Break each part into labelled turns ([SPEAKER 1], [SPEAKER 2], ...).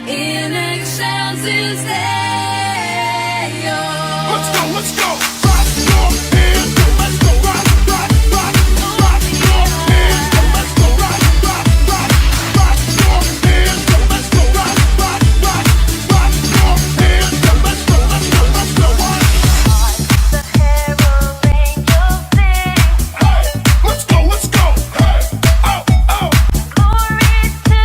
[SPEAKER 1] in excelsis Deo.
[SPEAKER 2] Let's go, let's go. Rock your hands, go, let's go. Rock, rock, rock, rock your hands, go, let's go. Rock, rock, rock, rock your hands, go, let's go. Rock, rock, rock, rock your hands, go, let's go, let's go, let's go.
[SPEAKER 3] The herald angels sing,
[SPEAKER 2] Hey, let's go, let's go. Hey, oh, oh.
[SPEAKER 3] glory to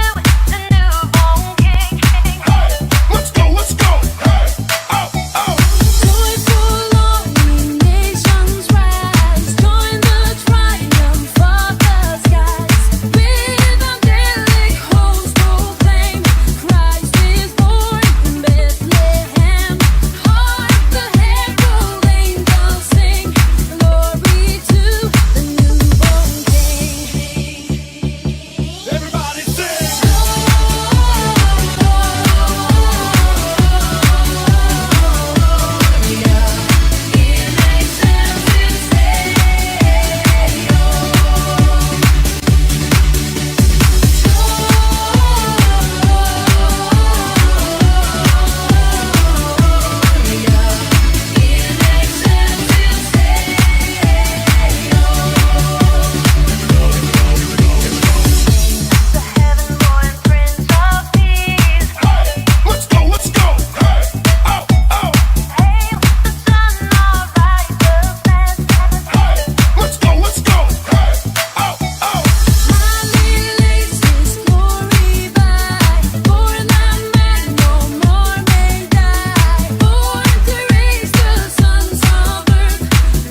[SPEAKER 3] the newborn King.
[SPEAKER 2] Hey, let's go, let's go. Hey, oh, oh.
[SPEAKER 1] Joyful all ye nations rise, join the triumph of the skies. With angelic hosts proclaim, Christ is born in Bethlehem. Hark the herald angels sing, glory to the newborn King.
[SPEAKER 2] Everybody sing.
[SPEAKER 3] The heaven-born Prince of Peace,
[SPEAKER 2] Hey, let's go, let's go. Hey, oh, oh.
[SPEAKER 3] hail the Son of Righteousness.
[SPEAKER 2] Hey, let's go, let's go. Hey, oh, oh.
[SPEAKER 1] Highly lays His glory by, for that man no more may die. Born to raise the sons of earth,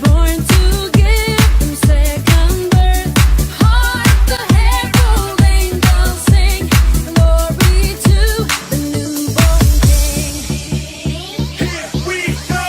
[SPEAKER 1] born to give them second birth. Hark the herald angels sing, glory to the newborn King.
[SPEAKER 2] Here we go.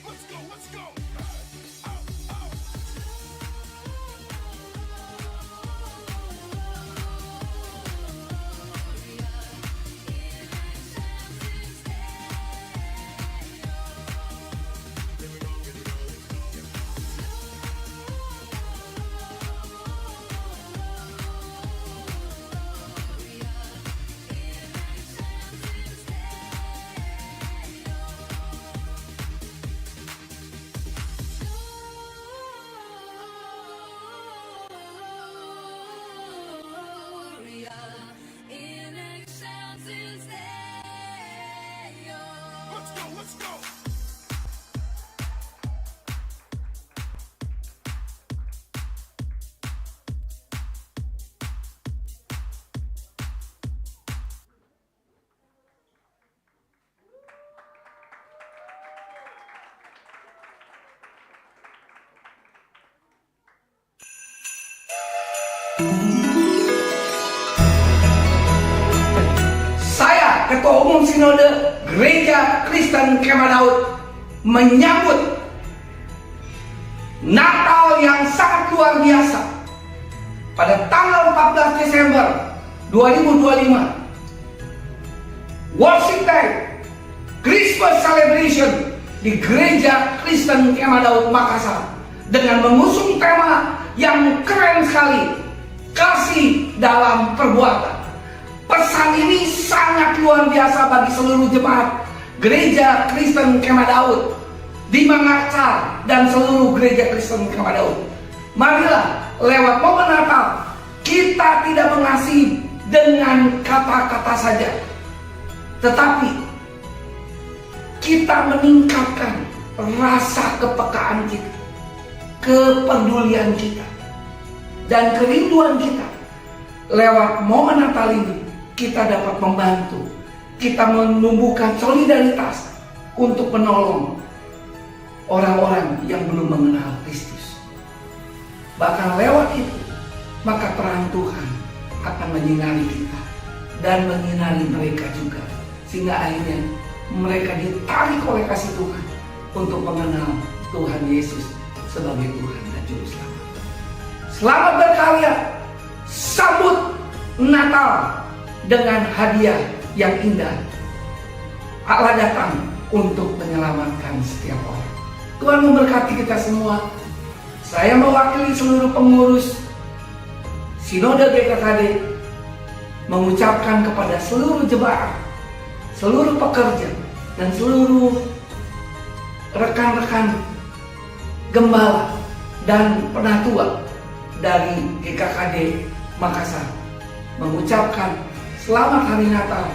[SPEAKER 2] Let's go, let's go. Hey, oh, oh.
[SPEAKER 1] In excelsis Deo.
[SPEAKER 2] Let's go, let's go.
[SPEAKER 4] Saya, Ketua Umum Sinode Gereja Kristen Kemah Daud, menyambut Natal yang sangat luar biasa pada tanggal 14 Desember 2025. Worship Day, Christmas Celebration di Gereja Kristen Kemah Daud Makassar dengan mengusung tema yang keren sekali, kasih dalam perbuatan. Pesan ini sangat luar biasa bagi seluruh jemaat Gereja Kristen Kemah Daud di Makassar dan seluruh Gereja Kristen Kemah Daud. Marilah lewat momen Natal kita tidak mengasihi dengan kata-kata saja, tetapi kita meningkatkan rasa kepekaan kita, kepedulian kita, dan kerinduan kita. Lewat momen Natal ini, kita dapat membantu, kita menumbuhkan solidaritas untuk menolong orang-orang yang belum mengenal Kristus. Bahkan lewat itu, maka terang Tuhan akan menyinari kita dan menyinari mereka juga, sehingga akhirnya mereka ditarik oleh kasih Tuhan untuk mengenal Tuhan Yesus sebagai Tuhan dan Juru Selamat. Selamat berkarya, sambut Natal dengan hadiah yang indah. Allah datang untuk menyelamatkan setiap orang. Tuhan memberkati kita semua. Saya mewakili seluruh pengurus Sinode GKKD mengucapkan kepada seluruh jemaat, seluruh pekerja, dan seluruh rekan-rekan gembala dan penatua dari GKKD Makassar mengucapkan selamat hari Natal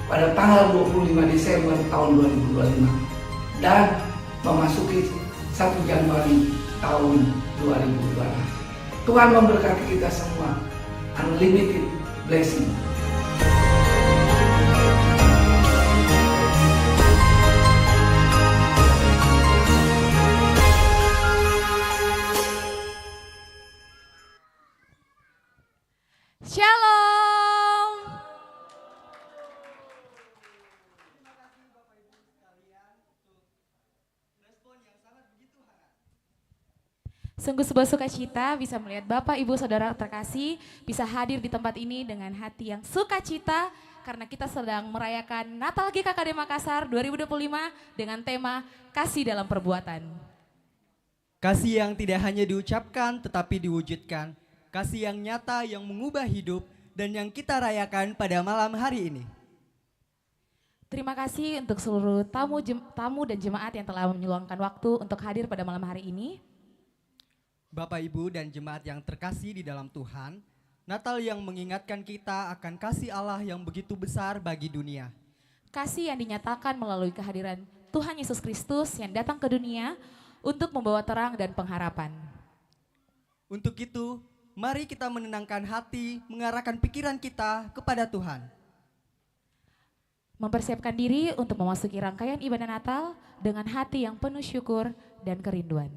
[SPEAKER 4] pada tanggal 25 Desember tahun 2025 dan memasuki 1 Januari tahun 2026. Tuhan memberkati kita semua. Unlimited blessing.
[SPEAKER 5] Shalom. Sungguh sebuah sukacita bisa melihat Bapak, Ibu, Saudara terkasih bisa hadir di tempat ini dengan hati yang sukacita karena kita sedang merayakan Natal GKKD Makassar 2025 dengan tema Kasih dalam Perbuatan.
[SPEAKER 6] Kasih yang tidak hanya diucapkan tetapi diwujudkan. Kasih yang nyata yang mengubah hidup dan yang kita rayakan pada malam hari ini.
[SPEAKER 5] Terima kasih untuk seluruh tamu dan jemaat yang telah meluangkan waktu untuk hadir pada malam hari ini.
[SPEAKER 6] Bapak, Ibu, dan jemaat yang terkasih di dalam Tuhan, Natal yang mengingatkan kita akan kasih Allah yang begitu besar bagi dunia.
[SPEAKER 5] Kasih yang dinyatakan melalui kehadiran Tuhan Yesus Kristus yang datang ke dunia untuk membawa terang dan pengharapan.
[SPEAKER 6] Untuk itu, mari kita menenangkan hati, mengarahkan pikiran kita kepada Tuhan.
[SPEAKER 5] Mempersiapkan diri untuk memasuki rangkaian ibadah Natal dengan hati yang penuh syukur dan kerinduan.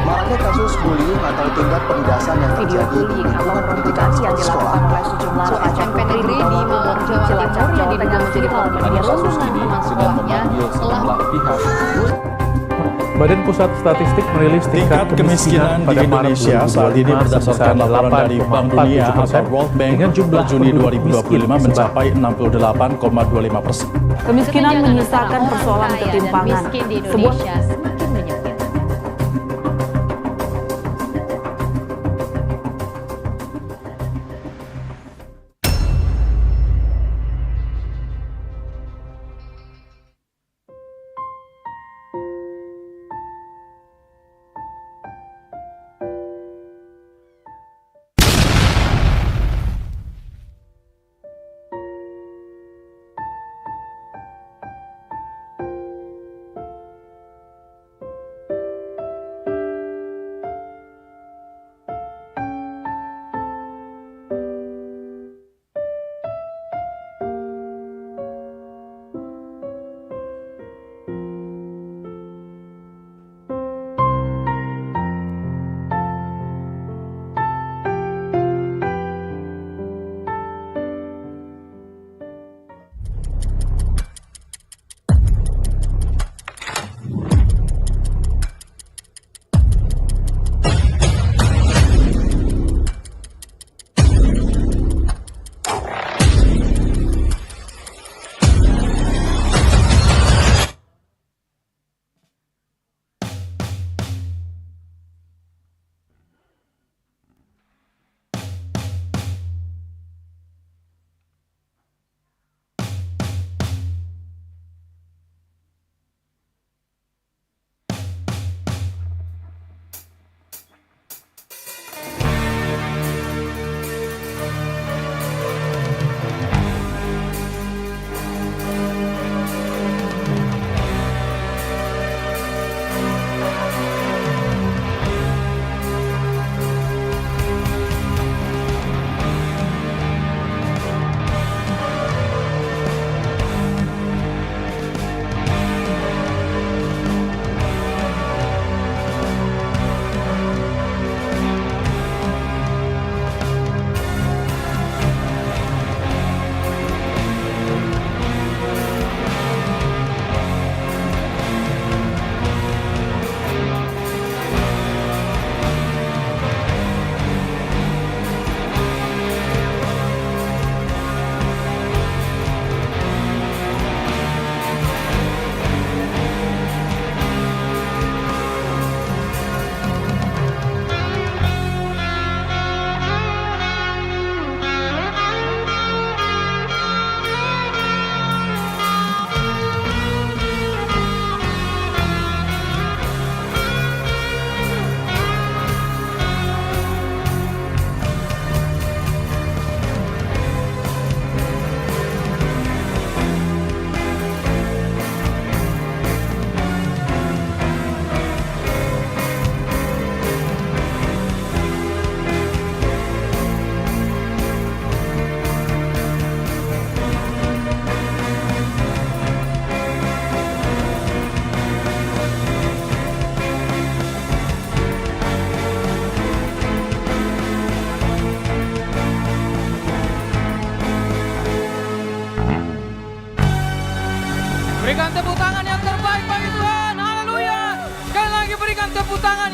[SPEAKER 7] Maraknya kasus bullying atau tindak penindasan yang
[SPEAKER 8] Video
[SPEAKER 7] terjadi di
[SPEAKER 8] bullying atau
[SPEAKER 7] lingkungan pendidikan
[SPEAKER 8] provokasi yang
[SPEAKER 7] sekolah.
[SPEAKER 8] dilakukan oleh sejumlah remaja
[SPEAKER 9] PNPNEGRI di Bogor, Jawa Timur yang diduga menjadi korban perundungan teman sekolahnya telah
[SPEAKER 10] Badan Pusat Statistik merilis tingkat kemiskinan
[SPEAKER 11] di Indonesia saat ini berdasarkan laporan dari Bank Dunia atau World Bank
[SPEAKER 10] dengan jumlah
[SPEAKER 11] Juni
[SPEAKER 10] penduduk
[SPEAKER 11] 2025 mencapai 68,25%.
[SPEAKER 8] Kemiskinan menyisakan persoalan ketimpangan.
[SPEAKER 9] miskin di
[SPEAKER 8] Sebuah
[SPEAKER 9] Indonesia semakin menyempit.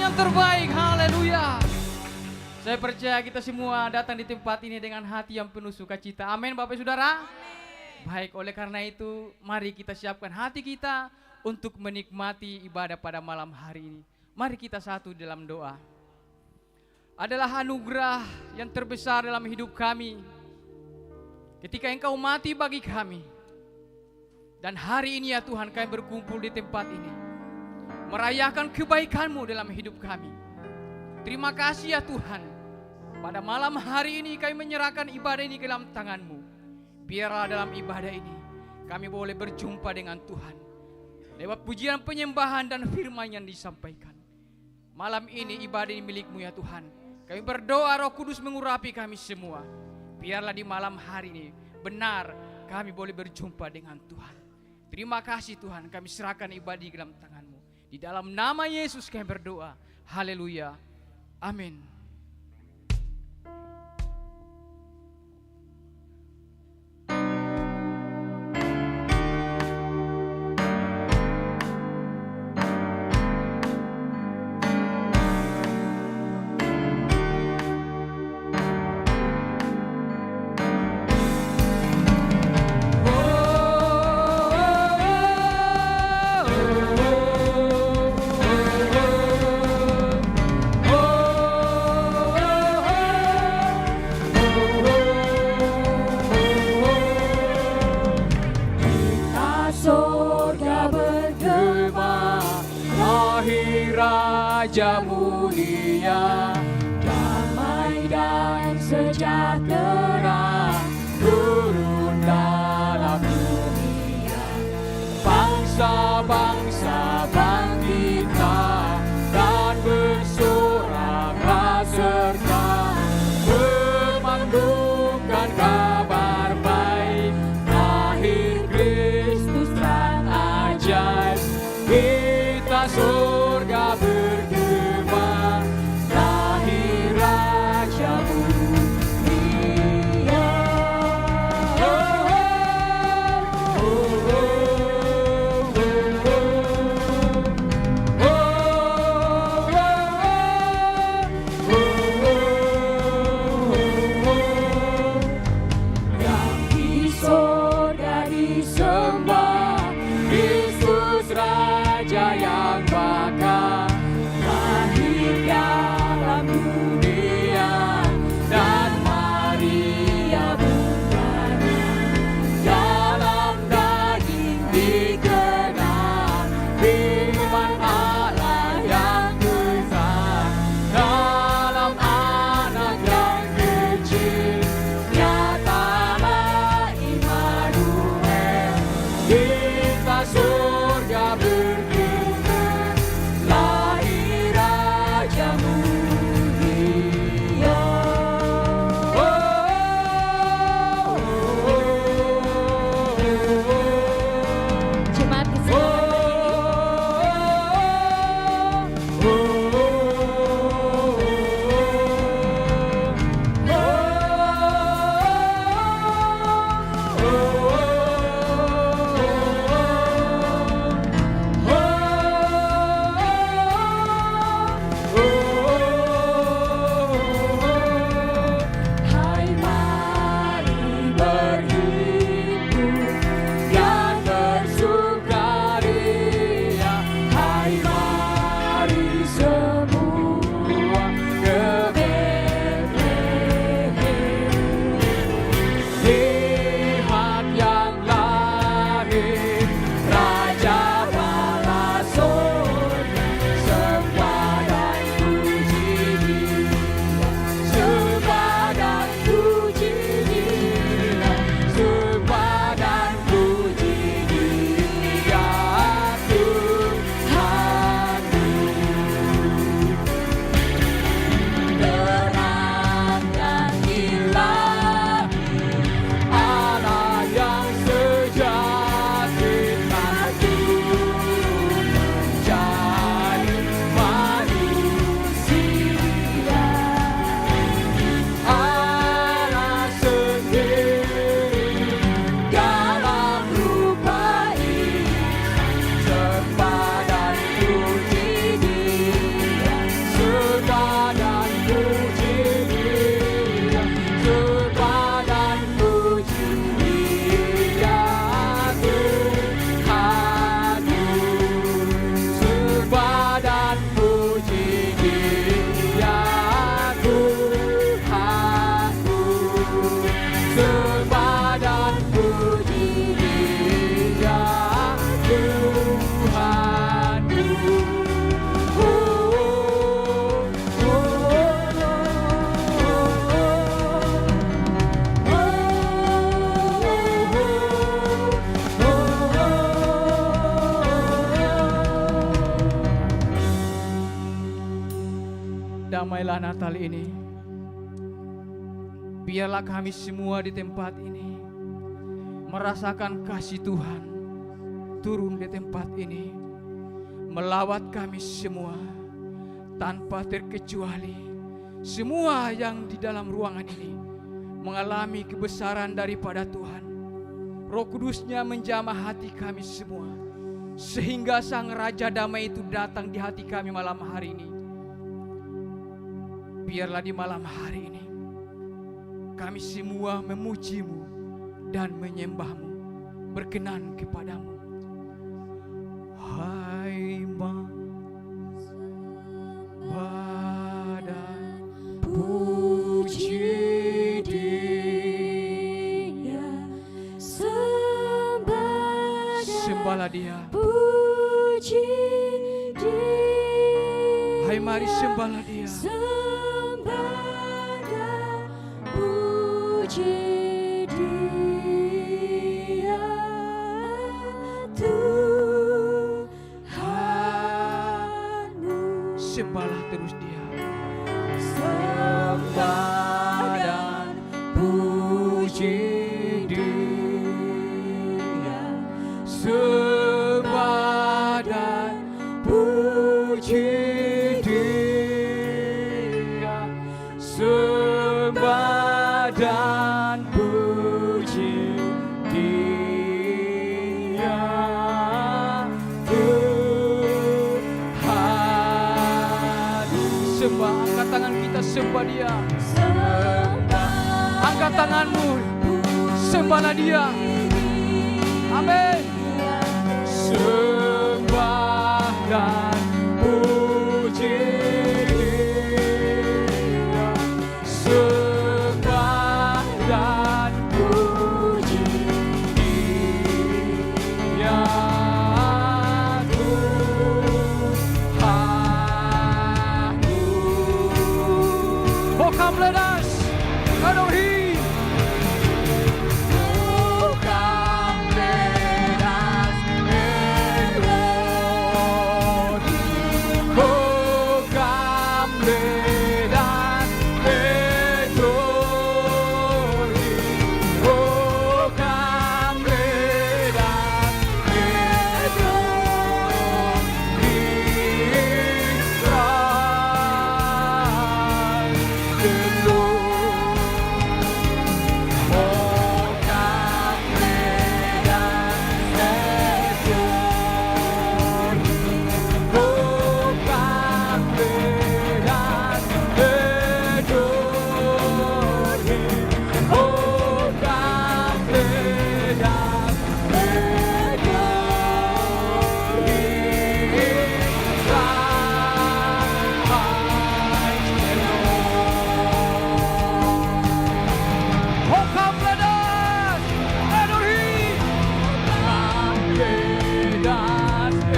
[SPEAKER 12] yang terbaik. Haleluya. Saya percaya kita semua datang di tempat ini dengan hati yang penuh sukacita. Amin Bapak Saudara. Baik, oleh karena itu mari kita siapkan hati kita untuk menikmati ibadah pada malam hari ini. Mari kita satu dalam doa. Adalah anugerah yang terbesar dalam hidup kami ketika Engkau mati bagi kami. Dan hari ini ya Tuhan, kami berkumpul di tempat ini merayakan kebaikan-Mu dalam hidup kami. Terima kasih ya Tuhan. Pada malam hari ini kami menyerahkan ibadah ini ke dalam tangan-Mu. Biarlah dalam ibadah ini kami boleh berjumpa dengan Tuhan lewat pujian penyembahan dan firman yang disampaikan. Malam ini ibadah ini milik-Mu ya Tuhan. Kami berdoa Roh Kudus mengurapi kami semua. Biarlah di malam hari ini benar kami boleh berjumpa dengan Tuhan. Terima kasih Tuhan, kami serahkan ibadah di dalam tangan-Mu. Di dalam nama Yesus kami berdoa. Haleluya. Amin.
[SPEAKER 13] Surga bergema, lahir Raja mulia, damai dan sejahtera turun dalam dunia. Bangsa-bangsa bangkitlah dan bersorak serta memandungkan kabar baik, lahir Kristus dan ajaib. Kita surga bergema, lahir Raja mulia.
[SPEAKER 12] Damailah Natal ini. Biarlah kami semua di tempat ini merasakan kasih Tuhan turun di tempat ini, melawat kami semua tanpa terkecuali. Semua yang di dalam ruangan ini mengalami kebesaran daripada Tuhan. Roh Kudusnya menjamah hati kami semua, sehingga Sang Raja Damai itu datang di hati kami malam hari ini. Biarlah di malam hari ini kami semua memuji-Mu dan menyembah-Mu, berkenan kepadamu. Hai badan puji Dia, sembahlah Dia,
[SPEAKER 1] puji Dia.
[SPEAKER 12] hai mari sembahlah Dia.
[SPEAKER 1] Sembah dan puji Dia, Tuhanmu.
[SPEAKER 12] Sembahlah terus Dia.
[SPEAKER 1] Sembah dan puji
[SPEAKER 12] Dia, sembah dan puji Dia, sembah dan puji Dia, Tuhan. Sembah, angkat tangan kita, sembah Dia. Angkat tanganmu, sembahlah Dia. Amin. Sembah dan puji Dia, sembah dan puji Dia, Tuhanku. Oh, come let us adore Him. Oh, come let us adore Him. Oh, come let us adore Him. Oh, come let us adore Him. Christ the Lord. Oh, come let us adore Him. Oh, come let us adore Him. Oh, come let us adore Him. Christ the Lord. Oh, come let us adore Him. Come let us adore Him.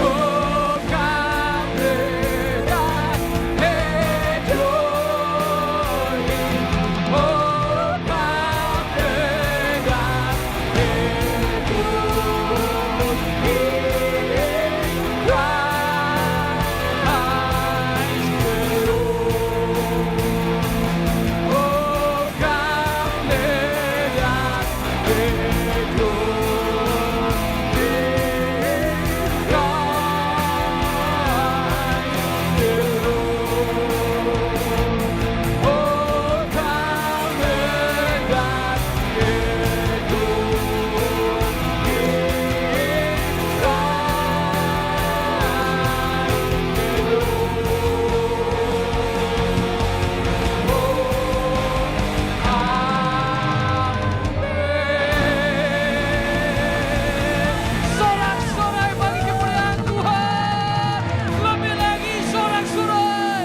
[SPEAKER 12] Oh, come let us adore Him. Oh, come let us adore Him. Christ the Lord. Oh, come let us adore Him. Christ the Lord. Oh, come let us sorak-sorai bagi kemuliaan Tuhan. Lebih lagi sorak-sorai.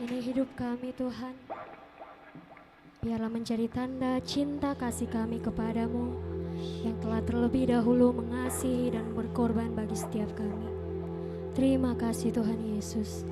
[SPEAKER 1] Ini hidup kami Tuhan, biarlah menjadi tanda cinta kasih kami kepadamu yang telah terlebih dahulu mengasihi dan berkorban bagi setiap kami. Terima kasih Tuhan Yesus.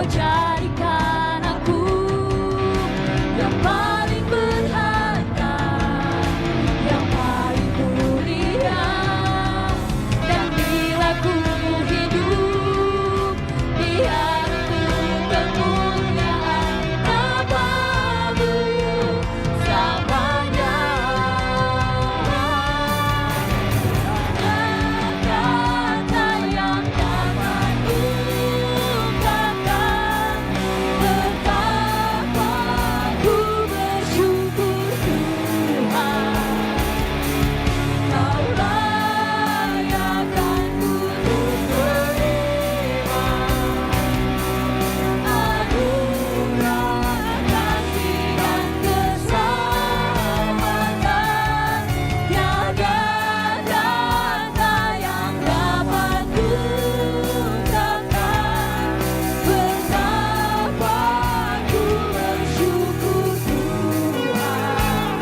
[SPEAKER 1] jadikan aku yang paling berharga, yang paling mulia. Dan bila ku hidup, biar untuk kemuliaan nama-Mu selamanya. Kata yang dapat ungkapkan betapa ku bersyukur Tuhan. Kau layakkan untuk terima anugerah kasih dan keselamatan. Tiada kata yang dapat ungkapkan betapa ku bersyukur Tuhan.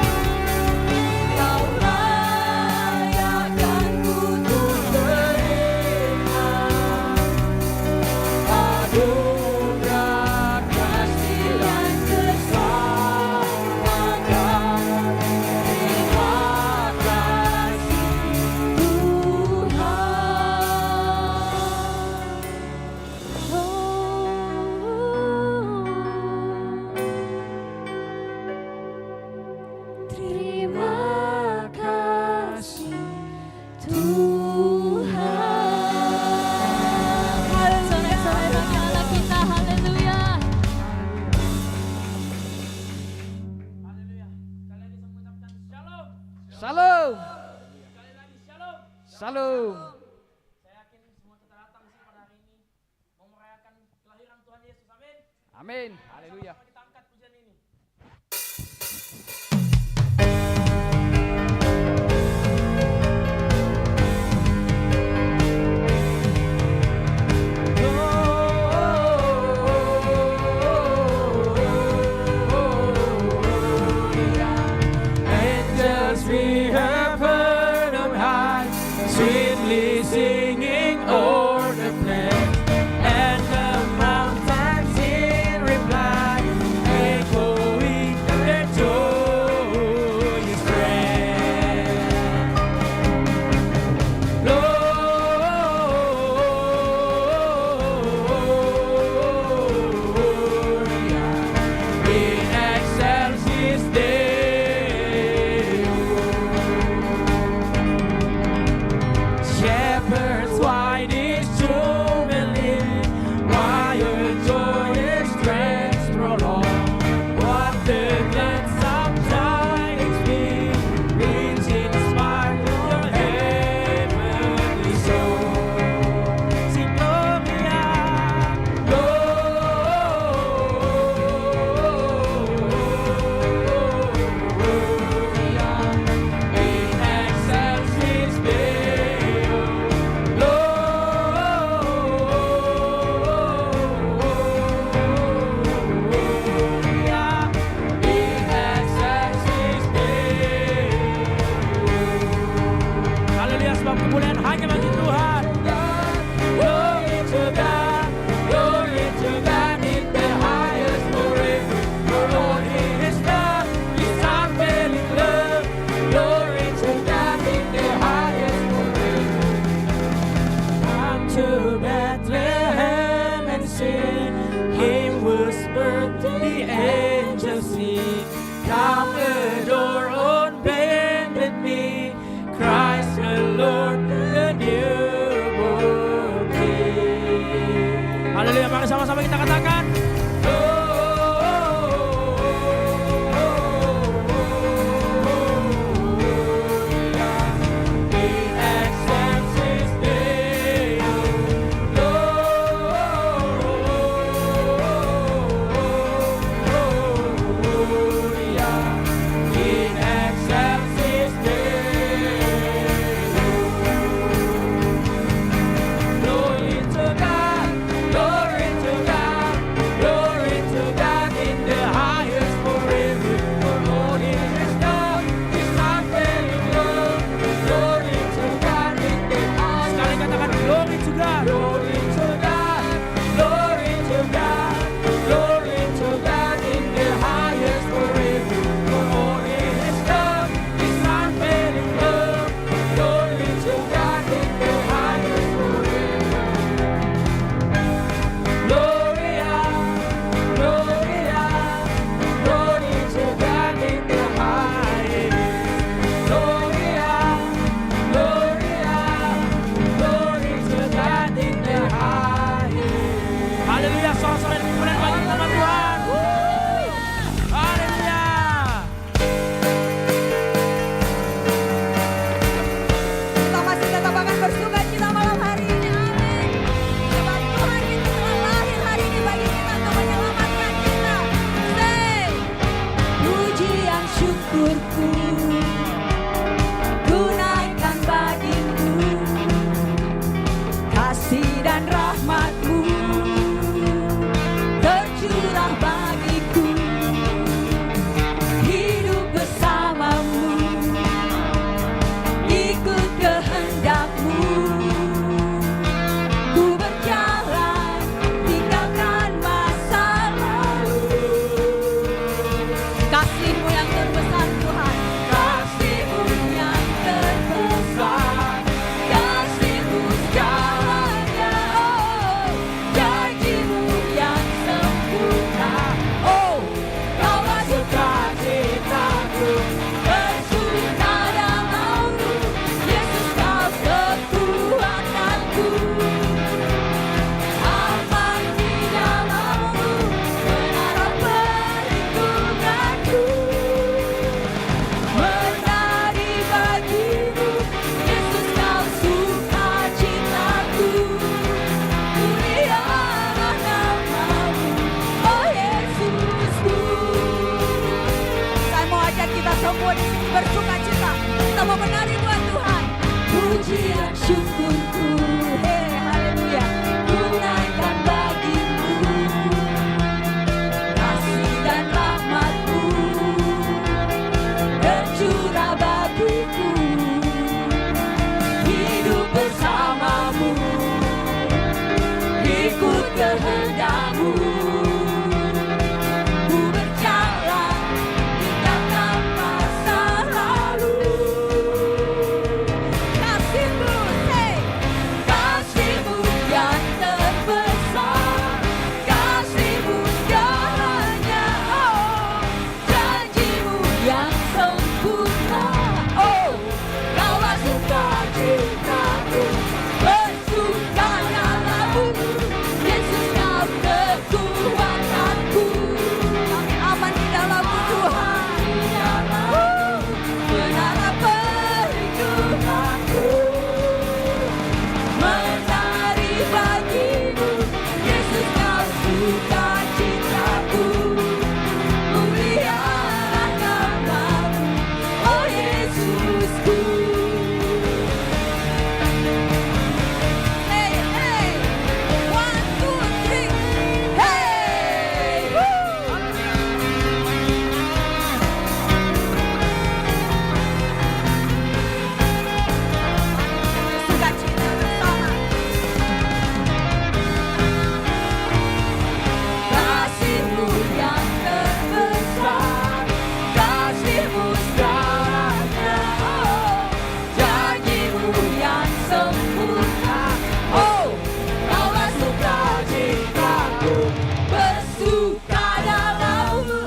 [SPEAKER 1] Kau layakkan untuk terima anugerah kasih dan keselamatan. Terima kasih Tuhan. Terima kasih Tuhan. Sorak-sorai bagi Allah kita, haleluya.
[SPEAKER 12] Shalom. Shalom. Saya yakin semua kita datang di sini pada hari ini mau merayakan kelahiran Tuhan Yesus. Amin. Amin. Haleluya. Kita angkat pujian ini.
[SPEAKER 13] Angels we have heard on high, sweetly singing o'er the plain, and the mountains in reply
[SPEAKER 1] pujian syukurku, hey haleluya, ku naikkan bagimu kasih dan rahmatmu tercurah bagiku, hidup bersamamu, ikut kehendakmu, ku berjalan tinggalkan masa lalu. Kasih-Mu, hey, kasih-Mu yang terbesar, kasih-Mu segalanya, oh, janji-Mu yang sempurna, oh, kaulah sukacitaku, bersuka dalam-Mu, Yesus kau kekuatanku, aman di dalam-Mu Tuhan, menara perlindunganku, menari bagimu, Yesus kau sukacitaku, mulialah nama-Mu, oh Yesusku. Hey, hey, 1, 2, 3, hey, sukacita bersama. Kasih-Mu yang terbesar, kasih-Mu segalanya, oh, janji-Mu yang sempurna, oh, kaulah sukacitaku, bersuka dalam-Mu,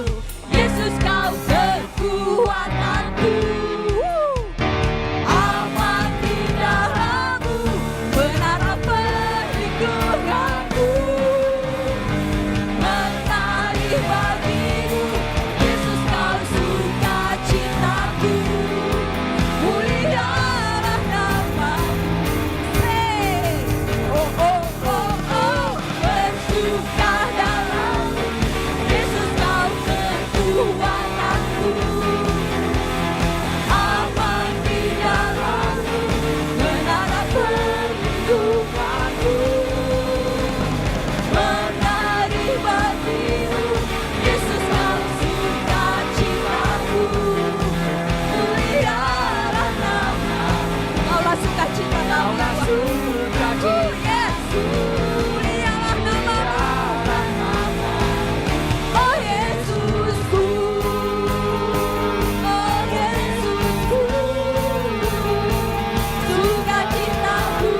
[SPEAKER 1] Yesus kau kekuatanku, aman di dalam-Mu, menara perlindunganku, menari bagimu, Yesus kau sukacitaku, mulialah nama-Mu, hey, oh oh oh oh, bersuka dalam-Mu, Yesus kau kekuatanku, aman di dalam-Mu, menara perlindunganku, menari bagimu, Yesus kau sukacitaku, mulialah nama-Mu, kaulah sukacita dalam-Mu, Yesus, mulialah nama-Mu, oh Yesusku, oh Yesusku, sukacitaku,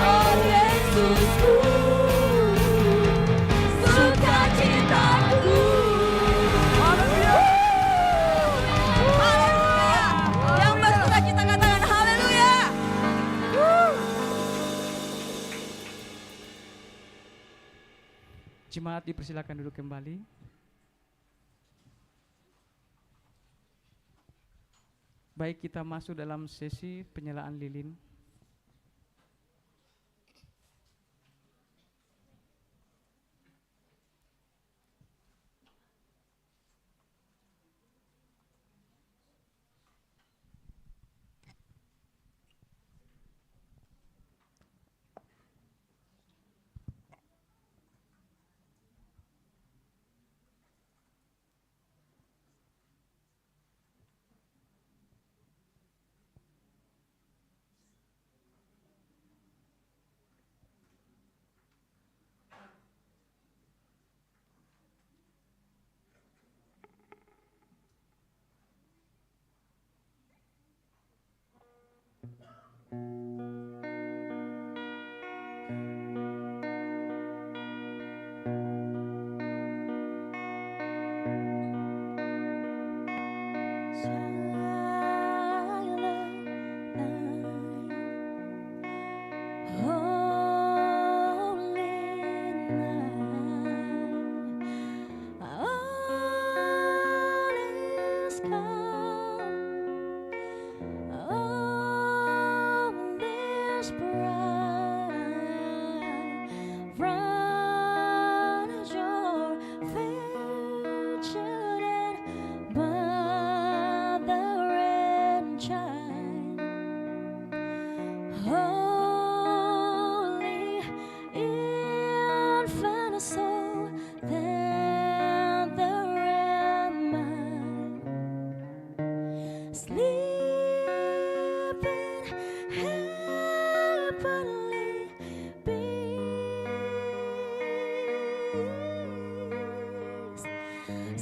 [SPEAKER 1] oh Yesusku, sukacitaku. Haleluya. Haleluya. Yang bersukacita katakan haleluya.
[SPEAKER 12] Jemaat dipersilakan duduk kembali. Baik, kita masuk dalam sesi penyalaan lilin.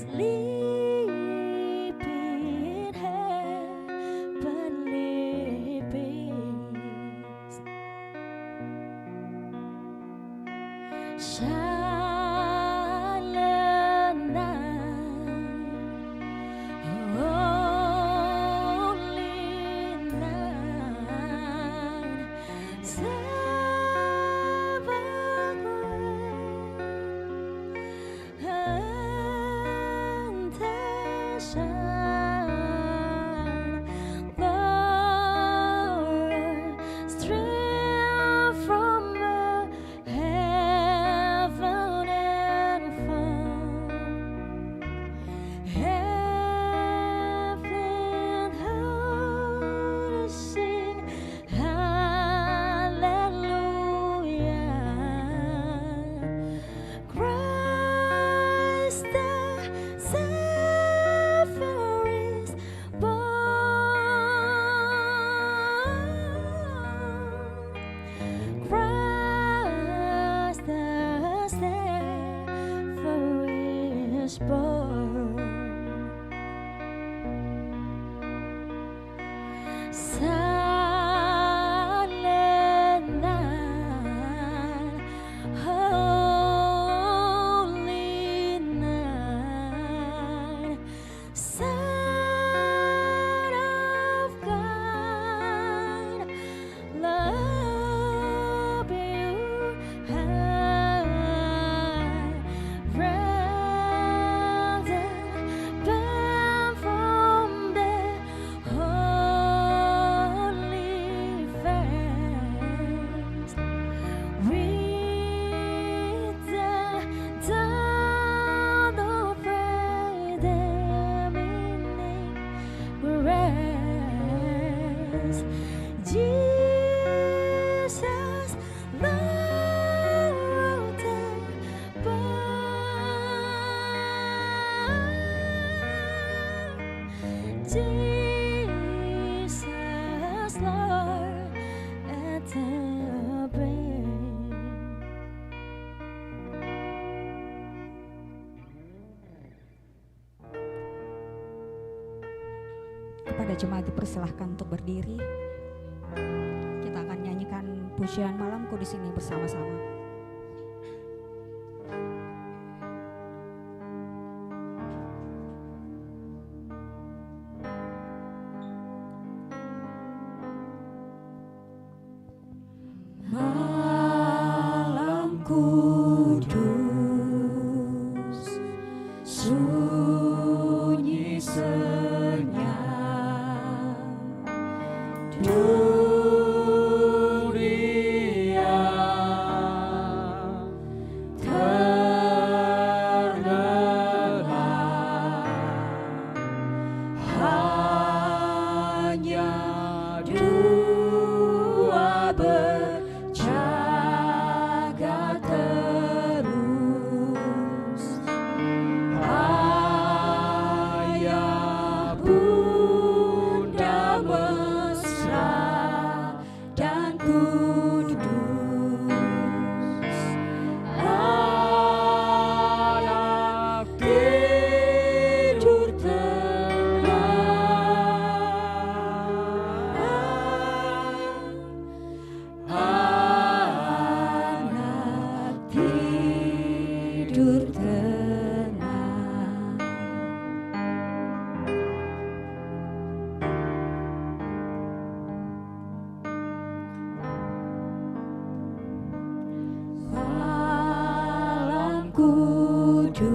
[SPEAKER 1] sleeping heavenly beings. Silent night, holy night, seventh and they shine the stream from heaven and found heaven to sing hallelujah. Christ the Savior is born. Christ the Savior is born. Silent night, holy night, Son of God, love you high, rather burn from the holy face. With the dawn of redeeming grace, Jesus, Lord, Jesus, Lord, at the bank.
[SPEAKER 14] Kepada jemaat dipersilahkan untuk berdiri. Kita akan nyanyikan pujian malamku di sini bersama-sama. Malam kudus, sunyi senyap, dunia tergelap, hanya dua berjaga terus, ayah bunda mesra dan kudus, anak tidur tenang, anak tidur tenang. Malam kudus,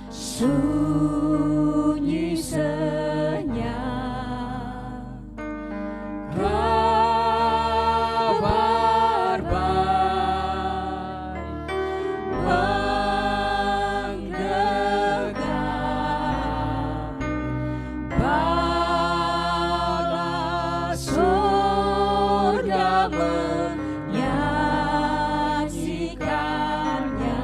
[SPEAKER 14] sunyi senyap, kabar baik menggegam, bala surga menyaksikannya.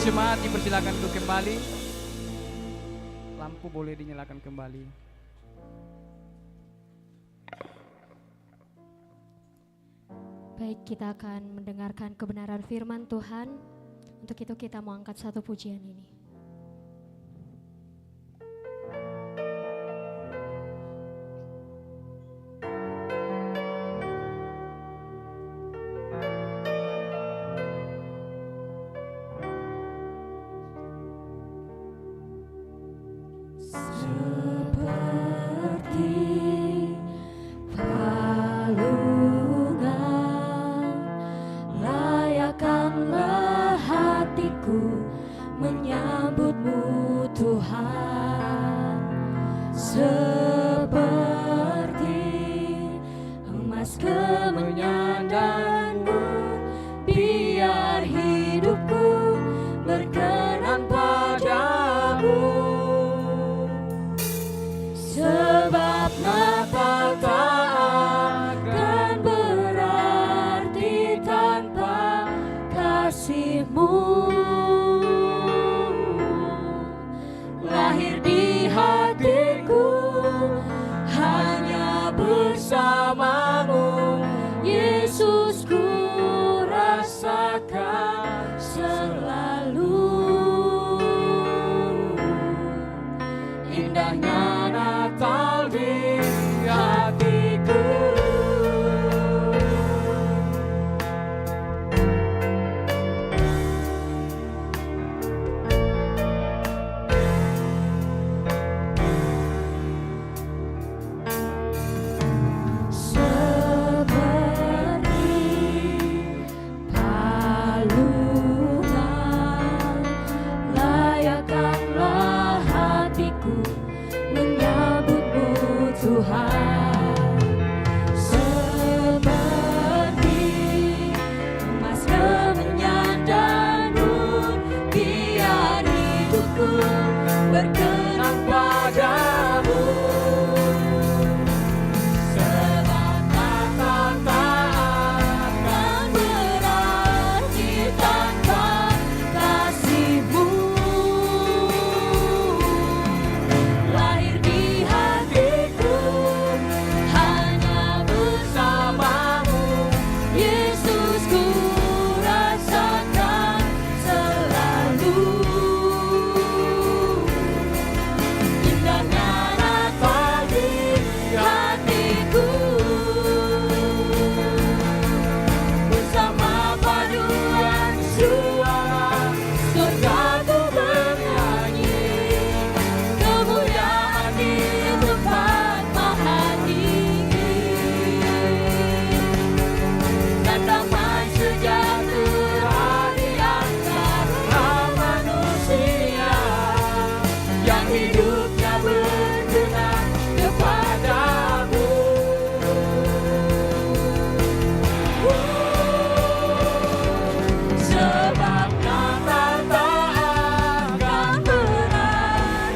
[SPEAKER 12] Jemaat dipersilakan untuk kembali. Lampu boleh dinyalakan kembali.
[SPEAKER 15] Baik, kita akan mendengarkan kebenaran firman Tuhan. Untuk itu kita mau angkat satu pujian ini.
[SPEAKER 1] Layakkanlah hatiku menyambutmu Tuhan, seperti emas kemenyandanmu, biar hidupku berkenan padamu. Sebab Natal tak akan berarti tanpa kasih-Mu. Lahir di hatiku hanya bersama-Mu, Yesus, ku rasakan selalu indahnya Natal di hatiku. Layakkanlah hatiku menyambutmu Tuhan, seperti emas kemenyandanmu, biar hidupku berkenan padamu. Sebab Natal tak akan berarti tanpa kasih-Mu. Lahir di hatiku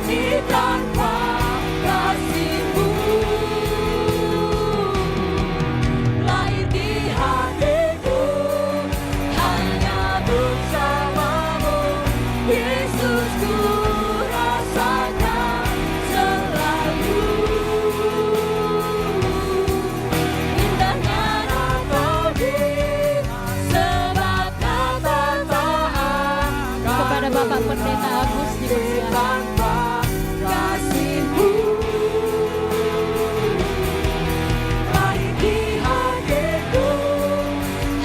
[SPEAKER 1] berarti tanpa kasih-Mu. Lahir di hatiku hanya bersama-Mu, Yesus, ku rasakan selalu. Indahnya Natal di sebab Natal tak akan
[SPEAKER 5] Kepada Bapak Pendeta Agus dipersilakan.
[SPEAKER 1] tanpa kasih-Mu. Lahir di hatiku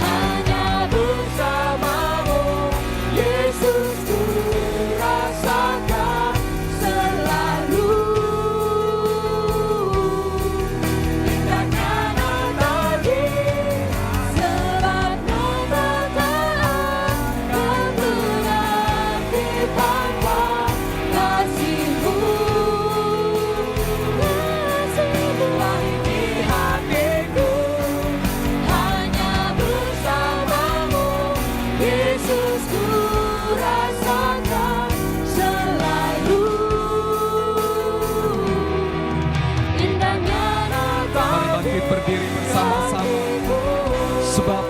[SPEAKER 1] hanya bersama-Mu, Yesus, ku rasakan selalu. Indahnya Natal di sebab Natal tak akan berarti tanpa kasih-Mu. Lahir di hatiku hanya bersama-Mu, Yesus, ku rasakan selalu. Indahnya Natal
[SPEAKER 13] Mari bangkit berdiri bersama-sama. Sebab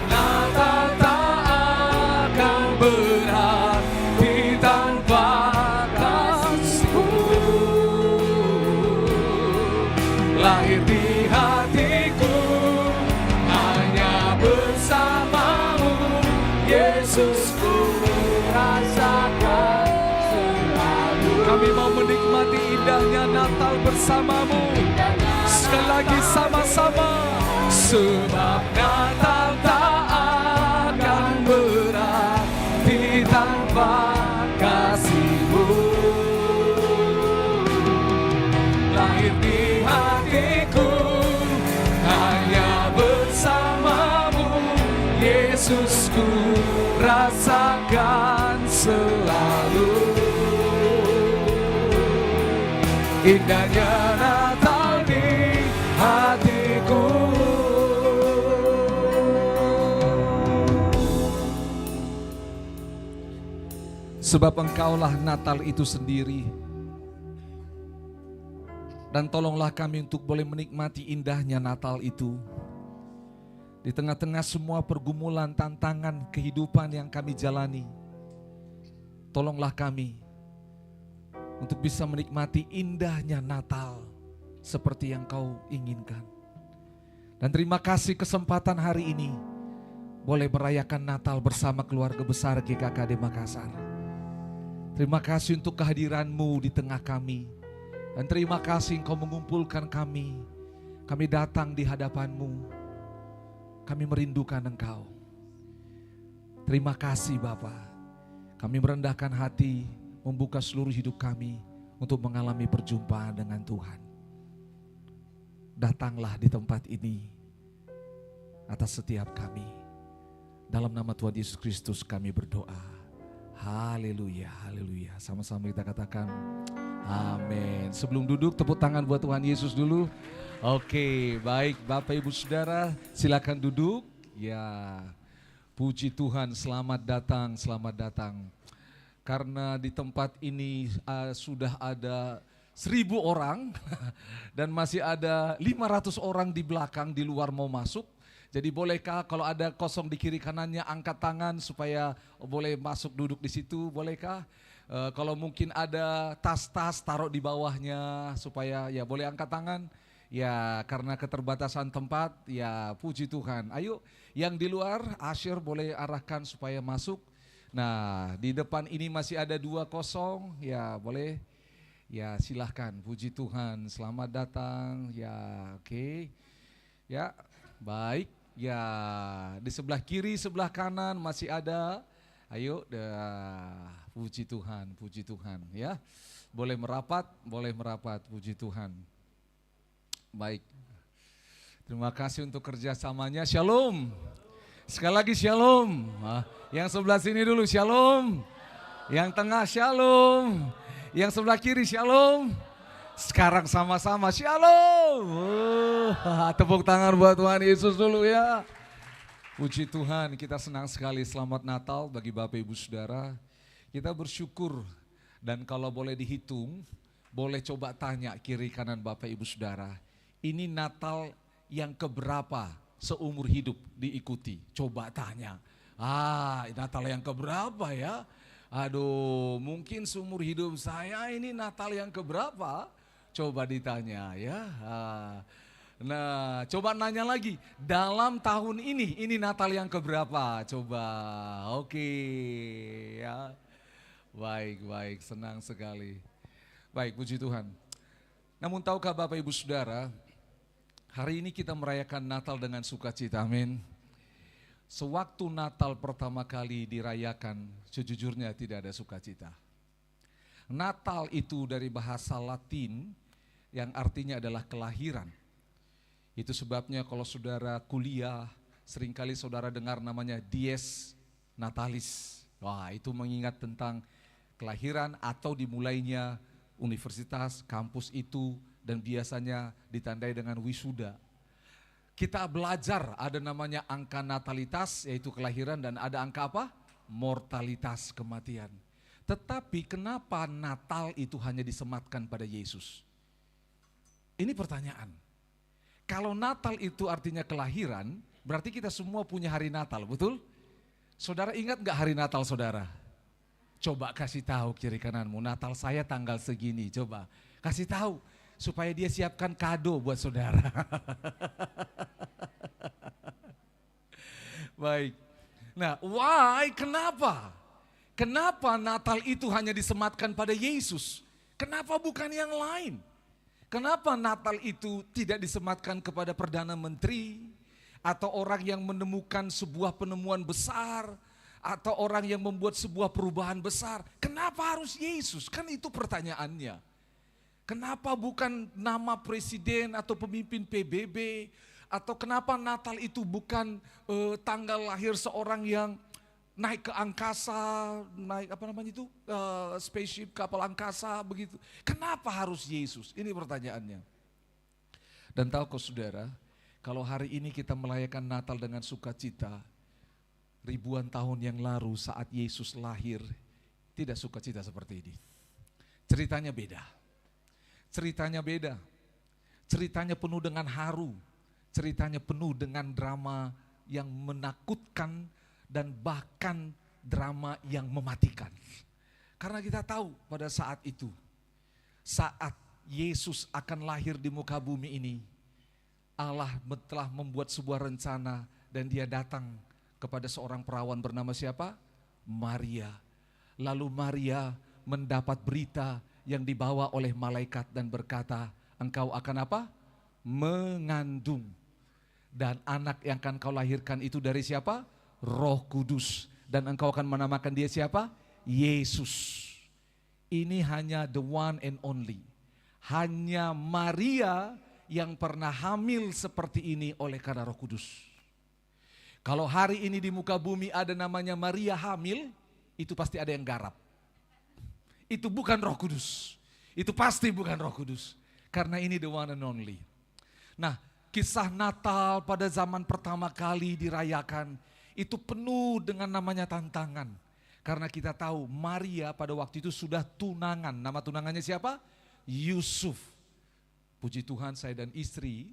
[SPEAKER 13] Natal tak akan berarti tanpa kasih-Mu. Lahir di hatiku hanya bersama-Mu, Yesus, ku rasakan selalu. Kami mau menikmati indahnya Natal bersama-Mu. Sekali lagi sama-sama. Sebab Natal tak akan berarti tanpa kasih-Mu. Lahir di hatiku hanya bersama-Mu, Yesus, ku rasakan selalu. Indahnya Natal di hatiku. Sebab Engkaulah Natal itu sendiri. Dan tolonglah kami untuk boleh menikmati indahnya Natal itu. Di tengah-tengah semua pergumulan, tantangan kehidupan yang kami jalani. Tolonglah kami untuk bisa menikmati indahnya Natal seperti yang Kau inginkan. Dan terima kasih kesempatan hari ini boleh merayakan Natal bersama keluarga besar GKKD Makassar. Terima kasih untuk kehadiran-Mu di tengah kami. Dan terima kasih Engkau mengumpulkan kami. Kami datang di hadapan-Mu. Kami merindukan Engkau. Terima kasih Bapa. Kami merendahkan hati, membuka seluruh hidup kami untuk mengalami perjumpaan dengan Tuhan. Datanglah di tempat ini atas setiap kami. Dalam nama Tuhan Yesus Kristus kami berdoa. Haleluya, haleluya. Sama-sama kita katakan amin. Sebelum duduk tepuk tangan buat Tuhan Yesus dulu. Oke, baik Bapak Ibu Saudara, silakan duduk. Ya, puji Tuhan, selamat datang, selamat datang. Karena di tempat ini sudah ada 1.000 orang dan masih ada 500 orang di belakang di luar mau masuk. Jadi bolehkah kalau ada kosong di kiri kanannya angkat tangan supaya boleh masuk duduk di situ, bolehkah? Kalau mungkin ada tas-tas taruh di bawahnya supaya ya boleh angkat tangan. Ya karena keterbatasan tempat, ya puji Tuhan. Ayo yang di luar Asyir boleh arahkan supaya masuk. Nah di depan ini masih ada 2 kosong, ya boleh. Ya silahkan, puji Tuhan, selamat datang. Ya oke. Ya baik. Ya, di sebelah kiri, sebelah kanan masih ada. Ayo, puji Tuhan ya. Boleh merapat, puji Tuhan. Baik. Terima kasih untuk kerjasamanya. Shalom. Sekali lagi shalom. Yang sebelah sini dulu shalom. Yang tengah shalom. Yang sebelah kiri shalom. Sekarang sama-sama shalom. Tepuk tangan buat Tuhan Yesus dulu ya. Puji Tuhan, kita senang sekali. Selamat Natal bagi Bapak Ibu Saudara Kita bersyukur, dan kalau boleh dihitung, boleh coba tanya kiri kanan Bapak Ibu Saudara, ini Natal yang keberapa seumur hidup diikuti? Coba tanya. Natal yang keberapa ya? Aduh, mungkin seumur hidup saya ini Natal yang keberapa? Coba ditanya ya. Nah, coba nanya lagi, dalam tahun ini Natal yang keberapa? Coba, oke ya. Baik, senang sekali. Baik, puji Tuhan. Namun tahukah Bapak Ibu Saudara, hari ini kita merayakan Natal dengan sukacita, amin. Sewaktu Natal pertama kali dirayakan, sejujurnya tidak ada sukacita. Natal itu dari bahasa Latin yang artinya adalah kelahiran. Itu sebabnya kalau saudara kuliah, seringkali saudara dengar namanya Dies Natalis. Wah, itu mengingat tentang kelahiran atau dimulainya universitas, kampus itu, dan biasanya ditandai dengan wisuda. Kita belajar ada namanya angka natalitas, yaitu kelahiran, dan ada angka apa? Mortalitas, kematian. Tetapi kenapa Natal itu hanya disematkan pada Yesus? Ini pertanyaan. Kalau Natal itu artinya kelahiran, berarti kita semua punya hari Natal, betul? Saudara ingat gak hari Natal saudara? Coba kasih tahu kiri kananmu, Natal saya tanggal segini, coba kasih tahu supaya dia siapkan kado buat saudara. Baik. Nah, why? Kenapa? Kenapa Natal itu hanya disematkan pada Yesus? Kenapa bukan yang lain? Kenapa Natal itu tidak disematkan kepada Perdana Menteri atau orang yang menemukan sebuah penemuan besar? Atau orang yang membuat sebuah perubahan besar? Kenapa harus Yesus? Kan itu pertanyaannya. Kenapa bukan nama presiden atau pemimpin PBB? Atau kenapa Natal itu bukan tanggal lahir seorang yang naik ke angkasa, naik apa namanya itu, spaceship, kapal angkasa begitu? Kenapa harus Yesus? Ini pertanyaannya. Dan tahukah saudara, kalau hari ini kita merayakan Natal dengan sukacita, ribuan tahun yang lalu saat Yesus lahir, tidak sukacita seperti ini. Ceritanya beda. Ceritanya beda. Ceritanya penuh dengan haru. Ceritanya penuh dengan drama yang menakutkan dan bahkan drama yang mematikan. Karena kita tahu pada saat itu, saat Yesus akan lahir di muka bumi ini, Allah telah membuat sebuah rencana dan dia datang kepada seorang perawan bernama siapa? Maria. Lalu Maria mendapat berita yang dibawa oleh malaikat dan berkata, engkau akan apa? Mengandung. Dan anak yang akan kau lahirkan itu dari siapa? Roh Kudus. Dan engkau akan menamakan dia siapa? Yesus. Ini hanya the one and only. Hanya Maria yang pernah hamil seperti ini oleh karena Roh Kudus. Kalau hari ini di muka bumi ada namanya Maria hamil, itu pasti ada yang garap. Itu bukan Roh Kudus. Itu pasti bukan Roh Kudus. Karena ini the one and only. Nah, kisah Natal pada zaman pertama kali dirayakan, itu penuh dengan namanya tantangan. Karena kita tahu Maria pada waktu itu sudah tunangan. Nama tunangannya siapa? Yusuf. Puji Tuhan, saya dan istri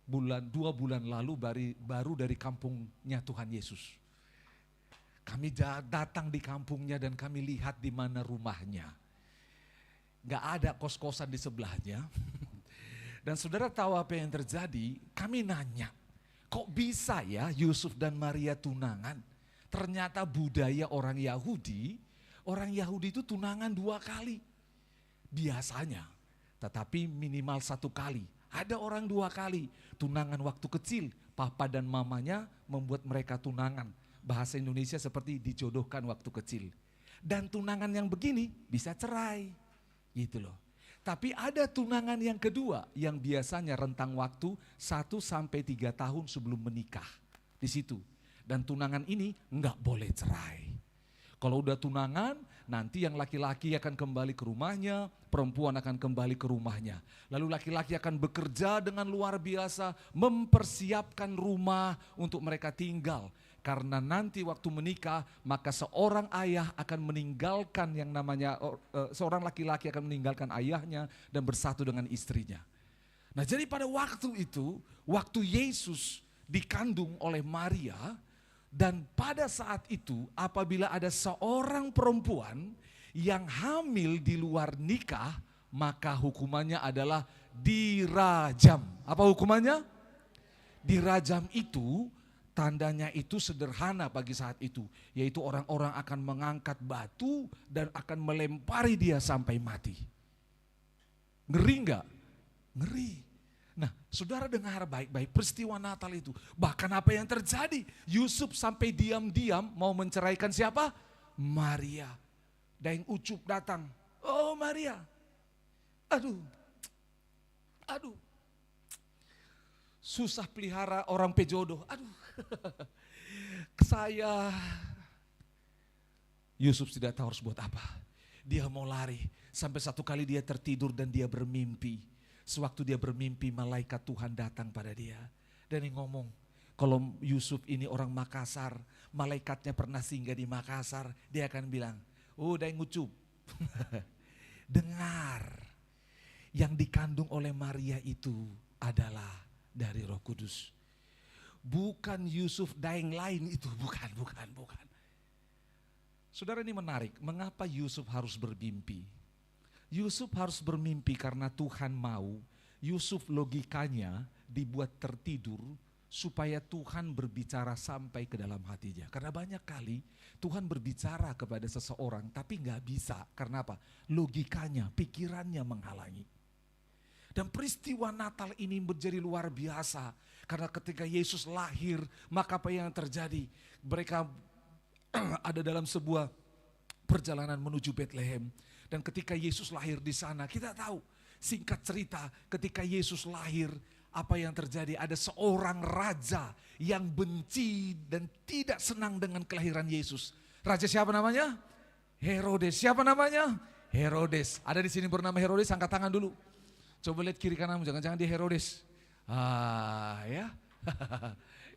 [SPEAKER 13] 2 bulan lalu baru dari kampungnya Tuhan Yesus. Kami datang di kampungnya dan kami lihat di mana rumahnya. Gak ada kos-kosan di sebelahnya. Dan saudara tahu apa yang terjadi? Kami nanya, kok bisa ya Yusuf dan Maria tunangan? Ternyata budaya orang Yahudi itu tunangan 2 kali. Biasanya, tetapi minimal 1 kali. Ada orang 2 kali, tunangan waktu kecil, papa dan mamanya membuat mereka tunangan. Bahasa Indonesia seperti dijodohkan waktu kecil. Dan tunangan yang begini bisa cerai, gitu loh. Tapi ada tunangan yang kedua yang biasanya rentang waktu 1-3 tahun sebelum menikah. Di situ. Dan tunangan ini enggak boleh cerai. Kalau udah tunangan, nanti yang laki-laki akan kembali ke rumahnya, perempuan akan kembali ke rumahnya. Lalu laki-laki akan bekerja dengan luar biasa, mempersiapkan rumah untuk mereka tinggal. Karena nanti waktu menikah, maka seorang ayah akan meninggalkan yang namanya, seorang laki-laki akan meninggalkan ayahnya dan bersatu dengan istrinya. Nah jadi pada waktu itu, waktu Yesus dikandung oleh Maria, dan pada saat itu apabila ada seorang perempuan yang hamil di luar nikah, maka hukumannya adalah dirajam. Apa hukumannya? Dirajam itu tandanya itu sederhana bagi saat itu, yaitu orang-orang akan mengangkat batu dan akan melempari dia sampai mati. Ngeri enggak? Ngeri. Nah, saudara dengar baik-baik peristiwa Natal itu. Bahkan apa yang terjadi? Yusuf sampai diam-diam mau menceraikan siapa? Maria. Dan Ucup datang. Oh Maria. Aduh. Susah pelihara orang pejodoh. Aduh. Yusuf tidak tahu harus buat apa. Dia mau lari. Sampai satu kali dia tertidur dan dia bermimpi. Sewaktu dia bermimpi, malaikat Tuhan datang pada dia. Dan dia ngomong, kalau Yusuf ini orang Makassar, malaikatnya pernah singgah di Makassar, dia akan bilang, oh Dai Ngucup. Dengar, yang dikandung oleh Maria itu adalah dari Roh Kudus. Bukan Yusuf Daeng lain itu, bukan. Saudara, ini menarik, mengapa Yusuf harus bermimpi? Yusuf harus bermimpi karena Tuhan mau Yusuf logikanya dibuat tertidur supaya Tuhan berbicara sampai ke dalam hatinya. Karena banyak kali Tuhan berbicara kepada seseorang tapi gak bisa. Karena apa? Logikanya, pikirannya menghalangi. Dan peristiwa Natal ini menjadi luar biasa. Karena ketika Yesus lahir, maka apa yang terjadi? Mereka ada dalam sebuah perjalanan menuju Bethlehem. Dan ketika Yesus lahir di sana, kita tahu, singkat cerita, ketika Yesus lahir, apa yang terjadi? Ada seorang raja yang benci dan tidak senang dengan kelahiran Yesus. Raja siapa namanya? Herodes. Siapa namanya? Herodes. Ada di sini bernama Herodes, angkat tangan dulu. Coba lihat kiri kananmu, jangan-jangan dia Herodes.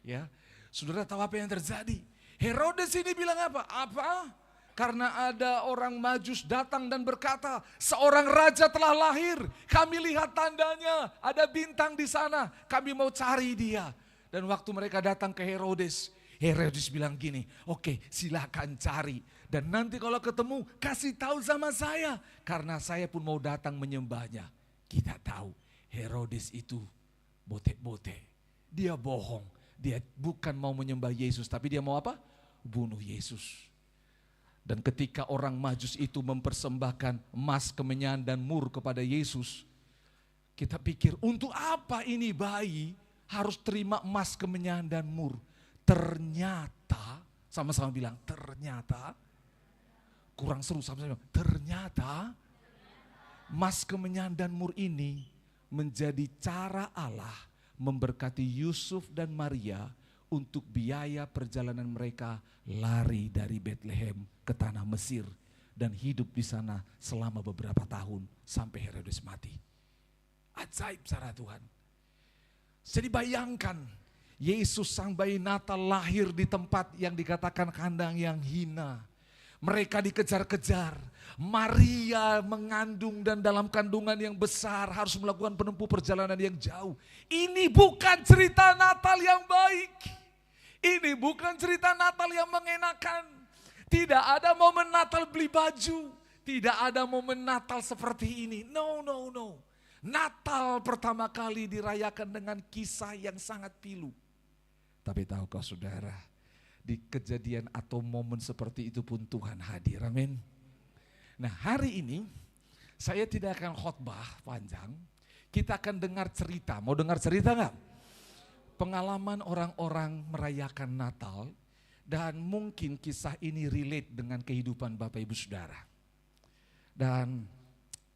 [SPEAKER 13] Ya. Saudara tahu apa yang terjadi? Herodes ini bilang apa? Karena ada orang Majus datang dan berkata, seorang raja telah lahir, kami lihat tandanya, ada bintang di sana, kami mau cari dia. Dan waktu mereka datang ke Herodes, Herodes bilang gini, oke, silakan cari. Dan nanti kalau ketemu, kasih tahu sama saya, karena saya pun mau datang menyembahnya. Kita tahu Herodes itu bote-bote, dia bohong, dia bukan mau menyembah Yesus, tapi dia mau apa? Bunuh Yesus. Dan ketika orang Majus itu mempersembahkan emas, kemenyan dan mur kepada Yesus, kita pikir untuk apa ini bayi harus terima emas, kemenyan dan mur? Ternyata, sama-sama bilang ternyata, kurang seru sama-sama, ternyata emas, kemenyan dan mur ini menjadi cara Allah memberkati Yusuf dan Maria untuk biaya perjalanan mereka lari dari Bethlehem ke tanah Mesir dan hidup di sana selama beberapa tahun sampai Herodes mati. Ajaib cara Tuhan. Jadi bayangkan Yesus sang bayi Natal lahir di tempat yang dikatakan kandang yang hina. Mereka dikejar-kejar. Maria mengandung dan dalam kandungan yang besar harus melakukan penempuh perjalanan yang jauh. Ini bukan cerita Natal yang baik. Ini bukan cerita Natal yang mengenakan. Tidak ada momen Natal beli baju. Tidak ada momen Natal seperti ini. No. Natal pertama kali dirayakan dengan kisah yang sangat pilu. Tapi tahukah saudara, di kejadian atau momen seperti itu pun Tuhan hadir. Amin. Nah hari ini saya tidak akan khotbah panjang. Kita akan dengar cerita. Mau dengar cerita gak? Pengalaman orang-orang merayakan Natal dan mungkin kisah ini relate dengan kehidupan Bapak Ibu Saudara. Dan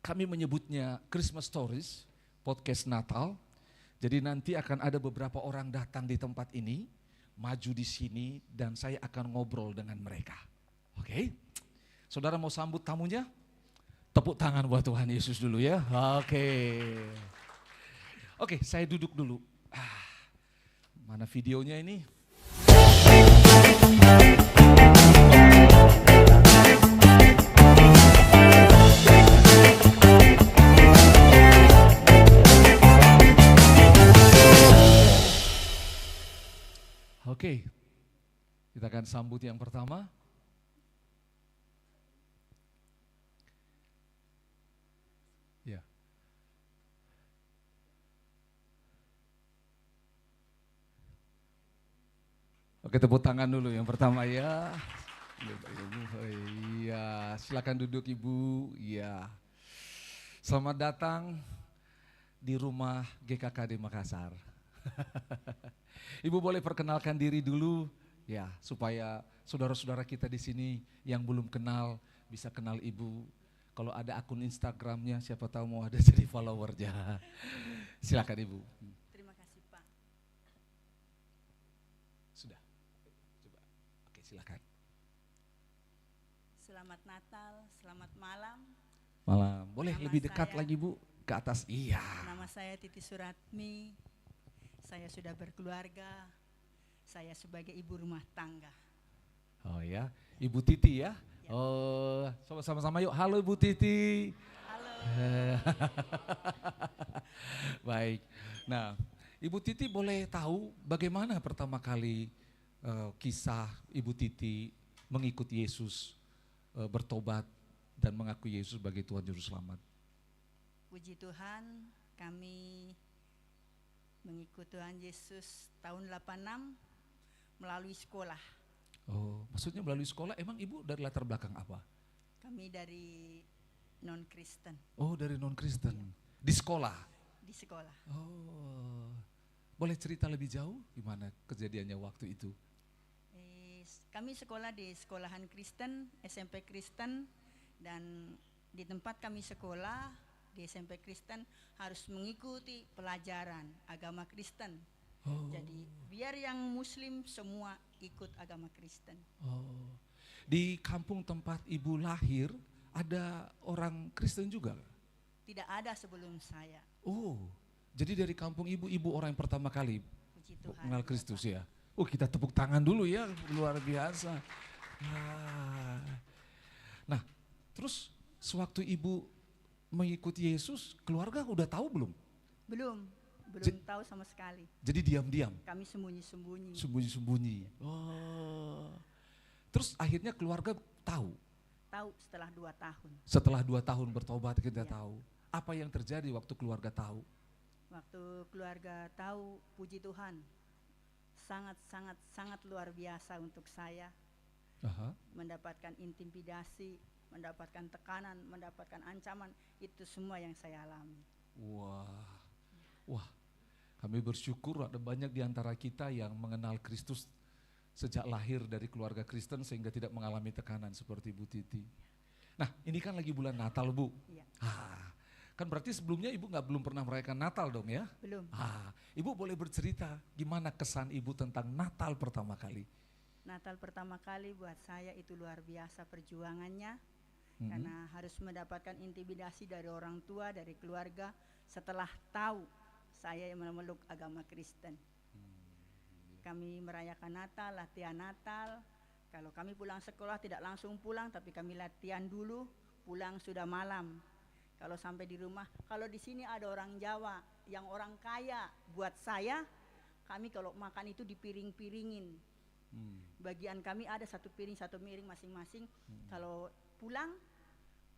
[SPEAKER 13] kami menyebutnya Christmas Stories, podcast Natal. Jadi nanti akan ada beberapa orang datang di tempat ini, maju di sini dan saya akan ngobrol dengan mereka. Oke? Saudara mau sambut tamunya? Tepuk tangan buat Tuhan Yesus dulu ya. Oke, saya duduk dulu. Mana videonya ini? Oke, kita akan sambut yang pertama. Ya. Oke, tepuk tangan dulu yang pertama ya. Iya, silakan duduk Ibu. Iya. Selamat datang di rumah GKKD Makassar. Ibu boleh perkenalkan diri dulu ya, supaya saudara-saudara kita di sini yang belum kenal bisa kenal Ibu. Kalau ada akun Instagramnya, siapa tahu mau ada jadi followernya. Silakan Ibu.
[SPEAKER 16] Terima kasih Pak.
[SPEAKER 13] Sudah. Coba. Oke, silakan.
[SPEAKER 16] Selamat Natal, selamat malam.
[SPEAKER 13] Malam. Boleh
[SPEAKER 16] Nama
[SPEAKER 13] lebih dekat
[SPEAKER 16] saya-
[SPEAKER 13] lagi Bu, ke atas. Iya.
[SPEAKER 16] Nama saya Titi Suratmi. Saya sudah berkeluarga. Saya sebagai ibu rumah tangga.
[SPEAKER 13] Oh ya, Ibu Titi ya. Oh, sama-sama yuk. Halo Ibu Titi.
[SPEAKER 16] Halo.
[SPEAKER 13] Baik. Nah, Ibu Titi boleh tahu bagaimana pertama kali kisah Ibu Titi mengikuti Yesus, bertobat dan mengakui Yesus sebagai Tuhan Juru Selamat?
[SPEAKER 16] Puji Tuhan, kami mengikuti Tuhan Yesus tahun 86 melalui sekolah.
[SPEAKER 13] Oh, maksudnya melalui sekolah. Emang Ibu dari latar belakang apa?
[SPEAKER 16] Kami dari non-Kristen.
[SPEAKER 13] Oh, dari non-Kristen. Di sekolah?
[SPEAKER 16] Di sekolah.
[SPEAKER 13] Oh, boleh cerita lebih jauh gimana kejadiannya waktu itu?
[SPEAKER 16] Kami sekolah di sekolahan Kristen, SMP Kristen, dan di tempat kami sekolah di SMP Kristen harus mengikuti pelajaran agama Kristen.
[SPEAKER 13] Oh.
[SPEAKER 16] Jadi biar yang Muslim semua ikut agama Kristen.
[SPEAKER 13] Oh, di kampung tempat Ibu lahir ada orang Kristen juga?
[SPEAKER 16] Tidak ada sebelum saya.
[SPEAKER 13] Oh, jadi dari kampung Ibu orang yang pertama kali
[SPEAKER 16] Puji Tuhan.
[SPEAKER 13] mengenal Kristus ya? Oh, kita tepuk tangan dulu ya, luar biasa. Nah, terus sewaktu Ibu mengikuti Yesus, keluarga udah tahu belum?
[SPEAKER 16] Belum tahu sama sekali.
[SPEAKER 13] Jadi diam-diam?
[SPEAKER 16] Kami sembunyi-sembunyi.
[SPEAKER 13] Sembunyi-sembunyi. Oh. Terus akhirnya keluarga tahu?
[SPEAKER 16] Tahu setelah 2 tahun.
[SPEAKER 13] Setelah 2 tahun bertobat kita tahu. Apa yang terjadi waktu keluarga tahu?
[SPEAKER 16] Waktu keluarga tahu, puji Tuhan, sangat luar biasa untuk saya. Mendapatkan intimidasi, mendapatkan tekanan, mendapatkan ancaman, itu semua yang saya alami.
[SPEAKER 13] Wah, kami bersyukur ada banyak di antara kita yang mengenal Kristus sejak lahir dari keluarga Kristen sehingga tidak mengalami tekanan seperti Bu Titi. Nah, ini kan lagi bulan Natal Bu.
[SPEAKER 16] Iya.
[SPEAKER 13] Kan berarti sebelumnya Ibu belum pernah merayakan Natal dong ya?
[SPEAKER 16] Belum.
[SPEAKER 13] Ibu boleh bercerita gimana kesan Ibu tentang Natal pertama kali?
[SPEAKER 16] Natal pertama kali buat saya itu luar biasa perjuangannya. Karena harus mendapatkan intimidasi dari orang tua, dari keluarga setelah tahu saya yang memeluk agama Kristen. Kami merayakan Natal, latihan Natal. Kalau kami pulang sekolah tidak langsung pulang, tapi kami latihan dulu, pulang sudah malam. Kalau sampai di rumah, kalau di sini ada orang Jawa yang orang kaya, buat saya, kami kalau makan itu dipiring-piringin. Bagian kami ada 1 piring 1 miring masing-masing. Kalau pulang,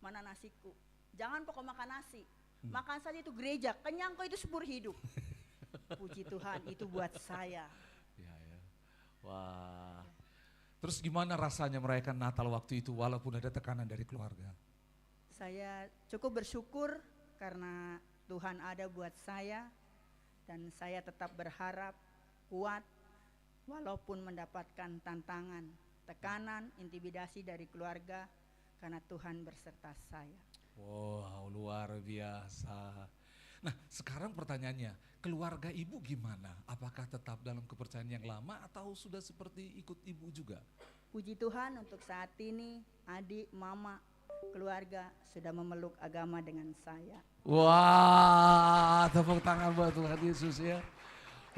[SPEAKER 16] mana nasiku? Jangan pokok makan nasi, makan saja itu gereja, kenyang kok itu subur hidup. Puji Tuhan, itu buat saya.
[SPEAKER 13] Wah. Terus gimana rasanya merayakan Natal waktu itu walaupun ada tekanan dari keluarga?
[SPEAKER 16] Saya cukup bersyukur karena Tuhan ada buat saya dan saya tetap berharap kuat walaupun mendapatkan tantangan, tekanan, intimidasi dari keluarga karena Tuhan berserta saya.
[SPEAKER 13] Wow, luar biasa. Nah, sekarang pertanyaannya, keluarga Ibu gimana? Apakah tetap dalam kepercayaan yang lama atau sudah seperti ikut Ibu juga?
[SPEAKER 16] Puji Tuhan untuk saat ini adik, mama, keluarga sudah memeluk agama dengan saya.
[SPEAKER 13] Wah, tepuk tangan buat Tuhan Yesus ya.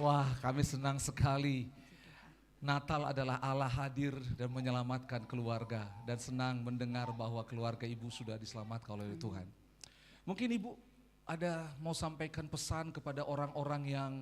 [SPEAKER 13] Wah, kami senang sekali. Natal adalah Allah hadir dan menyelamatkan keluarga, dan senang mendengar bahwa keluarga ibu sudah diselamatkan oleh Tuhan. Mungkin ibu ada mau sampaikan pesan kepada orang-orang yang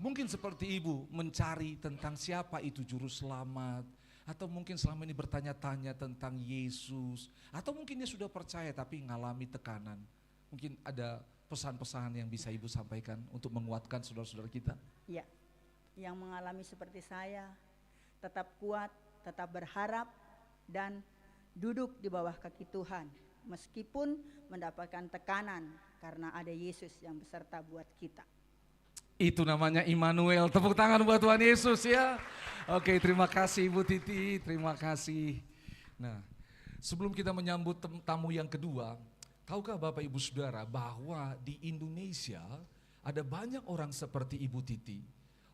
[SPEAKER 13] mungkin seperti ibu mencari tentang siapa itu juru selamat, atau mungkin selama ini bertanya-tanya tentang Yesus, atau mungkin dia sudah percaya tapi mengalami tekanan. Mungkin ada pesan-pesan yang bisa ibu sampaikan untuk menguatkan saudara-saudara kita.
[SPEAKER 16] Ya, yang mengalami seperti saya, tetap kuat, tetap berharap, dan duduk di bawah kaki Tuhan. Meskipun mendapatkan tekanan, karena ada Yesus yang beserta buat kita.
[SPEAKER 13] Itu namanya Immanuel. Tepuk tangan buat Tuhan Yesus ya. Oke, terima kasih Ibu Titi, terima kasih. Nah, sebelum kita menyambut tamu yang kedua, tahukah Bapak Ibu Saudara bahwa di Indonesia ada banyak orang seperti Ibu Titi.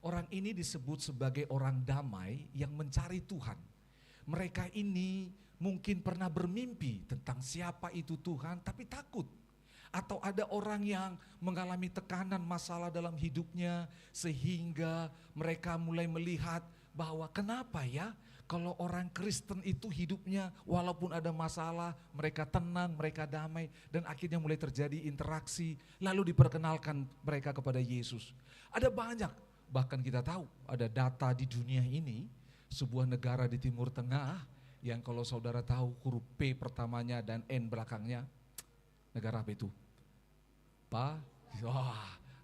[SPEAKER 13] Orang ini disebut sebagai orang damai yang mencari Tuhan. Mereka ini mungkin pernah bermimpi tentang siapa itu Tuhan tapi takut. Atau ada orang yang mengalami tekanan masalah dalam hidupnya sehingga mereka mulai melihat bahwa kenapa ya kalau orang Kristen itu hidupnya walaupun ada masalah mereka tenang, mereka damai, dan akhirnya mulai terjadi interaksi lalu diperkenalkan mereka kepada Yesus. Ada banyak, bahkan kita tahu ada data di dunia ini, sebuah negara di Timur Tengah yang kalau saudara tahu huruf P pertamanya dan N belakangnya, negara apa itu?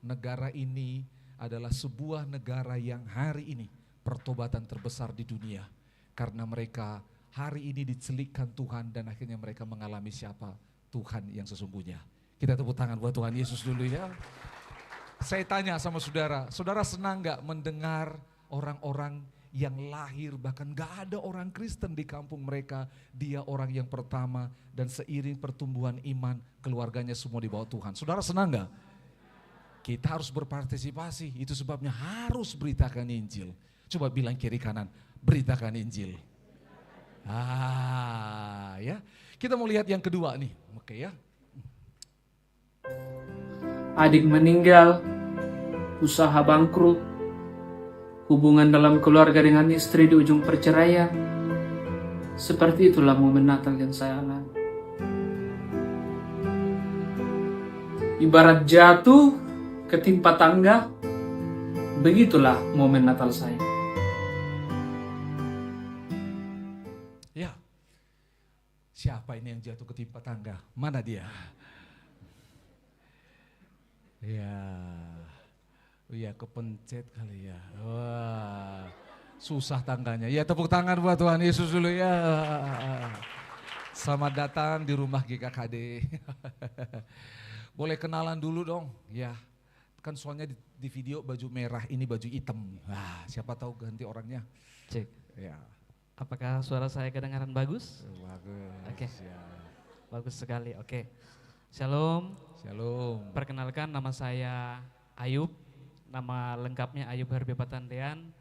[SPEAKER 13] Negara ini adalah sebuah negara yang hari ini pertobatan terbesar di dunia. Karena mereka hari ini dicelikkan Tuhan dan akhirnya mereka mengalami siapa Tuhan yang sesungguhnya. Kita tepuk tangan buat Tuhan Yesus dulu ya. Saya tanya sama saudara, saudara senang gak mendengar orang-orang yang lahir, bahkan gak ada orang Kristen di kampung mereka, dia orang yang pertama, dan seiring pertumbuhan iman keluarganya semua di bawah Tuhan. Saudara senang gak? Kita harus berpartisipasi, itu sebabnya harus beritakan Injil. Coba bilang kiri kanan, beritakan Injil. Ya. Kita mau lihat yang kedua nih, oke ya.
[SPEAKER 17] Adik meninggal, usaha bangkrut, hubungan dalam keluarga dengan istri di ujung perceraian. Seperti itulah momen Natal yang saya alami. Ibarat jatuh ketimpa tangga, begitulah momen Natal saya.
[SPEAKER 13] Ya, siapa ini yang jatuh ketimpa tangga? Mana dia? Ya, kepencet kali ya. Wah, susah tangganya. Ya, tepuk tangan buat Tuhan Yesus dulu ya. Selamat datang di rumah GKKD. Boleh kenalan dulu dong, ya. Kan soalnya di video baju merah, ini baju hitam. Siapa tahu ganti orangnya.
[SPEAKER 17] Cek.
[SPEAKER 13] Ya.
[SPEAKER 17] Apakah suara saya kedengaran bagus?
[SPEAKER 13] Bagus.
[SPEAKER 17] Oke.
[SPEAKER 13] Ya.
[SPEAKER 17] Bagus sekali. Oke. Shalom.
[SPEAKER 13] Shalom.
[SPEAKER 17] Perkenalkan, nama saya Ayub. Nama lengkapnya Ayub Harbi Patandean.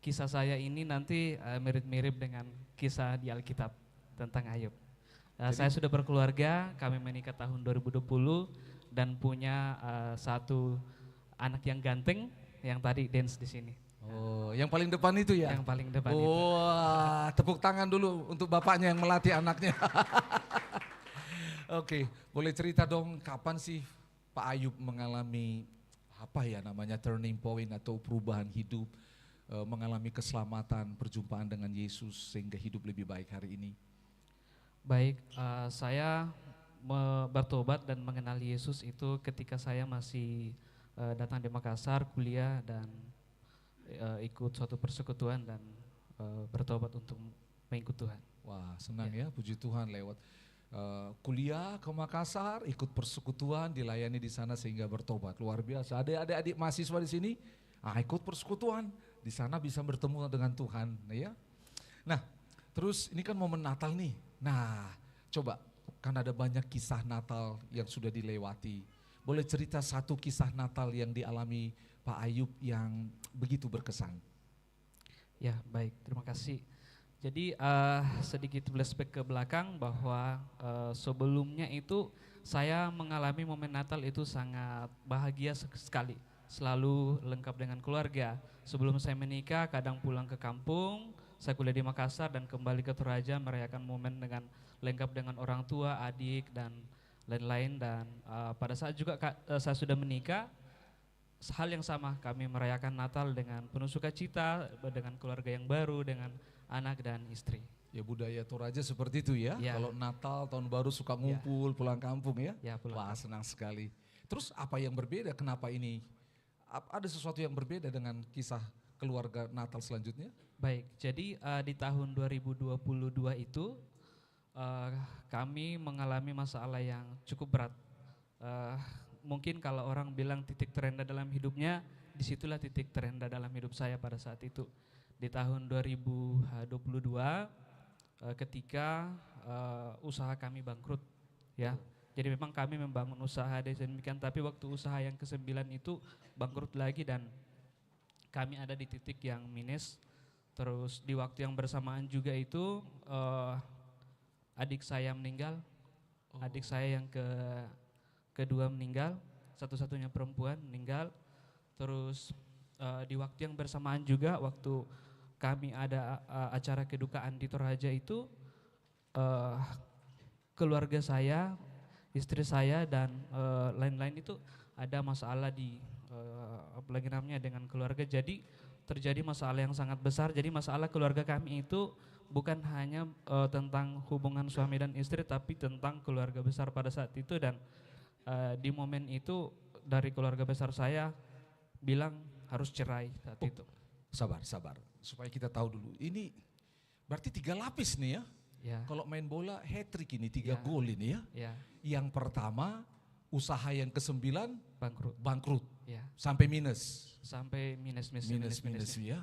[SPEAKER 17] Kisah saya ini nanti mirip-mirip dengan kisah di Alkitab tentang Ayub. Saya sudah berkeluarga, kami menikah tahun 2020 dan punya satu anak yang ganteng yang tadi dance di sini.
[SPEAKER 13] Oh, yang paling depan itu ya?
[SPEAKER 17] Yang paling depan itu.
[SPEAKER 13] Wah, tepuk tangan dulu untuk bapaknya yang melatih anaknya. Oke, boleh cerita dong kapan sih Pak Ayub mengalami turning point atau perubahan hidup, mengalami keselamatan, perjumpaan dengan Yesus sehingga hidup lebih baik hari ini?
[SPEAKER 17] Baik, saya bertobat dan mengenal Yesus itu ketika saya masih datang di Makassar, kuliah dan ikut suatu persekutuan dan bertobat untuk mengikut Tuhan.
[SPEAKER 13] Wah, senang ya, puji Tuhan lewat kuliah ke Makassar, ikut persekutuan, dilayani di sana sehingga bertobat. Luar biasa. Ada adik-adik mahasiswa di sini, ikut persekutuan, di sana bisa bertemu dengan Tuhan, ya. Nah, terus ini kan momen Natal nih. Nah, coba kan ada banyak kisah Natal yang sudah dilewati. Boleh cerita satu kisah Natal yang dialami Pak Ayub yang begitu berkesan?
[SPEAKER 17] Ya, baik, terima kasih. Jadi sedikit flashback ke belakang bahwa sebelumnya itu saya mengalami momen Natal itu sangat bahagia sekali. selalu lengkap dengan keluarga. Sebelum saya menikah, kadang pulang ke kampung, saya kuliah di Makassar dan kembali ke Toraja merayakan momen dengan lengkap dengan orang tua, adik dan lain-lain. Dan pada saat juga saya sudah menikah, hal yang sama, kami merayakan Natal dengan penuh sukacita, dengan keluarga yang baru, dengan anak dan istri.
[SPEAKER 13] Ya budaya Toraja seperti itu ya.
[SPEAKER 17] Ya.
[SPEAKER 13] Kalau Natal, tahun baru suka ngumpul, pulang kampung ya.
[SPEAKER 17] Ya, pulang
[SPEAKER 13] Wah, senang sekali. Terus apa yang berbeda? Kenapa ini? Ada sesuatu yang berbeda dengan kisah keluarga Natal selanjutnya?
[SPEAKER 17] Baik, jadi di tahun 2022 itu kami mengalami masalah yang cukup berat. Mungkin kalau orang bilang titik terendah dalam hidupnya, disitulah titik terendah dalam hidup saya pada saat itu. Di tahun 2022 ketika usaha kami bangkrut ya. Jadi memang kami membangun usaha demikian, tapi waktu usaha yang ke-9 itu bangkrut lagi dan kami ada di titik yang minus. Terus di waktu yang bersamaan juga itu adik saya meninggal. Adik saya yang kedua meninggal, satu-satunya perempuan meninggal. Terus di waktu yang bersamaan juga waktu kami ada acara kedukaan di Toraja itu keluarga saya, istri saya dan lain-lain itu ada masalah di apalagi namanya dengan keluarga. Jadi terjadi masalah yang sangat besar. Jadi masalah keluarga kami itu bukan hanya tentang hubungan suami dan istri, tapi tentang keluarga besar pada saat itu. Dan di momen itu dari keluarga besar saya bilang harus cerai saat itu.
[SPEAKER 13] Sabar, supaya kita tahu dulu. Ini berarti 3 lapis nih ya.
[SPEAKER 17] Ya.
[SPEAKER 13] Kalau main bola hat-trick ini 3 gol ini ya.
[SPEAKER 17] Ya.
[SPEAKER 13] Yang pertama usaha yang ke-9 bangkrut.
[SPEAKER 17] Ya.
[SPEAKER 13] Sampai minus.
[SPEAKER 17] Sampai minus
[SPEAKER 13] ya.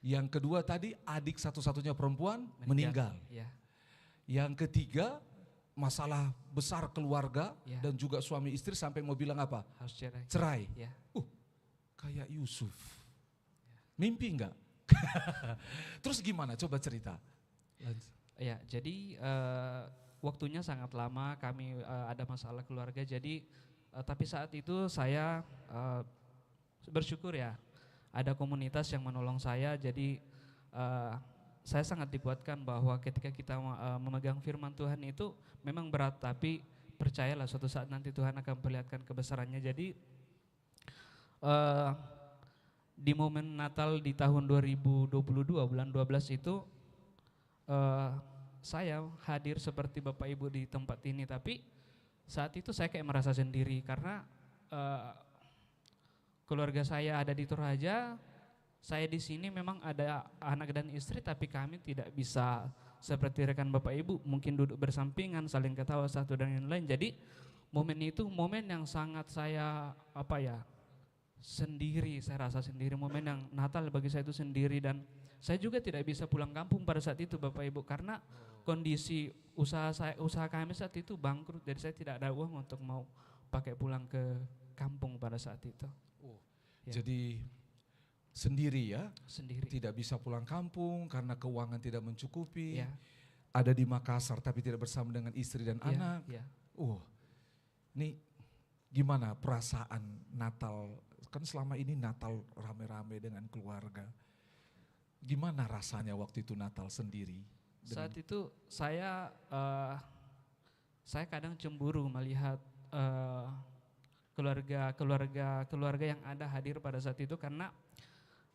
[SPEAKER 13] Yang kedua tadi adik satu-satunya perempuan meninggal.
[SPEAKER 17] Ya.
[SPEAKER 13] Yang ketiga masalah besar keluarga
[SPEAKER 17] Ya.
[SPEAKER 13] dan juga suami istri sampai mau bilang apa?
[SPEAKER 17] Harus cerai.
[SPEAKER 13] Cerai.
[SPEAKER 17] Ya.
[SPEAKER 13] Kayak Yusuf. Mimpi enggak? Terus gimana? Coba cerita.
[SPEAKER 17] Ya, jadi waktunya sangat lama kami ada masalah keluarga. Jadi tapi saat itu saya bersyukur ya ada komunitas yang menolong saya. Jadi saya sangat dikuatkan bahwa ketika kita memegang firman Tuhan itu memang berat, tapi percayalah suatu saat nanti Tuhan akan perlihatkan kebesarannya. Jadi di momen Natal di tahun 2022 bulan 12 itu saya hadir seperti Bapak Ibu di tempat ini, tapi saat itu saya kayak merasa sendiri karena keluarga saya ada di Toraja, saya di sini memang ada anak dan istri, tapi kami tidak bisa seperti rekan Bapak Ibu mungkin duduk bersampingan saling ketawa satu dan yang lain. Jadi momen itu momen yang sangat saya sendiri, saya rasa sendiri. Momen yang Natal bagi saya itu sendiri, dan saya juga tidak bisa pulang kampung pada saat itu Bapak Ibu karena kondisi usaha kami saat itu bangkrut, jadi saya tidak ada uang untuk mau pakai pulang ke kampung pada saat itu. Ya.
[SPEAKER 13] Jadi sendiri ya?
[SPEAKER 17] Sendiri.
[SPEAKER 13] Tidak bisa pulang kampung karena keuangan tidak mencukupi.
[SPEAKER 17] Ya.
[SPEAKER 13] Ada di Makassar tapi tidak bersama dengan istri dan
[SPEAKER 17] Ya,
[SPEAKER 13] anak.
[SPEAKER 17] ya.
[SPEAKER 13] Ini gimana perasaan Natal? Kan selama ini Natal rame-rame dengan keluarga. Gimana rasanya waktu itu Natal sendiri?
[SPEAKER 17] Saat itu saya kadang cemburu melihat keluarga yang ada hadir pada saat itu, karena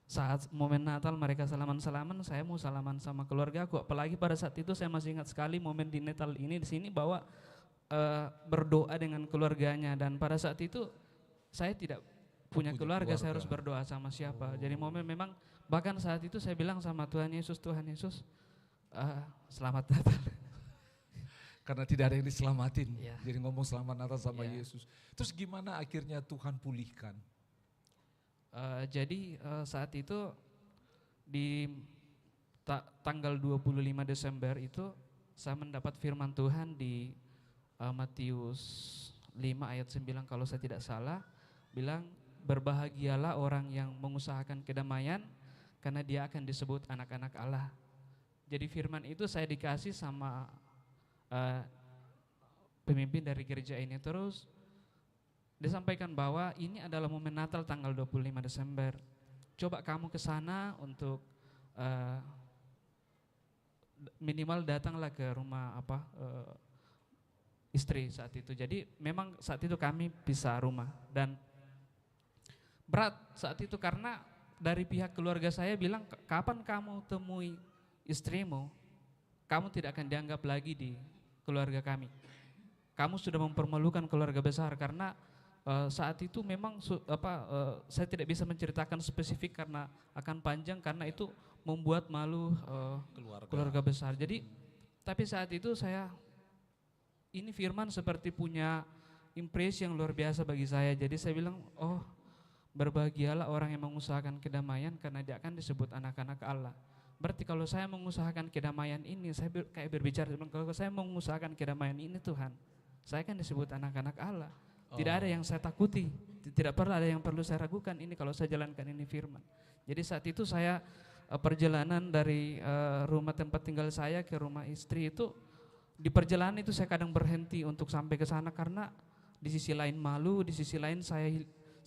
[SPEAKER 17] saat momen Natal mereka salaman-salaman, saya mau salaman sama keluarga aku. Apalagi pada saat itu saya masih ingat sekali momen di Natal ini di sini bahwa berdoa dengan keluarganya, dan pada saat itu saya tidak punya keluarga, saya harus berdoa sama siapa. Jadi momen memang bahkan saat itu saya bilang sama Tuhan Yesus, selamat Natal.
[SPEAKER 13] Karena tidak ada yang diselamatin,
[SPEAKER 17] Ya.
[SPEAKER 13] jadi ngomong selamat Natal sama
[SPEAKER 17] Ya.
[SPEAKER 13] Yesus. Terus gimana akhirnya Tuhan pulihkan?
[SPEAKER 17] Jadi saat itu di tanggal 25 Desember itu saya mendapat firman Tuhan di Matius 5 ayat 9 kalau saya tidak salah, bilang berbahagialah orang yang mengusahakan kedamaian karena dia akan disebut anak-anak Allah. Jadi firman itu saya dikasih sama pemimpin dari gereja ini. Terus dia sampaikan bahwa ini adalah momen Natal tanggal 25 Desember. Coba kamu ke sana untuk minimal datanglah ke rumah istri saat itu. Jadi memang saat itu kami pisah rumah dan berat saat itu karena dari pihak keluarga saya bilang, kapan kamu temui istrimu, kamu tidak akan dianggap lagi di keluarga kami. Kamu sudah mempermalukan keluarga besar karena saat itu memang saya tidak bisa menceritakan spesifik karena akan panjang, karena itu membuat malu keluarga besar. Jadi tapi saat itu ini firman seperti punya impresi yang luar biasa bagi saya. Jadi saya bilang, oh, berbahagialah orang yang mengusahakan kedamaian karena dia akan disebut anak-anak Allah. Berarti kalau saya mengusahakan kedamaian ini, saya kayak berbicara, kalau saya mengusahakan kedamaian ini Tuhan, saya akan disebut anak-anak Allah. Tidak ada yang saya takuti, tidak perlu ada yang perlu saya ragukan ini kalau saya jalankan ini firman. Jadi saat itu saya perjalanan dari rumah tempat tinggal saya ke rumah istri itu, di perjalanan itu saya kadang berhenti untuk sampai ke sana karena di sisi lain malu, di sisi lain saya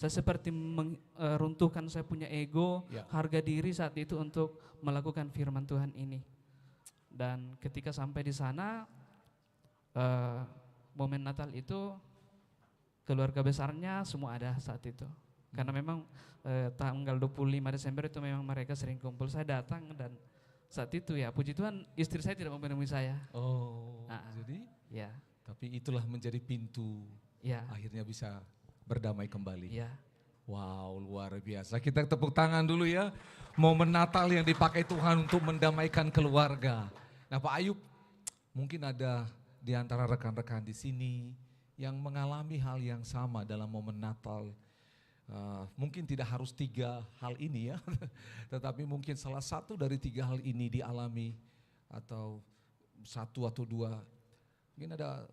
[SPEAKER 17] seperti meruntuhkan saya punya ego, harga diri saat itu untuk melakukan firman Tuhan ini. Dan ketika sampai di sana, momen Natal itu keluarga besarnya semua ada saat itu. Karena memang tanggal 25 Desember itu memang mereka sering kumpul. Saya datang dan saat itu ya puji Tuhan istri saya tidak menemui saya.
[SPEAKER 13] Jadi
[SPEAKER 17] ya.
[SPEAKER 13] Tapi itulah menjadi pintu akhirnya bisa berdamai kembali.
[SPEAKER 17] Ya.
[SPEAKER 13] Wow, luar biasa. Kita tepuk tangan dulu ya. Momen Natal yang dipakai Tuhan untuk mendamaikan keluarga. Nah Pak Ayub, mungkin ada di antara rekan-rekan di sini yang mengalami hal yang sama dalam momen Natal. Mungkin tidak harus 3 hal ini ya, tetapi mungkin salah satu dari 3 hal ini dialami atau 1 atau 2. Mungkin ada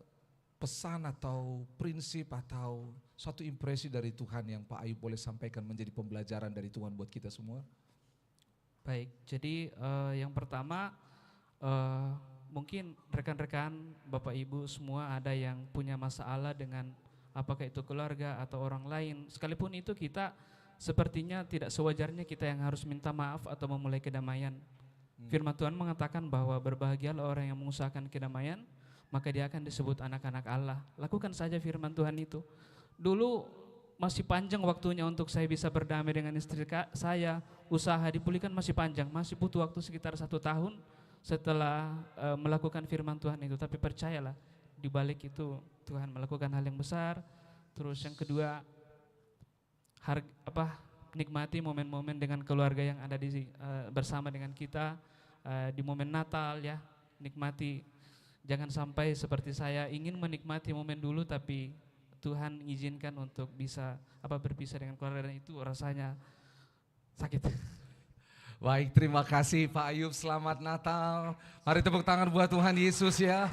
[SPEAKER 13] pesan atau prinsip atau suatu impresi dari Tuhan yang Pak Ayub boleh sampaikan menjadi pembelajaran dari Tuhan buat kita semua.
[SPEAKER 17] Baik, jadi yang pertama mungkin rekan-rekan Bapak Ibu semua ada yang punya masalah dengan apakah itu keluarga atau orang lain. Sekalipun itu kita sepertinya tidak sewajarnya kita yang harus minta maaf atau memulai kedamaian. Firman Tuhan mengatakan bahwa berbahagialah orang yang mengusahakan kedamaian, maka dia akan disebut anak-anak Allah. Lakukan saja firman Tuhan itu. Dulu masih panjang waktunya untuk saya bisa berdamai dengan istri saya. Usaha dipulihkan masih panjang, masih butuh waktu sekitar 1 tahun setelah melakukan firman Tuhan itu. Tapi percayalah, di balik itu Tuhan melakukan hal yang besar. Terus yang kedua, nikmati momen-momen dengan keluarga yang ada bersama dengan kita di momen Natal ya. Nikmati. Jangan sampai seperti saya ingin menikmati momen dulu tapi Tuhan izinkan untuk bisa berpisah dengan keluarga dan itu rasanya sakit.
[SPEAKER 13] Baik, terima kasih Pak Ayub, selamat Natal. Mari tepuk tangan buat Tuhan Yesus ya.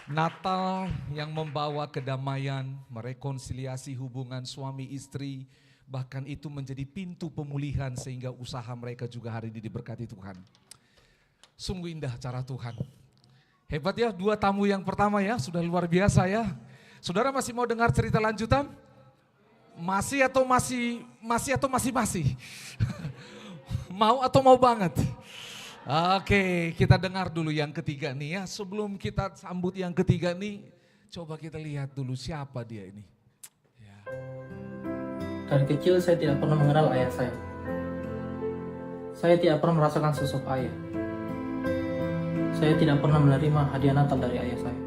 [SPEAKER 13] Natal yang membawa kedamaian, merekonsiliasi hubungan suami istri, bahkan itu menjadi pintu pemulihan sehingga usaha mereka juga hari ini diberkati Tuhan. Sungguh indah cara Tuhan. Hebat ya, 2 tamu yang pertama ya, sudah luar biasa ya. Saudara masih mau dengar cerita lanjutan? Masih atau masih? Mau atau mau banget? Oke, kita dengar dulu yang ketiga nih ya. Sebelum kita sambut yang ketiga nih, coba kita lihat dulu siapa dia ini. Ya.
[SPEAKER 18] Dari kecil saya tidak pernah mengenal ayah saya. Saya tidak pernah merasakan sosok ayah. Saya tidak pernah menerima hadiah Natal dari ayah saya.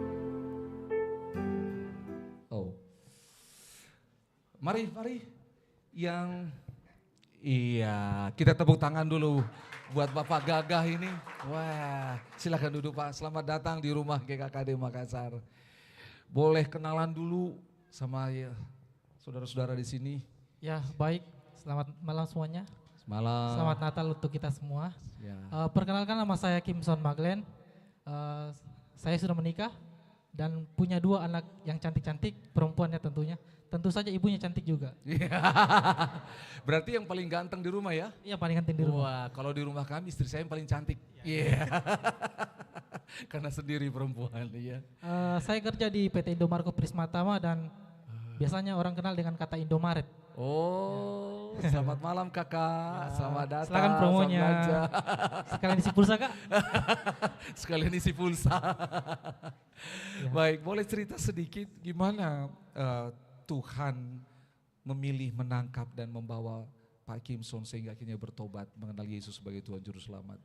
[SPEAKER 13] Mari. Kita tepuk tangan dulu buat Bapak Gagah ini. Wah, silakan duduk Pak. Selamat datang di rumah GKKD Makassar. Boleh kenalan dulu sama saudara-saudara di sini.
[SPEAKER 18] Ya, baik. Selamat malam semuanya.
[SPEAKER 13] Malam.
[SPEAKER 18] Selamat Natal untuk kita semua.
[SPEAKER 13] Ya.
[SPEAKER 18] Perkenalkan, nama saya Kimson Maglen. Saya sudah menikah dan punya 2 anak yang cantik-cantik, perempuannya tentunya. Tentu saja ibunya cantik juga.
[SPEAKER 13] Berarti yang paling ganteng di rumah ya?
[SPEAKER 18] Iya, paling ganteng di rumah.
[SPEAKER 13] Wah, kalau di rumah kami istri saya yang paling cantik. Iya. Karena sendiri perempuan ya.
[SPEAKER 18] Saya kerja di PT Indomarko Prismatama dan Biasanya orang kenal dengan kata Indomaret.
[SPEAKER 13] Oh, selamat malam kakak, selamat datang.
[SPEAKER 18] Silakan promonya.
[SPEAKER 13] selamat belanja.
[SPEAKER 18] Sekalian isi pulsa kak?
[SPEAKER 13] Sekalian isi pulsa. Baik, boleh cerita sedikit gimana Tuhan memilih menangkap dan membawa Pak Kimson sehingga akhirnya bertobat mengenal Yesus sebagai Tuhan Juru Selamat?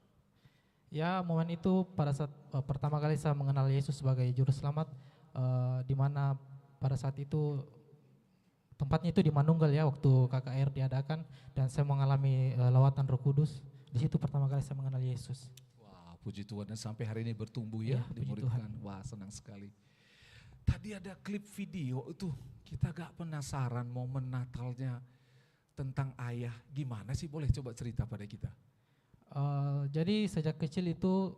[SPEAKER 18] Ya, momen itu pada saat pertama kali saya mengenal Yesus sebagai Juru Selamat, di mana pada saat itu tempatnya itu di Manunggal ya, waktu KKR diadakan dan saya mengalami lawatan Roh Kudus. Di situ pertama kali saya mengenal Yesus.
[SPEAKER 13] Wah, puji Tuhan, dan sampai hari ini bertumbuh ya, dimuridkan. Wah, senang sekali. Tadi ada klip video itu, kita gak penasaran momen Natalnya tentang ayah. Gimana sih, boleh coba cerita pada kita?
[SPEAKER 18] Jadi sejak kecil itu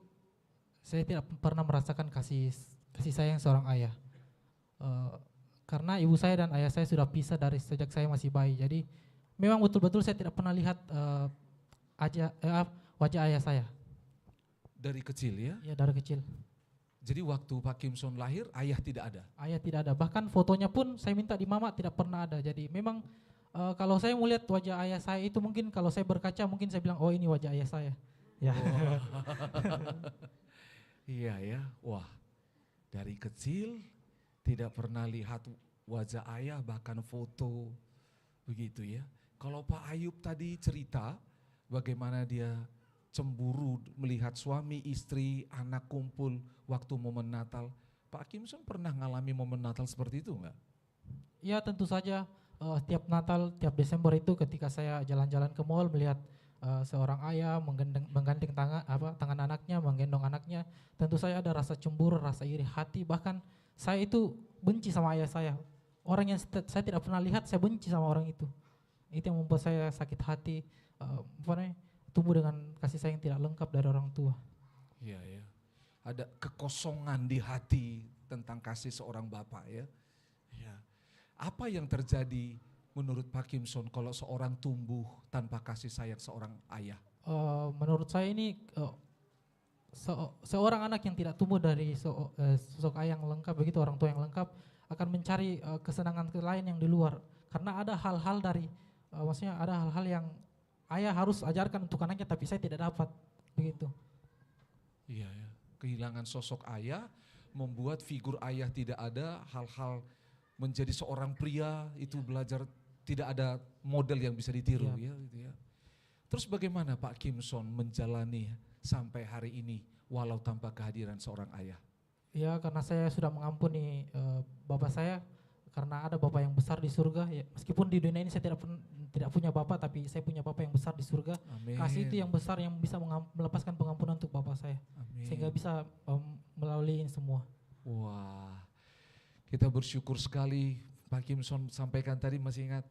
[SPEAKER 18] saya tidak pernah merasakan kasih sayang seorang ayah. Karena ibu saya dan ayah saya sudah pisah dari sejak saya masih bayi. Jadi memang betul-betul saya tidak pernah lihat wajah ayah saya.
[SPEAKER 13] Dari kecil ya?
[SPEAKER 18] Ya, dari kecil.
[SPEAKER 13] Jadi waktu Pak Kimson lahir, ayah tidak ada?
[SPEAKER 18] Ayah tidak ada, bahkan fotonya pun saya minta di mama tidak pernah ada. Jadi memang kalau saya melihat wajah ayah saya itu mungkin kalau saya berkaca mungkin saya bilang, oh ini wajah ayah saya. Ya.
[SPEAKER 13] Wow. Iya ya, wah dari kecil tidak pernah lihat wajah ayah bahkan foto begitu ya. Kalau Pak Ayub tadi cerita bagaimana dia cemburu melihat suami, istri, anak kumpul waktu momen Natal. Pak Kimson pernah ngalami momen Natal seperti itu enggak?
[SPEAKER 18] Ya tentu saja, tiap Natal, tiap Desember itu ketika saya jalan-jalan ke mall melihat seorang ayah menggandeng tangan anaknya, menggendong anaknya, tentu saya ada rasa cemburu, rasa iri hati, bahkan saya itu benci sama ayah saya. Orang yang saya tidak pernah lihat, saya benci sama orang itu. Itu yang membuat saya sakit hati, tumbuh dengan kasih sayang tidak lengkap dari orang tua.
[SPEAKER 13] Iya ya, ada kekosongan di hati tentang kasih seorang bapak ya. Ya. Apa yang terjadi menurut Pak Kimson kalau seorang tumbuh tanpa kasih sayang seorang ayah?
[SPEAKER 18] Menurut saya ini seorang anak yang tidak tumbuh dari sosok ayah yang lengkap, begitu orang tua yang lengkap, akan mencari kesenangan lain yang di luar. Karena ada hal-hal maksudnya ada hal-hal yang ayah harus ajarkan untuk anaknya tapi saya tidak dapat, begitu.
[SPEAKER 13] Iya ya, kehilangan sosok ayah membuat figur ayah tidak ada, hal-hal menjadi seorang pria itu belajar tidak ada model yang bisa ditiru ya gitu ya. Terus bagaimana Pak Kimson menjalani sampai hari ini walau tanpa kehadiran seorang ayah?
[SPEAKER 18] Ya karena saya sudah mengampuni bapak saya, karena ada bapak yang besar di surga ya, meskipun di dunia ini saya tidak punya bapak tapi saya punya bapak yang besar di surga.
[SPEAKER 13] Amin.
[SPEAKER 18] Kasih itu yang besar yang bisa melepaskan pengampunan untuk bapak saya.
[SPEAKER 13] Amin.
[SPEAKER 18] Sehingga bisa melalui ini semua.
[SPEAKER 13] Wah, kita bersyukur sekali Pak Kimson sampaikan tadi, masih ingat,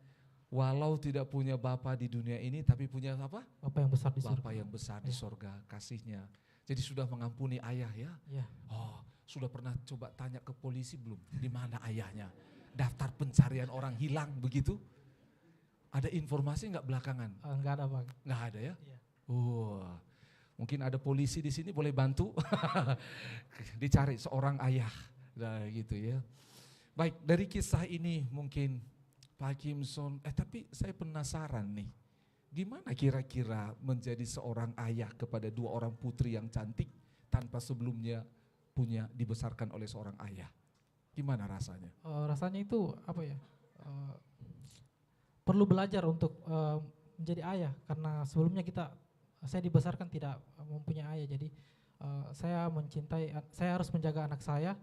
[SPEAKER 13] walau tidak punya bapak di dunia ini tapi punya apa?
[SPEAKER 18] Bapak yang besar di surga.
[SPEAKER 13] Bapak yang besar di surga, kasihnya. Jadi sudah mengampuni ayah ya?
[SPEAKER 18] Ya.
[SPEAKER 13] Oh, sudah pernah coba tanya ke polisi belum? Di mana ayahnya? Daftar pencarian orang hilang begitu? Ada informasi nggak belakangan?
[SPEAKER 18] Nggak ada Pak.
[SPEAKER 13] Nggak ada ya? Mungkin ada polisi di sini boleh bantu dicari seorang ayah, nah, gitu ya. Baik, dari kisah ini mungkin Pak Kimson, tapi saya penasaran nih, gimana kira-kira menjadi seorang ayah kepada dua orang putri yang cantik tanpa sebelumnya dibesarkan oleh seorang ayah? Gimana rasanya?
[SPEAKER 18] Rasanya itu apa ya? Perlu belajar untuk menjadi ayah, karena sebelumnya saya dibesarkan tidak mempunyai ayah, jadi saya harus menjaga anak saya.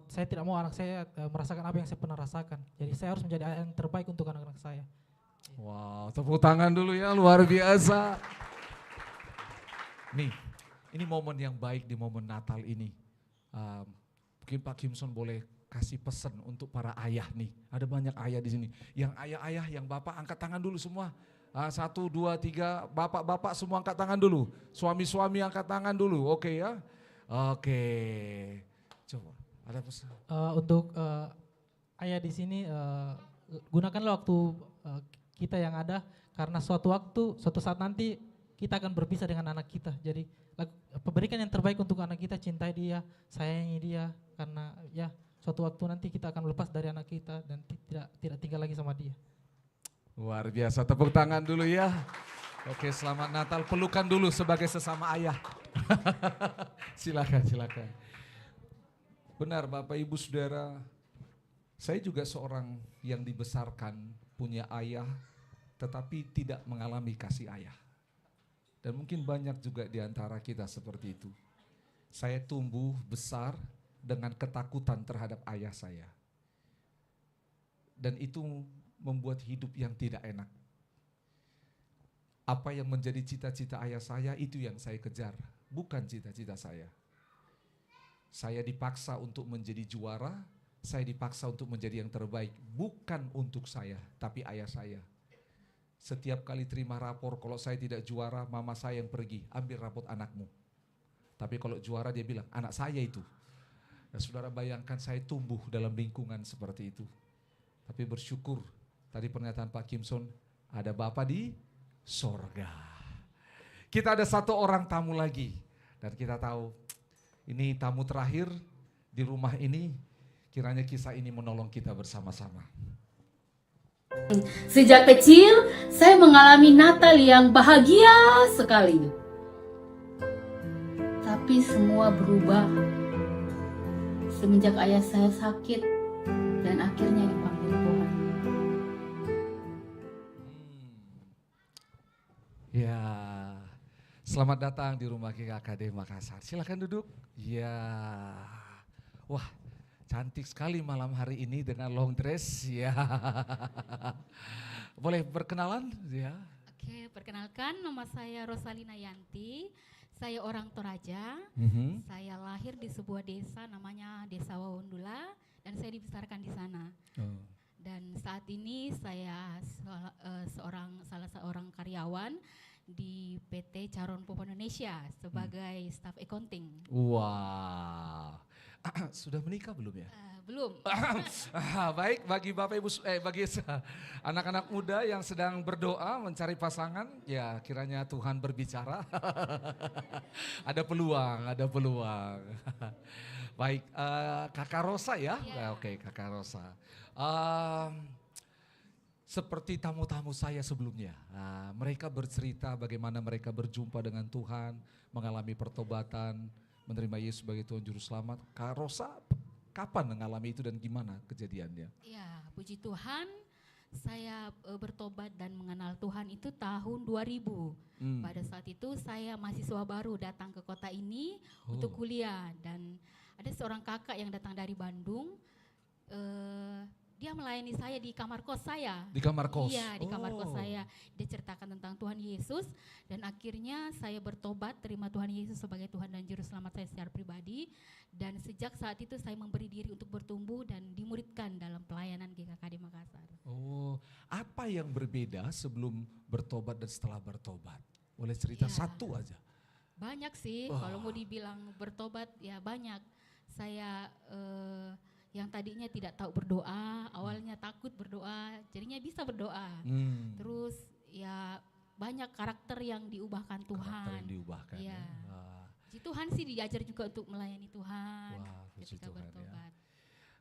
[SPEAKER 18] Saya tidak mau anak saya merasakan apa yang saya pernah rasakan. Jadi saya harus menjadi ayah yang terbaik untuk anak-anak saya.
[SPEAKER 13] Wow, tepuk tangan dulu ya, luar biasa. Nih, ini momen yang baik di momen Natal ini. Mungkin Pak Kimson boleh kasih pesan untuk para ayah nih. Ada banyak ayah di sini. Yang ayah-ayah, yang bapak angkat tangan dulu semua. 1, 2, 3, bapak-bapak semua angkat tangan dulu. Suami-suami angkat tangan dulu, oke ya? Oke, coba ada pesan.
[SPEAKER 18] Untuk ayah di sini, gunakanlah waktu kita yang ada, karena suatu saat nanti kita akan berpisah dengan anak kita. Jadi berikan yang terbaik untuk anak kita, cintai dia, sayangi dia, karena ya suatu waktu nanti kita akan lepas dari anak kita dan tidak tinggal lagi sama dia.
[SPEAKER 13] Luar biasa, tepuk tangan dulu ya. Oke, selamat Natal, pelukan dulu sebagai sesama ayah. Silakan. Benar Bapak Ibu Saudara, saya juga seorang yang dibesarkan punya ayah tetapi tidak mengalami kasih ayah. Dan mungkin banyak juga di antara kita seperti itu. Saya tumbuh besar dengan ketakutan terhadap ayah saya. Dan itu membuat hidup yang tidak enak. Apa yang menjadi cita-cita ayah saya itu yang saya kejar, bukan cita-cita saya. Saya dipaksa untuk menjadi juara, saya dipaksa untuk menjadi yang terbaik, bukan untuk saya, tapi ayah saya. Setiap kali terima rapor, kalau saya tidak juara, mama saya yang pergi, ambil raport anakmu. Tapi kalau juara dia bilang, anak saya itu. Dan saudara bayangkan saya tumbuh dalam lingkungan seperti itu. Tapi bersyukur, tadi pernyataan Pak Kimson, ada Bapa di sorga. Kita ada satu orang tamu lagi. Dan kita tahu, ini tamu terakhir di rumah ini, kiranya kisah ini menolong kita bersama-sama.
[SPEAKER 19] Sejak kecil, saya mengalami Natal yang bahagia sekali. Tapi semua berubah semenjak ayah saya sakit dan akhirnya dipanggil Tuhan.
[SPEAKER 13] Ya, selamat datang di rumah GKKD Makassar. Silakan duduk. Ya, wah cantik sekali malam hari ini dengan long dress. Ya, boleh berkenalan? Ya.
[SPEAKER 20] Oke, perkenalkan nama saya Rosalina Yanti. Saya orang Toraja. Saya lahir di sebuah desa namanya Desa Wawondula dan saya dibesarkan di sana. Dan saat ini saya salah seorang karyawan di PT Caron Pupuk Indonesia sebagai staff accounting.
[SPEAKER 13] Wah, sudah menikah belum ya?
[SPEAKER 20] Belum.
[SPEAKER 13] Baik, bagi Bapak Ibu, bagi anak-anak muda yang sedang berdoa mencari pasangan, ya kiranya Tuhan berbicara. Ada peluang. Baik, Kakak Rosa ya? Oke, Kakak Rosa. Seperti tamu-tamu saya sebelumnya, mereka bercerita bagaimana mereka berjumpa dengan Tuhan, mengalami pertobatan, menerima Yesus sebagai Tuhan Juru Selamat. Kak Rosa, kapan mengalami itu dan gimana kejadiannya?
[SPEAKER 20] Ya, puji Tuhan, saya bertobat dan mengenal Tuhan itu tahun 2000. Pada saat itu saya mahasiswa baru datang ke kota ini untuk kuliah dan ada seorang kakak yang datang dari Bandung. Dia melayani saya di kamar kos saya.
[SPEAKER 13] Di kamar kos?
[SPEAKER 20] Iya, di kamar kos saya. Dia ceritakan tentang Tuhan Yesus dan akhirnya saya bertobat, terima Tuhan Yesus sebagai Tuhan dan Juru Selamat saya secara pribadi. Dan sejak saat itu saya memberi diri untuk bertumbuh dan dimuridkan dalam pelayanan GKKD Makassar.
[SPEAKER 13] Oh, apa yang berbeda sebelum bertobat dan setelah bertobat? Boleh cerita satu aja?
[SPEAKER 20] Banyak sih, kalau mau dibilang bertobat ya banyak. Saya yang tadinya tidak tahu berdoa, awalnya takut berdoa, jadinya bisa berdoa. Terus ya banyak karakter yang diubahkan Tuhan.
[SPEAKER 13] Karakter yang diubahkan
[SPEAKER 20] ya. Si Tuhan sih diajar juga untuk melayani Tuhan ketika
[SPEAKER 13] Tuhan,
[SPEAKER 20] bertobat.
[SPEAKER 13] Ya.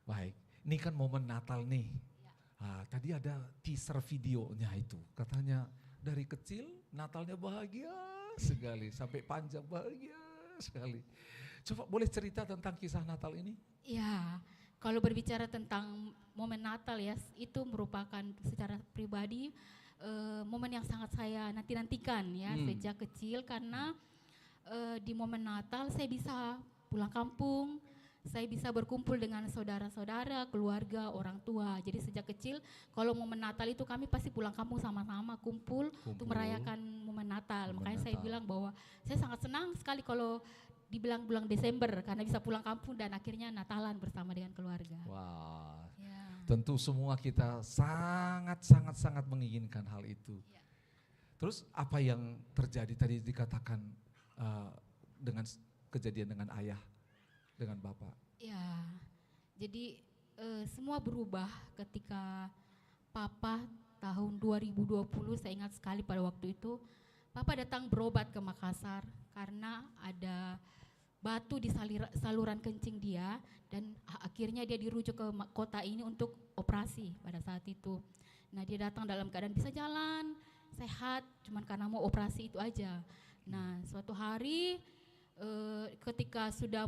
[SPEAKER 13] Baik, ini kan momen Natal nih. Tadi ada teaser videonya itu, katanya dari kecil Natalnya bahagia sekali, sampai panjang bahagia sekali. Coba boleh cerita tentang kisah Natal ini?
[SPEAKER 20] Ya. Kalau berbicara tentang momen Natal ya, itu merupakan secara pribadi momen yang sangat saya nantikan ya sejak kecil karena di momen Natal saya bisa pulang kampung, saya bisa berkumpul dengan saudara-saudara, keluarga, orang tua. Jadi sejak kecil kalau momen Natal itu kami pasti pulang kampung sama-sama kumpul untuk merayakan momen Natal. Makanya saya bilang bahwa saya sangat senang sekali kalau dibilang bulan Desember karena bisa pulang kampung dan akhirnya Natalan bersama dengan keluarga.
[SPEAKER 13] Wah, tentu semua kita sangat menginginkan hal itu. Terus apa yang terjadi tadi dikatakan dengan kejadian dengan ayah, dengan bapak?
[SPEAKER 20] Ya, jadi semua berubah ketika papa tahun 2020, saya ingat sekali pada waktu itu Papa datang berobat ke Makassar karena ada batu di saluran kencing dia dan akhirnya dia dirujuk ke kota ini untuk operasi pada saat itu. Nah, dia datang dalam keadaan bisa jalan, sehat, cuman karena mau operasi itu aja. Nah, suatu hari ketika sudah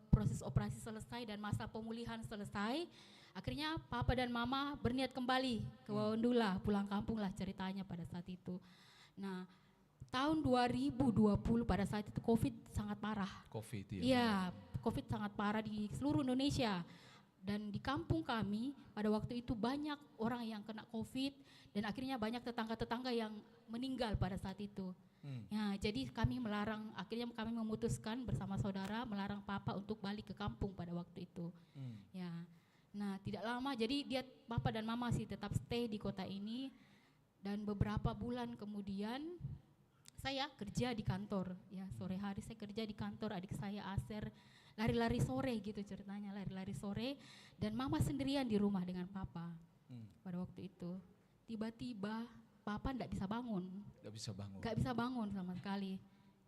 [SPEAKER 20] proses operasi selesai dan masa pemulihan selesai, akhirnya Papa dan Mama berniat kembali ke Wawandula, pulang kampung lah ceritanya pada saat itu. Nah, tahun 2020 pada saat itu COVID sangat parah.
[SPEAKER 13] COVID ya.
[SPEAKER 20] Iya, COVID sangat parah di seluruh Indonesia. Dan di kampung kami pada waktu itu banyak orang yang kena COVID dan akhirnya banyak tetangga-tetangga yang meninggal pada saat itu. Ya, jadi akhirnya kami memutuskan bersama saudara melarang Papa untuk balik ke kampung pada waktu itu. Ya, nah tidak lama jadi Papa dan Mama masih tetap stay di kota ini dan beberapa bulan kemudian saya kerja di kantor. Ya, sore hari saya kerja di kantor, adik saya Aser lari-lari sore gitu ceritanya, lari-lari sore dan Mama sendirian di rumah dengan Papa pada waktu itu. Tiba-tiba Papa tidak bisa bangun. Gak bisa bangun sama sekali.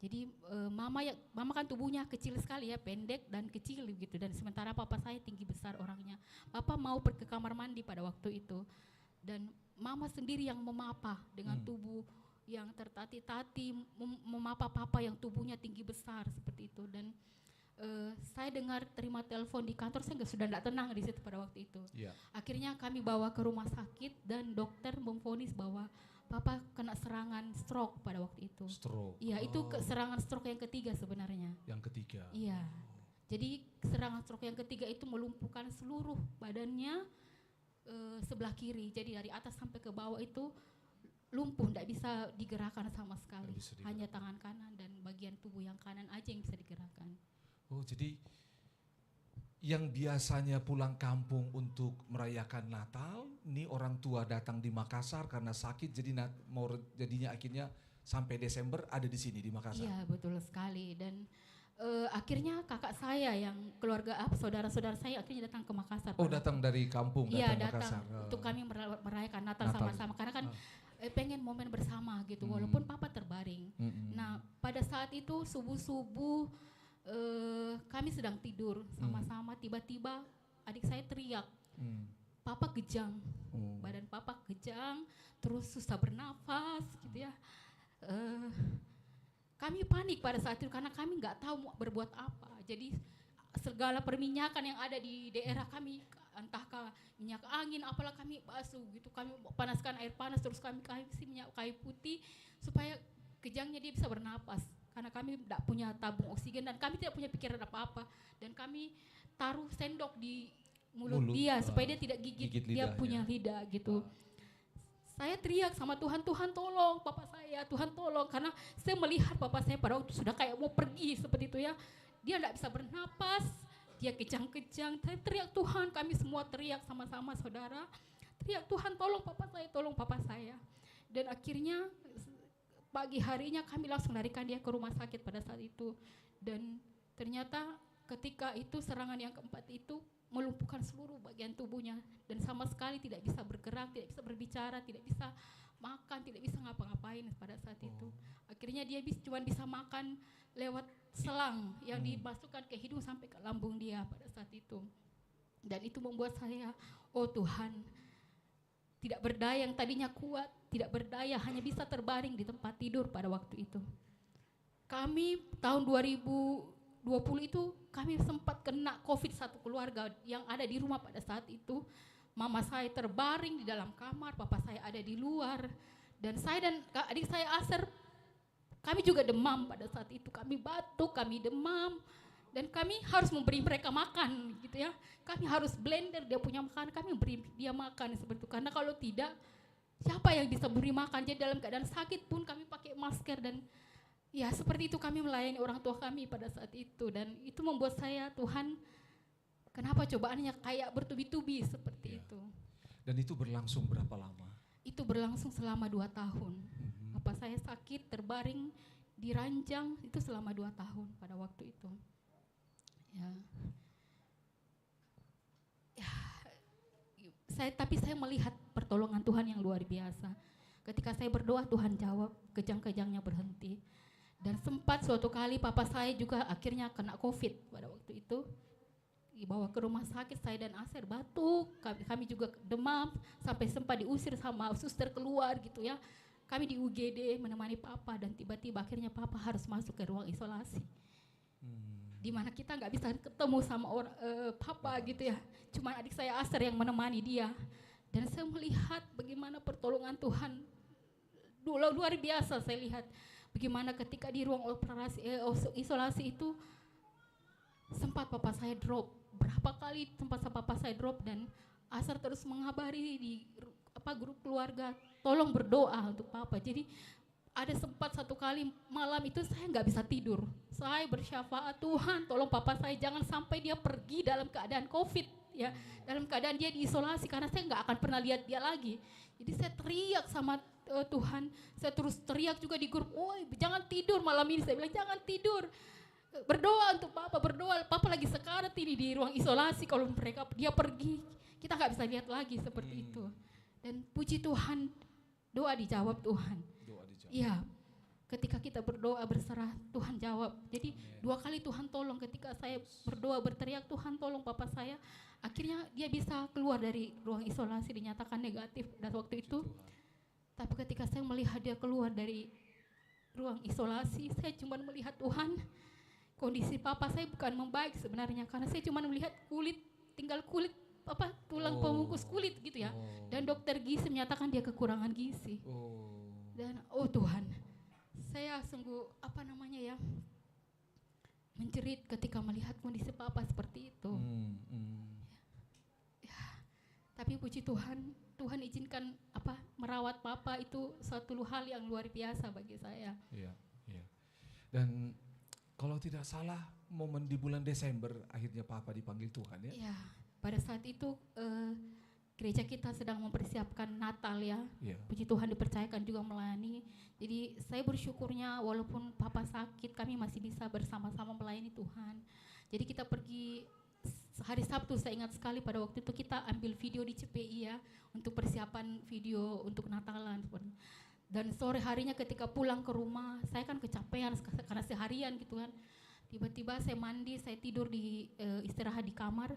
[SPEAKER 20] Jadi Mama kan tubuhnya kecil sekali ya, pendek dan kecil gitu. Dan sementara Papa saya tinggi besar orangnya. Papa mau pergi ke kamar mandi pada waktu itu. Dan Mama sendiri yang memapa dengan tubuh yang tertati-tati, memapa Papa yang tubuhnya tinggi besar seperti itu. Dan saya terima telepon di kantor, saya sudah tidak tenang di situ pada waktu itu. Akhirnya kami bawa ke rumah sakit dan dokter memvonis bahwa Papa kena serangan stroke pada waktu itu.
[SPEAKER 13] Stroke.
[SPEAKER 20] Iya, itu serangan stroke yang ketiga sebenarnya.
[SPEAKER 13] Yang ketiga.
[SPEAKER 20] Iya. Jadi serangan stroke yang ketiga itu melumpuhkan seluruh badannya sebelah kiri. Jadi dari atas sampai ke bawah itu lumpuh, tidak bisa digerakkan sama sekali. Hanya tangan kanan dan bagian tubuh yang kanan aja yang bisa digerakkan.
[SPEAKER 13] Oh, jadi yang biasanya pulang kampung untuk merayakan Natal, ini orang tua datang di Makassar karena sakit, jadi jadinya akhirnya sampai Desember ada di sini di Makassar.
[SPEAKER 20] Iya, betul sekali. Dan akhirnya kakak saya yang saudara-saudara saya akhirnya datang ke Makassar.
[SPEAKER 13] Oh, datang dari kampung,
[SPEAKER 20] iya,
[SPEAKER 13] datang
[SPEAKER 20] Makassar. Untuk kami merayakan Natal sama-sama karena kan pengen momen bersama gitu, walaupun Papa terbaring. Nah, pada saat itu subuh-subuh kami sedang tidur sama-sama, tiba-tiba adik saya teriak, Papa kejang, badan Papa kejang, terus susah bernafas gitu ya. Kami panik pada saat itu karena kami nggak tahu mau berbuat apa. Jadi segala perminyakan yang ada di daerah kami, entahkah minyak angin, apalah kami basuh gitu, kami panaskan air panas, terus kami kasih minyak kayu putih supaya kejangnya dia bisa bernapas. Karena kami tidak punya tabung oksigen dan kami tidak punya pikiran apa-apa. Dan kami taruh sendok di mulut dia supaya dia tidak gigit dia punya lidah gitu. Saya teriak sama Tuhan, Tuhan tolong Papa saya, Tuhan tolong. Karena saya melihat Papa saya pada waktu sudah kayak mau pergi seperti itu ya. Dia tidak bisa bernapas, dia kejang-kejang. Saya teriak Tuhan, kami semua teriak sama-sama saudara. Teriak Tuhan tolong Papa saya, tolong Papa saya. Dan akhirnya pagi harinya kami langsung larikan dia ke rumah sakit pada saat itu. Dan ternyata ketika itu serangan yang keempat itu melumpuhkan seluruh bagian tubuhnya. Dan sama sekali tidak bisa bergerak, tidak bisa berbicara, tidak bisa makan, tidak bisa ngapa-ngapain pada saat itu. Akhirnya dia cuma bisa makan lewat selang yang dimasukkan ke hidung sampai ke lambung dia pada saat itu. Dan itu membuat saya, oh Tuhan, tidak berdaya, yang tadinya kuat, tidak berdaya, hanya bisa terbaring di tempat tidur pada waktu itu. Kami tahun 2020 itu kami sempat kena COVID satu keluarga yang ada di rumah pada saat itu. Mama saya terbaring di dalam kamar, papa saya ada di luar. Dan saya dan adik saya Aser, kami juga demam pada saat itu. Kami batuk, kami demam. Dan kami harus memberi mereka makan gitu ya. Kami harus blender dia punya makan, kami beri dia makan seperti itu. Karena kalau tidak, siapa yang bisa beri makan? Jadi dalam keadaan sakit pun kami pakai masker dan ya seperti itu kami melayani orang tua kami pada saat itu. Dan itu membuat saya, Tuhan, kenapa cobaannya kayak bertubi-tubi seperti itu.
[SPEAKER 13] Dan itu berlangsung berapa lama?
[SPEAKER 20] Itu berlangsung selama 2 tahun. Bapak saya sakit, terbaring di ranjang, itu selama 2 tahun pada waktu itu. Tapi saya melihat pertolongan Tuhan yang luar biasa. Ketika saya berdoa, Tuhan jawab, kejang-kejangnya berhenti. Dan sempat suatu kali papa saya juga akhirnya kena COVID pada waktu itu. Dibawa ke rumah sakit, saya dan Aser batuk, kami juga demam, sampai sempat diusir sama suster keluar gitu ya. Kami di UGD menemani papa dan tiba-tiba akhirnya papa harus masuk ke ruang isolasi. Di mana kita nggak bisa ketemu sama papa gitu ya. Cuma adik saya Aser yang menemani dia. Dan saya melihat bagaimana pertolongan Tuhan luar biasa. Saya lihat bagaimana ketika di ruang isolasi itu sempat papa saya drop. Berapa kali tempat papa saya drop dan Aser terus mengabari di grup keluarga, tolong berdoa untuk papa. Jadi ada sempat satu kali malam itu saya nggak bisa tidur. Saya bersyafaat, Tuhan tolong papa saya jangan sampai dia pergi dalam keadaan COVID ya, dalam keadaan dia diisolasi karena saya nggak akan pernah lihat dia lagi. Jadi saya teriak sama Tuhan, saya terus teriak juga di grup, woi jangan tidur malam ini, saya bilang jangan tidur. Berdoa untuk papa, berdoa, papa lagi sekarat ini di ruang isolasi, kalau dia pergi, kita nggak bisa lihat lagi seperti itu. Dan puji Tuhan, doa dijawab Tuhan. Iya, ketika kita berdoa berserah, Tuhan jawab. Jadi 2 kali Tuhan tolong ketika saya berdoa berteriak, Tuhan tolong papa saya. Akhirnya dia bisa keluar dari ruang isolasi, dinyatakan negatif pada waktu itu. Tapi ketika saya melihat dia keluar dari ruang isolasi, saya cuma melihat Tuhan. Kondisi papa saya bukan membaik sebenarnya karena saya cuma melihat tinggal kulit tulang pembungkus kulit gitu ya. Dan dokter gizi menyatakan dia kekurangan gizi. Dan Tuhan, saya sungguh menjerit ketika melihat kondisi papa seperti itu. Ya, tapi puji Tuhan, Tuhan izinkan merawat papa itu suatu hal yang luar biasa bagi saya.
[SPEAKER 13] Iya, iya. Dan kalau tidak salah momen di bulan Desember akhirnya papa dipanggil Tuhan ya?
[SPEAKER 20] Iya, pada saat itu gereja kita sedang mempersiapkan Natal ya.
[SPEAKER 13] Yeah.
[SPEAKER 20] Puji Tuhan dipercayakan juga melayani. Jadi saya bersyukurnya walaupun papa sakit kami masih bisa bersama-sama melayani Tuhan. Jadi kita pergi hari Sabtu, saya ingat sekali pada waktu itu kita ambil video di CPI ya untuk persiapan video untuk Natalan. Dan sore harinya ketika pulang ke rumah, saya kan kecapean karena seharian gitu kan. Tiba-tiba saya mandi, saya tidur di istirahat di kamar.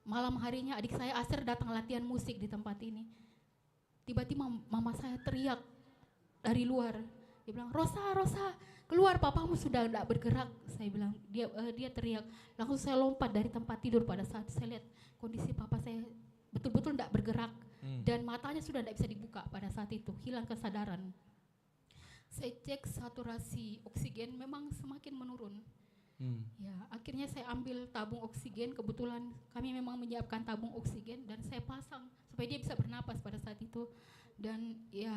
[SPEAKER 20] Malam harinya adik saya Aser datang latihan musik di tempat ini. Tiba-tiba mama saya teriak dari luar. Dia bilang, Rosa, keluar, papamu sudah tidak bergerak. Saya bilang, dia teriak. Langsung saya lompat dari tempat tidur pada saat saya lihat kondisi papa saya betul-betul tidak bergerak. Dan matanya sudah tidak bisa dibuka pada saat itu, hilang kesadaran. Saya cek saturasi oksigen memang semakin menurun. Ya, akhirnya saya ambil tabung oksigen, kebetulan kami memang menyiapkan tabung oksigen dan saya pasang supaya dia bisa bernapas pada saat itu. Dan ya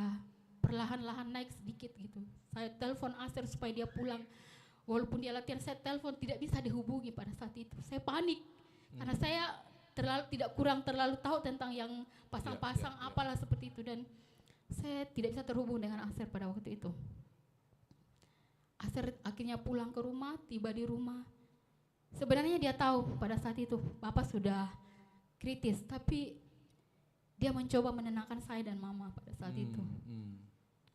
[SPEAKER 20] perlahan-lahan naik sedikit gitu. Saya telepon Aser supaya dia pulang. Walaupun dia latihan, saya telepon tidak bisa dihubungi pada saat itu. Saya panik karena saya kurang terlalu tahu tentang yang pasang-pasang apalah seperti itu, dan saya tidak bisa terhubung dengan Aser pada waktu itu. Aser akhirnya pulang ke rumah, tiba di rumah. Sebenarnya dia tahu pada saat itu Bapak sudah kritis, tapi dia mencoba menenangkan saya dan Mama pada saat itu.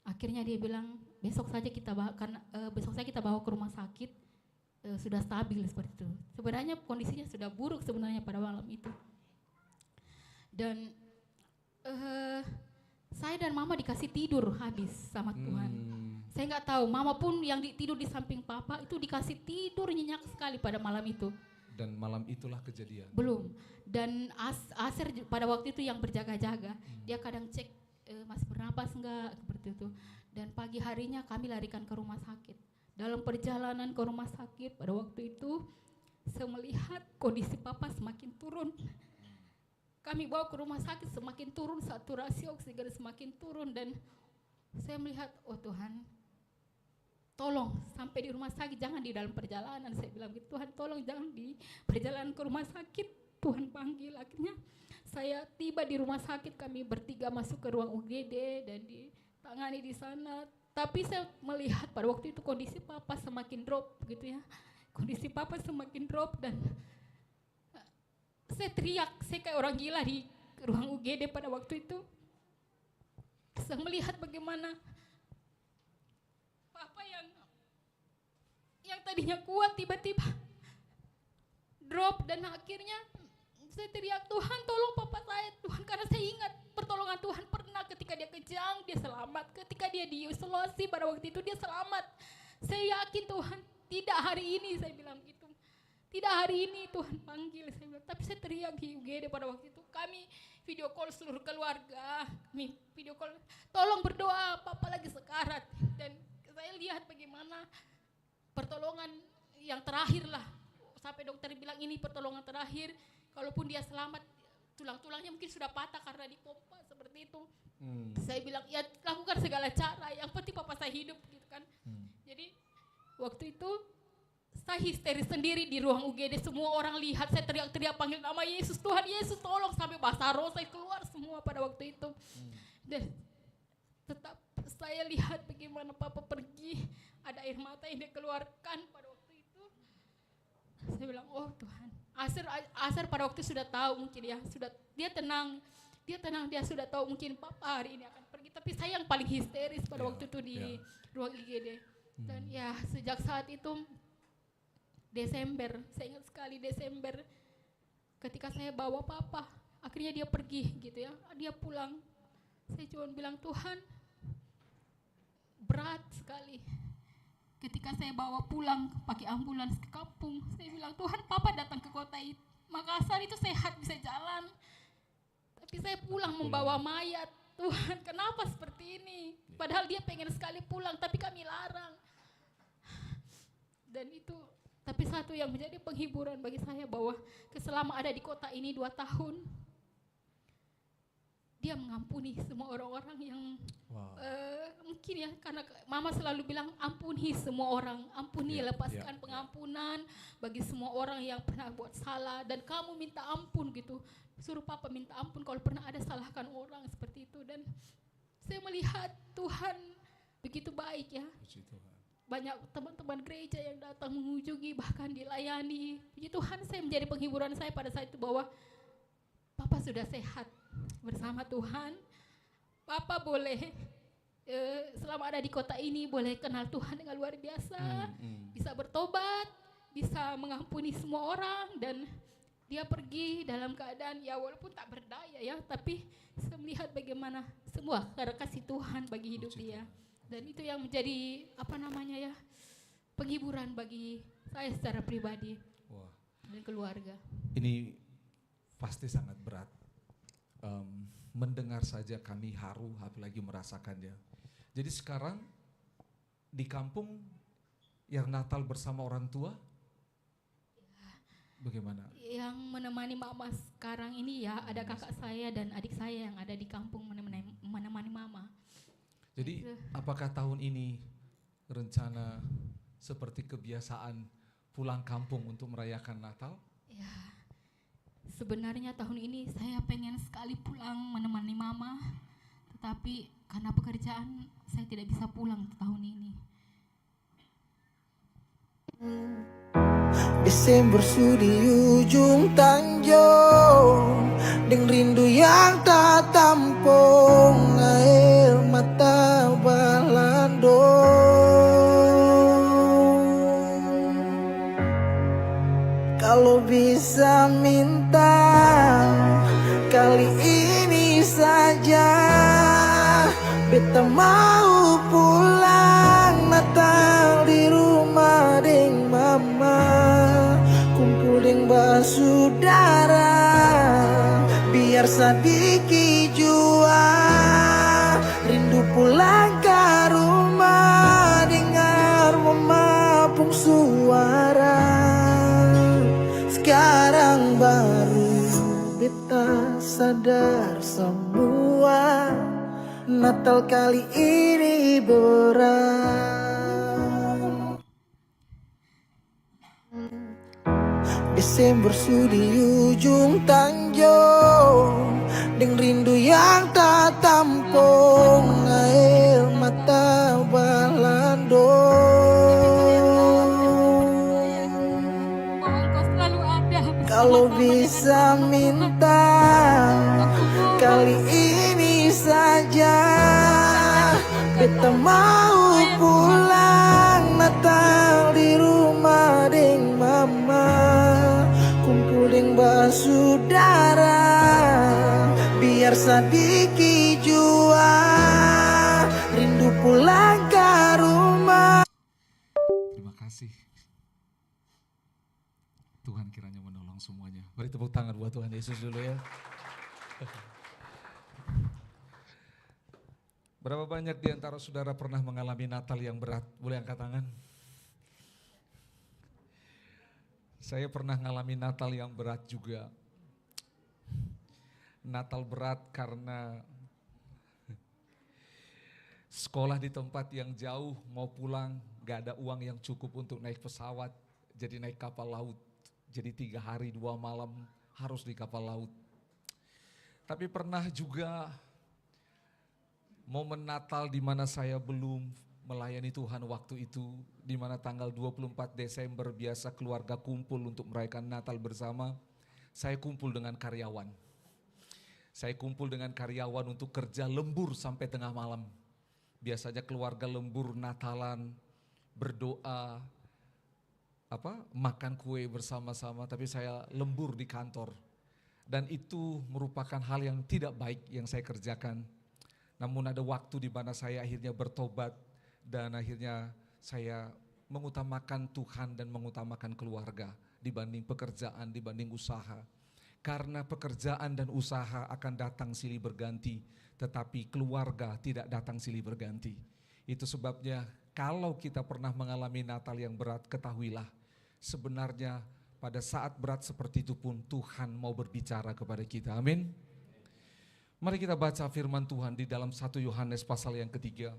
[SPEAKER 20] Akhirnya dia bilang besok saja kita bawa ke rumah sakit. Sudah stabil seperti itu. Sebenarnya kondisinya sudah buruk sebenarnya pada malam itu. Dan saya dan Mama dikasih tidur habis sama Tuhan. Saya nggak tahu, Mama pun yang tidur di samping Papa itu dikasih tidur nyenyak sekali pada malam itu.
[SPEAKER 13] Dan malam itulah kejadian?
[SPEAKER 20] Belum. Dan Aser pada waktu itu yang berjaga-jaga. Dia kadang cek masih bernapas enggak seperti itu. Dan pagi harinya kami larikan ke rumah sakit. Dalam perjalanan ke rumah sakit pada waktu itu, saya melihat kondisi Papa semakin turun. Kami bawa ke rumah sakit semakin turun, saturasi oksigen semakin turun, dan saya melihat, oh Tuhan, tolong sampai di rumah sakit, jangan di dalam perjalanan. Saya bilang gitu, Tuhan tolong jangan di perjalanan ke rumah sakit. Tuhan panggil, akhirnya saya tiba di rumah sakit, kami bertiga masuk ke ruang UGD dan ditangani di sana. Tapi saya melihat pada waktu itu kondisi Papa semakin drop gitu ya. Kondisi Papa semakin drop dan saya teriak, saya kayak orang gila di ruang UGD pada waktu itu. Saya melihat bagaimana Papa yang tadinya kuat tiba-tiba drop, dan akhirnya saya teriak, Tuhan tolong Papa saya, Tuhan, karena saya ingat pertolongan Tuhan pernah ketika dia kejang, dia selamat, ketika dia diisolasi pada waktu itu dia selamat. Saya yakin Tuhan, tidak hari ini, saya bilang gitu. Tidak hari ini Tuhan panggil, saya bilang. Tapi saya teriak di UGD pada waktu itu. Kami video call seluruh keluarga. Kami video call, tolong berdoa, Papa lagi sekarat. Dan saya lihat bagaimana pertolongan yang terakhir lah. Sampai dokter bilang ini pertolongan terakhir. Kalaupun dia selamat, tulang-tulangnya mungkin sudah patah karena dipompa seperti itu. Saya bilang, ya lakukan segala cara, yang penting Papa saya hidup gitu kan. Jadi waktu itu saya histeris sendiri di ruang UGD, semua orang lihat saya teriak-teriak panggil nama Yesus, Tuhan Yesus tolong, sampai bahasa roh saya keluar semua pada waktu itu. Dan tetap saya lihat bagaimana Papa pergi, ada air mata yang dia keluarkan pada waktu itu. Saya bilang, oh Tuhan. Asar pada waktu sudah tahu mungkin ya, dia tenang, dia sudah tahu mungkin Papa hari ini akan pergi. Tapi saya yang paling histeris pada waktu itu di ruang IGD. Dan ya sejak saat itu Desember, saya ingat sekali Desember, ketika saya bawa Papa, akhirnya dia pergi gitu ya, dia pulang. Saya cuma bilang, Tuhan berat sekali. Ketika saya bawa pulang pakai ambulans ke kampung, saya bilang, Tuhan Papa datang ke kota Makassar itu sehat, bisa jalan. Tapi saya pulang membawa mayat. Tuhan kenapa seperti ini? Padahal dia pengen sekali pulang, tapi kami larang. Dan itu, tapi satu yang menjadi penghiburan bagi saya bahwa selama ada di kota ini 2 tahun, dia mengampuni semua orang-orang yang mungkin ya, karena Mama selalu bilang ampuni semua orang, ampuni, lepaskan pengampunan bagi semua orang yang pernah buat salah, dan kamu minta ampun gitu, suruh Papa minta ampun kalau pernah ada salahkan orang seperti itu. Dan saya melihat Tuhan begitu baik ya. Banyak teman-teman gereja yang datang mengunjungi, bahkan dilayani. Puji Tuhan, saya menjadi penghiburan saya pada saat itu bahwa Papa sudah sehat bersama Tuhan. Papa boleh selama ada di kota ini boleh kenal Tuhan dengan luar biasa, bisa bertobat, bisa mengampuni semua orang, dan dia pergi dalam keadaan ya walaupun tak berdaya ya, tapi saya melihat bagaimana semua karena kasih Tuhan bagi hidup dia. Dan itu yang menjadi penghiburan bagi saya secara pribadi dan keluarga.
[SPEAKER 13] Ini pasti sangat berat. Mendengar saja kami haru, apalagi merasakannya. Jadi sekarang di kampung yang Natal bersama orang tua, bagaimana?
[SPEAKER 20] Yang menemani Mama sekarang ini ya ada kakak saya dan adik saya yang ada di kampung menemani Mama.
[SPEAKER 13] Jadi apakah tahun ini rencana seperti kebiasaan pulang kampung untuk merayakan Natal?
[SPEAKER 20] Ya, sebenarnya tahun ini saya pengen sekali pulang menemani Mama, tetapi karena pekerjaan saya tidak bisa pulang tahun ini.
[SPEAKER 21] Desember di ujung Tanjung, dengan rindu yang tak tampung, air mata balandong. Kalau bisa minta kali ini saja, beta mau pulang Natal di rumah deng Mama, kumpul deng basudara, biar sadiki jua rindu pulang ke rumah, dengar Mama pung suara. Sekarang baru beta sadar semua, Natal kali ini berat. Desember di ujung Tanjung, dengan rindu yang tak tampung, air mata balandong. Kalau bisa minta kali ini saja, tak mau pulang Natal di rumah deng mama, kumpul deng basudara, biar sadiki jua rindu pulang ke rumah.
[SPEAKER 13] Terima kasih. Tuhan kiranya menolong semuanya. Beri tepuk tangan buat Tuhan Yesus dulu ya. Berapa banyak di antara saudara pernah mengalami Natal yang berat? Boleh angkat tangan? Saya pernah mengalami Natal yang berat juga. Natal berat karena sekolah di tempat yang jauh, mau pulang gak ada uang yang cukup untuk naik pesawat, jadi naik kapal laut. Jadi 3 hari 2 malam harus di kapal laut. Tapi pernah juga momen Natal di mana saya belum melayani Tuhan waktu itu, di mana tanggal 24 Desember biasa keluarga kumpul untuk merayakan Natal bersama. Saya kumpul dengan karyawan. Saya kumpul dengan karyawan untuk kerja lembur sampai tengah malam. Biasanya keluarga lembur Natalan, berdoa, makan kue bersama-sama, tapi saya lembur di kantor. Dan itu merupakan hal yang tidak baik yang saya kerjakan. Namun ada waktu di mana saya akhirnya bertobat dan akhirnya saya mengutamakan Tuhan dan mengutamakan keluarga dibanding pekerjaan, dibanding usaha. Karena pekerjaan dan usaha akan datang silih berganti, tetapi keluarga tidak datang silih berganti. Itu sebabnya kalau kita pernah mengalami Natal yang berat, ketahuilah sebenarnya pada saat berat seperti itu pun Tuhan mau berbicara kepada kita. Amin. Mari kita baca firman Tuhan di dalam 1 Yohanes pasal yang ketiga.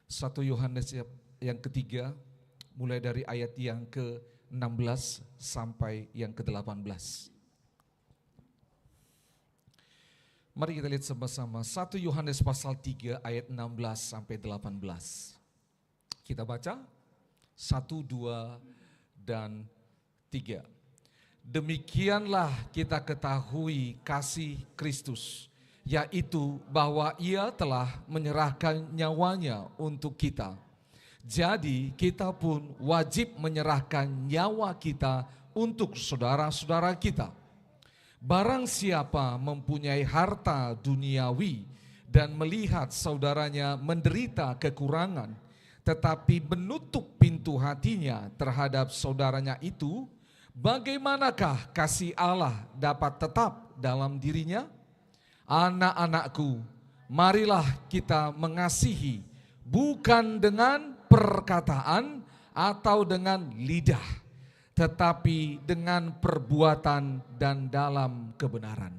[SPEAKER 13] Satu Yohanes yang ketiga, mulai dari ayat yang ke-16 sampai yang ke-18. Mari kita lihat sama-sama 1 Yohanes pasal 3 ayat 16 sampai 18. Kita baca 1, 2, dan 3. Demikianlah kita ketahui kasih Kristus, yaitu bahwa Ia telah menyerahkan nyawanya untuk kita. Jadi kita pun wajib menyerahkan nyawa kita untuk saudara-saudara kita. Barang siapa mempunyai harta duniawi dan melihat saudaranya menderita kekurangan, tetapi menutup pintu hatinya terhadap saudaranya itu, bagaimanakah kasih Allah dapat tetap dalam dirinya? Anak-anakku, marilah kita mengasihi bukan dengan perkataan atau dengan lidah, tetapi dengan perbuatan dan dalam kebenaran.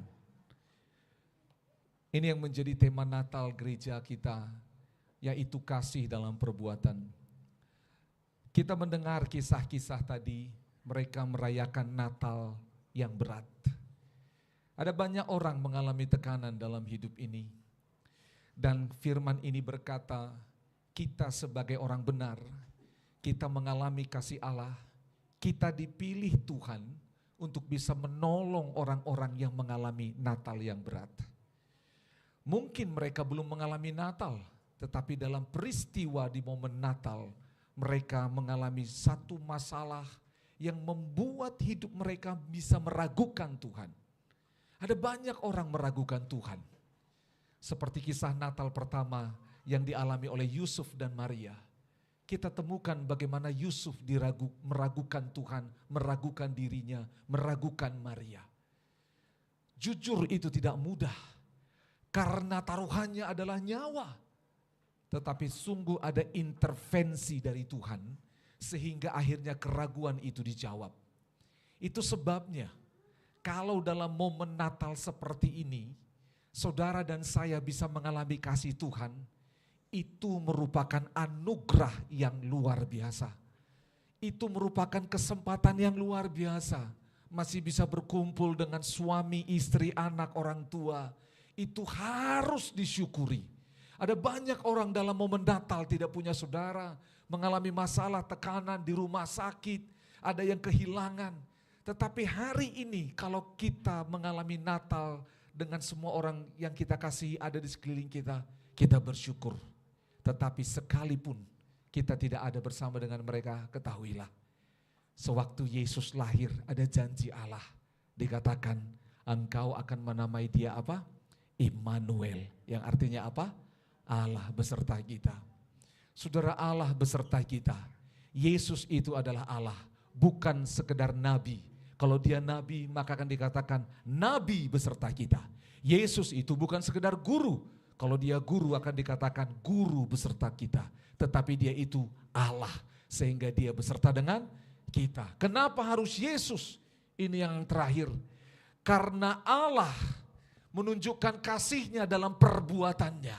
[SPEAKER 13] Ini yang menjadi tema Natal gereja kita, yaitu kasih dalam perbuatan. Kita mendengar kisah-kisah tadi, mereka merayakan Natal yang berat. Ada banyak orang mengalami tekanan dalam hidup ini. Dan firman ini berkata, kita sebagai orang benar, kita mengalami kasih Allah, kita dipilih Tuhan untuk bisa menolong orang-orang yang mengalami Natal yang berat. Mungkin mereka belum mengalami Natal, tetapi dalam peristiwa di momen Natal, mereka mengalami satu masalah yang membuat hidup mereka bisa meragukan Tuhan. Ada banyak orang meragukan Tuhan. Seperti kisah Natal pertama yang dialami oleh Yusuf dan Maria. Kita temukan bagaimana Yusuf meragukan Tuhan, meragukan dirinya, meragukan Maria. Jujur itu tidak mudah, karena taruhannya adalah nyawa. Tetapi sungguh ada intervensi dari Tuhan, sehingga akhirnya keraguan itu dijawab. Itu sebabnya, kalau dalam momen Natal seperti ini, saudara dan saya bisa mengalami kasih Tuhan, itu merupakan anugerah yang luar biasa. Itu merupakan kesempatan yang luar biasa. Masih bisa berkumpul dengan suami, istri, anak, orang tua. Itu harus disyukuri. Ada banyak orang dalam momen Natal tidak punya saudara. mengalami masalah, tekanan di rumah sakit, ada yang kehilangan. Tetapi hari ini kalau kita mengalami Natal dengan semua orang yang kita kasih ada di sekeliling kita, kita bersyukur. Tetapi sekalipun kita tidak ada bersama dengan mereka, ketahuilah. Sewaktu Yesus lahir ada janji Allah. Dikatakan engkau akan menamai dia apa? Immanuel. Yang artinya apa? Allah beserta kita. Saudara, Allah beserta kita. Yesus itu adalah Allah, bukan sekedar nabi. Kalau dia nabi maka akan dikatakan nabi beserta kita. Yesus itu bukan sekedar guru. Kalau dia guru akan dikatakan guru beserta kita. Tetapi dia itu Allah sehingga dia beserta dengan kita. Kenapa harus Yesus? Ini yang terakhir. Karena Allah menunjukkan kasihnya dalam perbuatannya.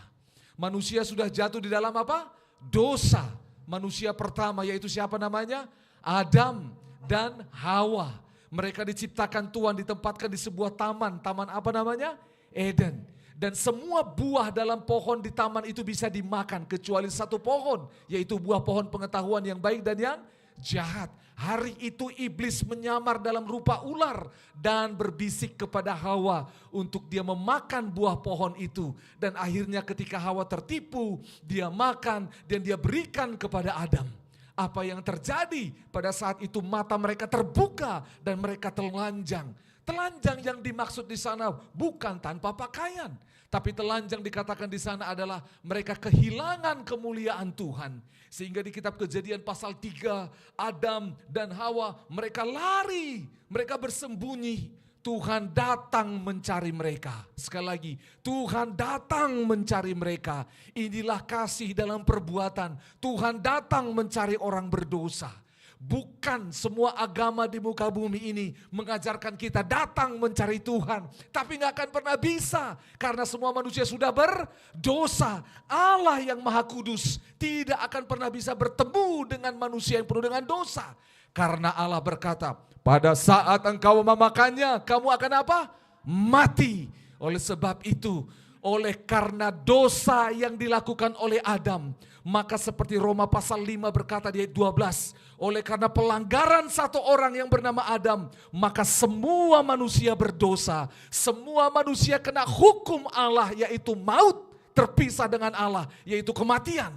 [SPEAKER 13] Manusia sudah jatuh di dalam apa? Dosa. Manusia pertama yaitu siapa namanya? Adam dan Hawa. Mereka diciptakan Tuhan, ditempatkan di sebuah taman. Taman apa namanya? Eden. Dan semua buah dalam pohon di taman itu bisa dimakan. Kecuali satu pohon, yaitu buah pohon pengetahuan yang baik dan yang jahat. Hari itu iblis menyamar dalam rupa ular dan berbisik kepada Hawa untuk dia memakan buah pohon itu. Dan akhirnya ketika Hawa tertipu, dia makan dan dia berikan kepada Adam. Apa yang terjadi pada saat itu mata mereka terbuka dan mereka telanjang. Telanjang yang dimaksud di sana bukan tanpa pakaian. Tapi telanjang dikatakan di sana adalah mereka kehilangan kemuliaan Tuhan. Sehingga di kitab Kejadian pasal 3, Adam dan Hawa mereka lari, mereka bersembunyi. Tuhan datang mencari mereka. Sekali lagi, Tuhan datang mencari mereka. Inilah kasih dalam perbuatan. Tuhan datang mencari orang berdosa. Bukan semua agama di muka bumi ini mengajarkan kita datang mencari Tuhan. Tapi gak akan pernah bisa. Karena semua manusia sudah berdosa. Allah yang Maha Kudus tidak akan pernah bisa bertemu dengan manusia yang penuh dengan dosa. Karena Allah berkata, pada saat engkau memakannya, kamu akan apa? Mati. Oleh sebab itu, oleh karena dosa yang dilakukan oleh Adam, maka seperti Roma pasal 5 berkata di ayat 12, oleh karena pelanggaran satu orang yang bernama Adam, maka semua manusia berdosa. Semua manusia kena hukum Allah, yaitu maut, terpisah dengan Allah, yaitu kematian.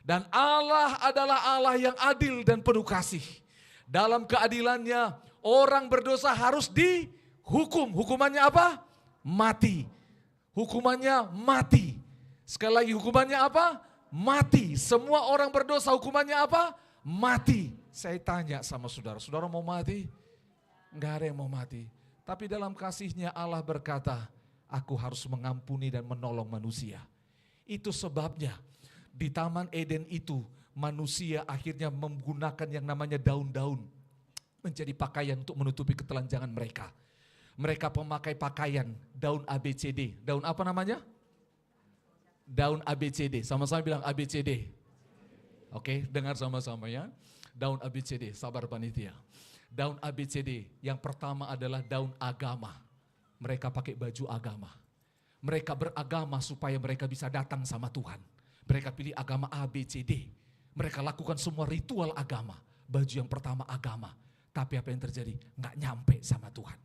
[SPEAKER 13] Dan Allah adalah Allah yang adil dan penuh kasih. Dalam keadilannya, orang berdosa harus dihukum. Hukumannya apa? Mati. Hukumannya mati. Sekali lagi, hukumannya apa? Mati. Semua orang berdosa hukumannya apa? Mati. Saya tanya sama saudara, saudara mau mati? Enggak ada yang mau mati. Tapi dalam kasihnya Allah berkata, aku harus mengampuni dan menolong manusia. Itu sebabnya di Taman Eden itu manusia akhirnya menggunakan yang namanya daun-daun menjadi pakaian untuk menutupi ketelanjangan mereka. Mereka pemakai pakaian daun ABCD. Daun apa namanya? Daun ABCD. Sama-sama bilang ABCD. Oke, dengar sama-sama ya. Daun ABCD, sabar panitia. Daun ABCD yang pertama adalah daun agama. Mereka pakai baju agama. Mereka beragama supaya mereka bisa datang sama Tuhan. Mereka pilih agama ABCD. Mereka lakukan semua ritual agama. Baju yang pertama agama. Tapi apa yang terjadi? Nggak nyampe sama Tuhan.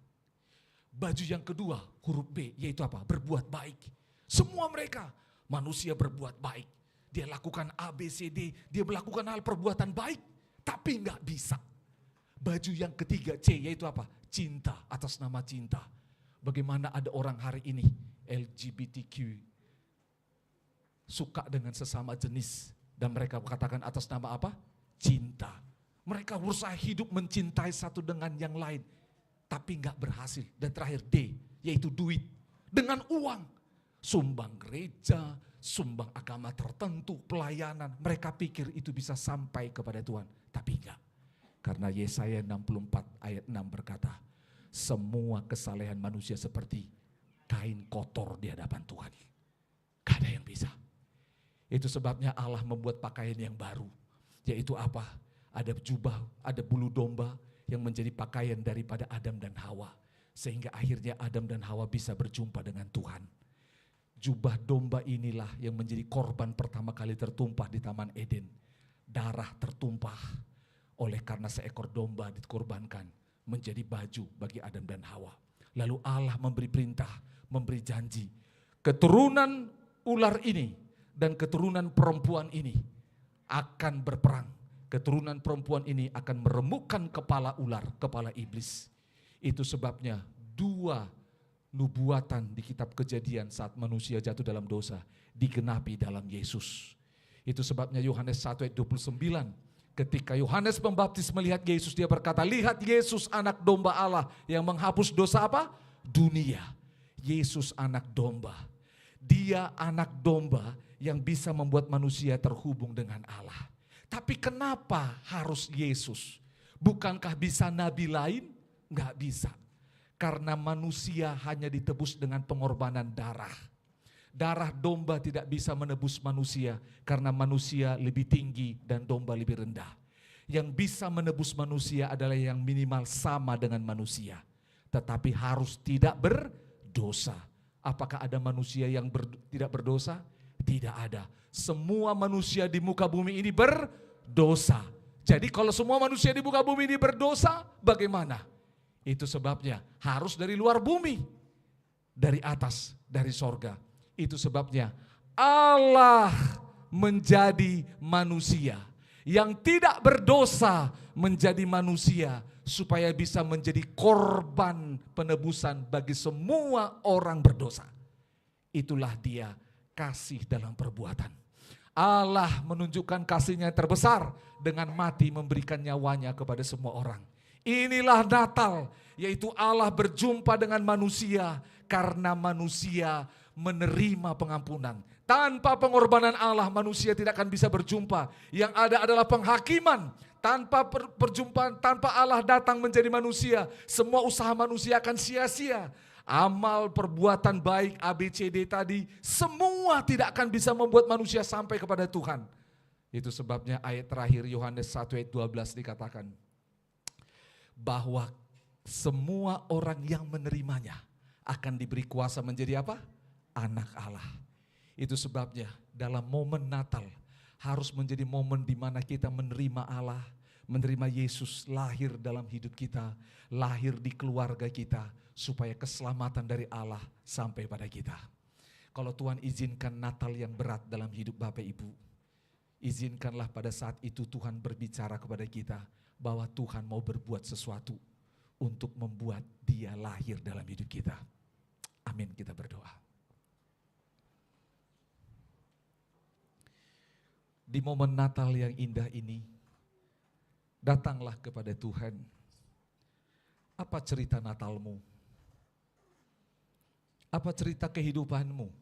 [SPEAKER 13] Baju yang kedua, huruf B, yaitu apa? Berbuat baik. Semua mereka, manusia berbuat baik. Dia lakukan ABCD, dia melakukan hal perbuatan baik, tapi nggak bisa. Baju yang ketiga, C, yaitu apa? Cinta, atas nama cinta. Bagaimana ada orang hari ini, LGBTQ, suka dengan sesama jenis. Dan mereka katakan atas nama apa? Cinta. Mereka berusaha hidup mencintai satu dengan yang lain. Tapi nggak berhasil. Dan terakhir D, yaitu duit. Dengan uang. Sumbang gereja, sumbang agama tertentu, pelayanan. Mereka pikir itu bisa sampai kepada Tuhan. Tapi enggak. Karena Yesaya 64 ayat 6 berkata, semua kesalehan manusia seperti kain kotor di hadapan Tuhan. Gak ada yang bisa. Itu sebabnya Allah membuat pakaian yang baru. Yaitu apa? Ada jubah, ada bulu domba yang menjadi pakaian daripada Adam dan Hawa. Sehingga akhirnya Adam dan Hawa bisa berjumpa dengan Tuhan. Jubah domba inilah yang menjadi korban pertama kali tertumpah di Taman Eden. darah tertumpah oleh karena seekor domba dikorbankan menjadi baju bagi Adam dan Hawa. Lalu Allah memberi perintah, memberi janji, keturunan ular ini dan keturunan perempuan ini akan berperang. Keturunan perempuan ini akan meremukkan kepala ular, kepala iblis. Itu sebabnya 2 nubuatan di kitab Kejadian saat manusia jatuh dalam dosa digenapi dalam Yesus. Itu sebabnya Yohanes 1 ayat 29, ketika Yohanes Pembaptis melihat Yesus, dia berkata, lihat Yesus anak domba Allah yang menghapus dosa apa? Dunia. Yesus anak domba. Dia anak domba yang bisa membuat manusia terhubung dengan Allah. Tapi kenapa harus Yesus? Bukankah bisa nabi lain? Enggak bisa. Karena manusia hanya ditebus dengan pengorbanan darah. Darah domba tidak bisa menebus manusia karena manusia lebih tinggi dan domba lebih rendah. Yang bisa menebus manusia adalah yang minimal sama dengan manusia. Tetapi harus tidak berdosa. Apakah ada manusia yang tidak berdosa? Tidak ada. Semua manusia di muka bumi ini berdosa. Jadi kalau semua manusia di muka bumi ini berdosa, bagaimana? Itu sebabnya harus dari luar bumi, dari atas, dari sorga. Itu sebabnya Allah menjadi manusia yang tidak berdosa menjadi manusia supaya bisa menjadi korban penebusan bagi semua orang berdosa. Itulah dia kasih dalam perbuatan. Allah menunjukkan kasihnya yang terbesar dengan mati memberikan nyawanya kepada semua orang. Inilah Natal, yaitu Allah berjumpa dengan manusia karena manusia menerima pengampunan. Tanpa pengorbanan Allah manusia tidak akan bisa berjumpa. Yang ada adalah penghakiman. Tanpa perjumpaan, tanpa Allah datang menjadi manusia, semua usaha manusia akan sia-sia. Amal, perbuatan baik, ABCD tadi, semua tidak akan bisa membuat manusia sampai kepada Tuhan. Itu sebabnya ayat terakhir Yohanes 1 ayat 12 dikatakan, bahwa semua orang yang menerimanya akan diberi kuasa menjadi apa? Anak Allah. Itu sebabnya dalam momen Natal harus menjadi momen di mana kita menerima Allah, menerima Yesus lahir dalam hidup kita, lahir di keluarga kita, supaya keselamatan dari Allah sampai pada kita. Kalau Tuhan izinkan Natal yang berat dalam hidup Bapak Ibu, izinkanlah pada saat itu Tuhan berbicara kepada kita bahwa Tuhan mau berbuat sesuatu untuk membuat Dia lahir dalam hidup kita. Amin, kita berdoa. Di momen Natal yang indah ini, datanglah kepada Tuhan. Apa cerita Natalmu? Apa cerita kehidupanmu?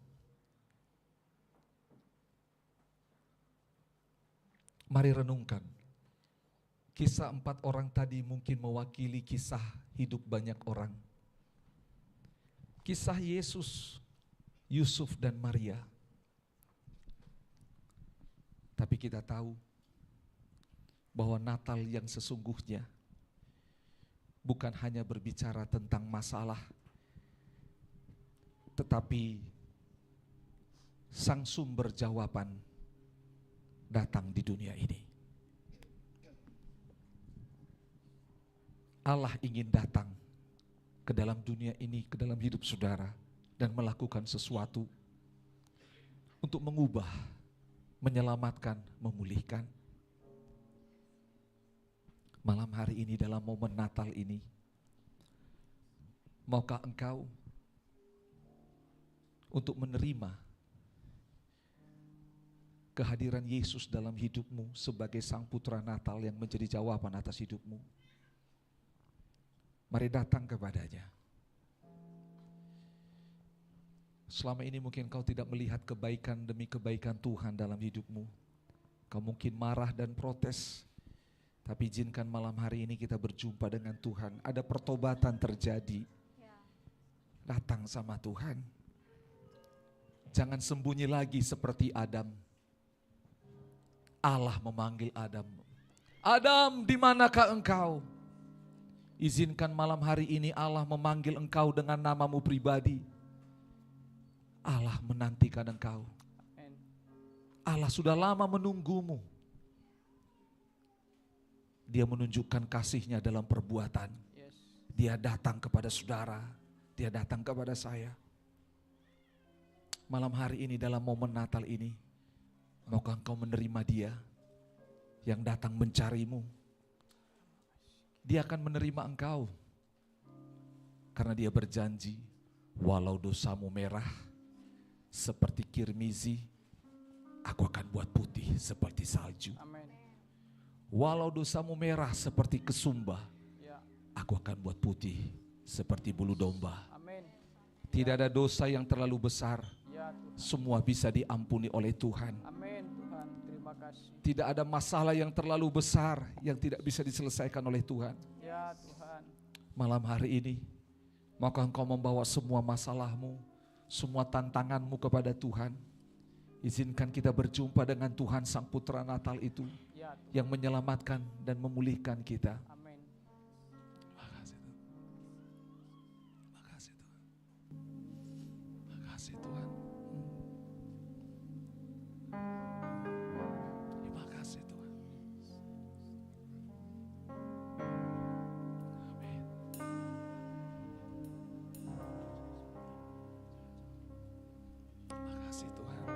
[SPEAKER 13] Mari renungkan. Kisah 4 orang tadi mungkin mewakili kisah hidup banyak orang. Kisah Yesus, Yusuf dan Maria. Tapi kita tahu bahwa Natal yang sesungguhnya bukan hanya berbicara tentang masalah, tetapi sang sumber jawaban datang di dunia ini. Allah ingin datang ke dalam dunia ini, ke dalam hidup saudara, dan melakukan sesuatu untuk mengubah, menyelamatkan, memulihkan. Malam hari ini dalam momen Natal ini, maukah engkau untuk menerima kehadiran Yesus dalam hidupmu sebagai Sang Putra Natal yang menjadi jawaban atas hidupmu? Mari datang kepadanya. Selama ini mungkin kau tidak melihat kebaikan demi kebaikan Tuhan dalam hidupmu. Kau mungkin marah dan protes. Tapi izinkan malam hari ini kita berjumpa dengan Tuhan. Ada pertobatan terjadi. Datang sama Tuhan. Jangan sembunyi lagi seperti Adam. Allah memanggil Adam. Adam, di manakah engkau? Izinkan malam hari ini Allah memanggil engkau dengan namamu pribadi. Allah menantikan engkau. Allah sudah lama menunggumu. Dia menunjukkan kasih-Nya dalam perbuatan. Dia datang kepada saudara, dia datang kepada saya. Malam hari ini dalam momen Natal ini, maukah engkau menerima Dia yang datang mencarimu? Dia akan menerima engkau. Karena Dia berjanji, walau dosamu merah seperti kirmizi, aku akan buat putih seperti salju. Walau dosamu merah seperti kesumba, aku akan buat putih seperti bulu domba. Tidak ada dosa yang terlalu besar. Semua bisa diampuni oleh Tuhan.
[SPEAKER 12] Tuhan, terima kasih.
[SPEAKER 13] Tidak ada masalah yang terlalu besar yang tidak bisa diselesaikan oleh Tuhan.
[SPEAKER 12] Ya Tuhan.
[SPEAKER 13] Malam hari ini, maukah engkau membawa semua masalahmu, semua tantanganmu kepada Tuhan. Izinkan kita berjumpa dengan Tuhan Sang Putra Natal itu yang menyelamatkan dan memulihkan kita.
[SPEAKER 12] Amin.
[SPEAKER 13] Makasih Tuhan. Makasih Tuhan. Terima kasih Tuhan. Amin. Makasih Tuhan.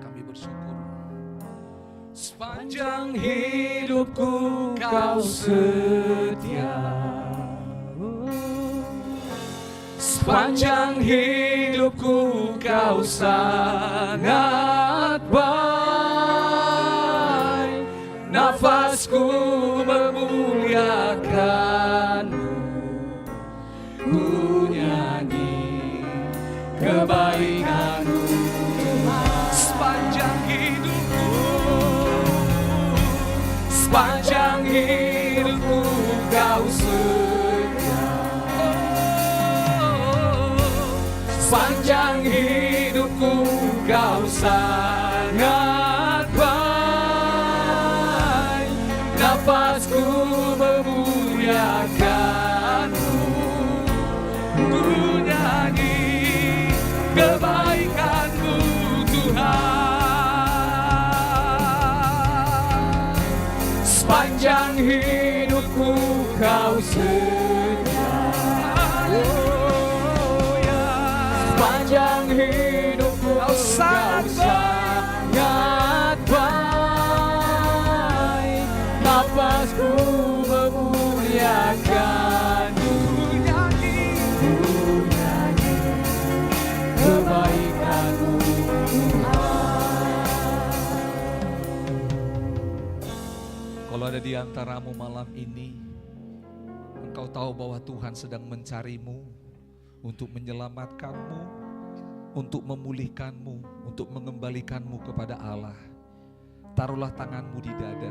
[SPEAKER 13] Kami bersyukur. Sepanjang hidupku Kau setia. Sepanjang hidupku Kau sangat baik. Nafasku memuliakan-Mu, ku nyanyi kebaikan-Mu. Sepanjang hidupku, sepanjang hidupku Kau setia. Sepanjang hidupku Kau sangat baik. Nafasku memuliakan-Mu, ku nyanyi kebaikan-Mu Tuhan. Sepanjang hidupku Kau setia. Sepanjang hidupku Kau sangat baik. Nafasku memuliakan-Mu, ku nyanyi kebaikan-Mu Tuhan. Kalau ada di antaramu malam ini, engkau tahu bahwa Tuhan sedang mencarimu untuk menyelamatkanmu, untuk memulihkanmu, untuk mengembalikanmu kepada Allah. Taruhlah tanganmu di dada,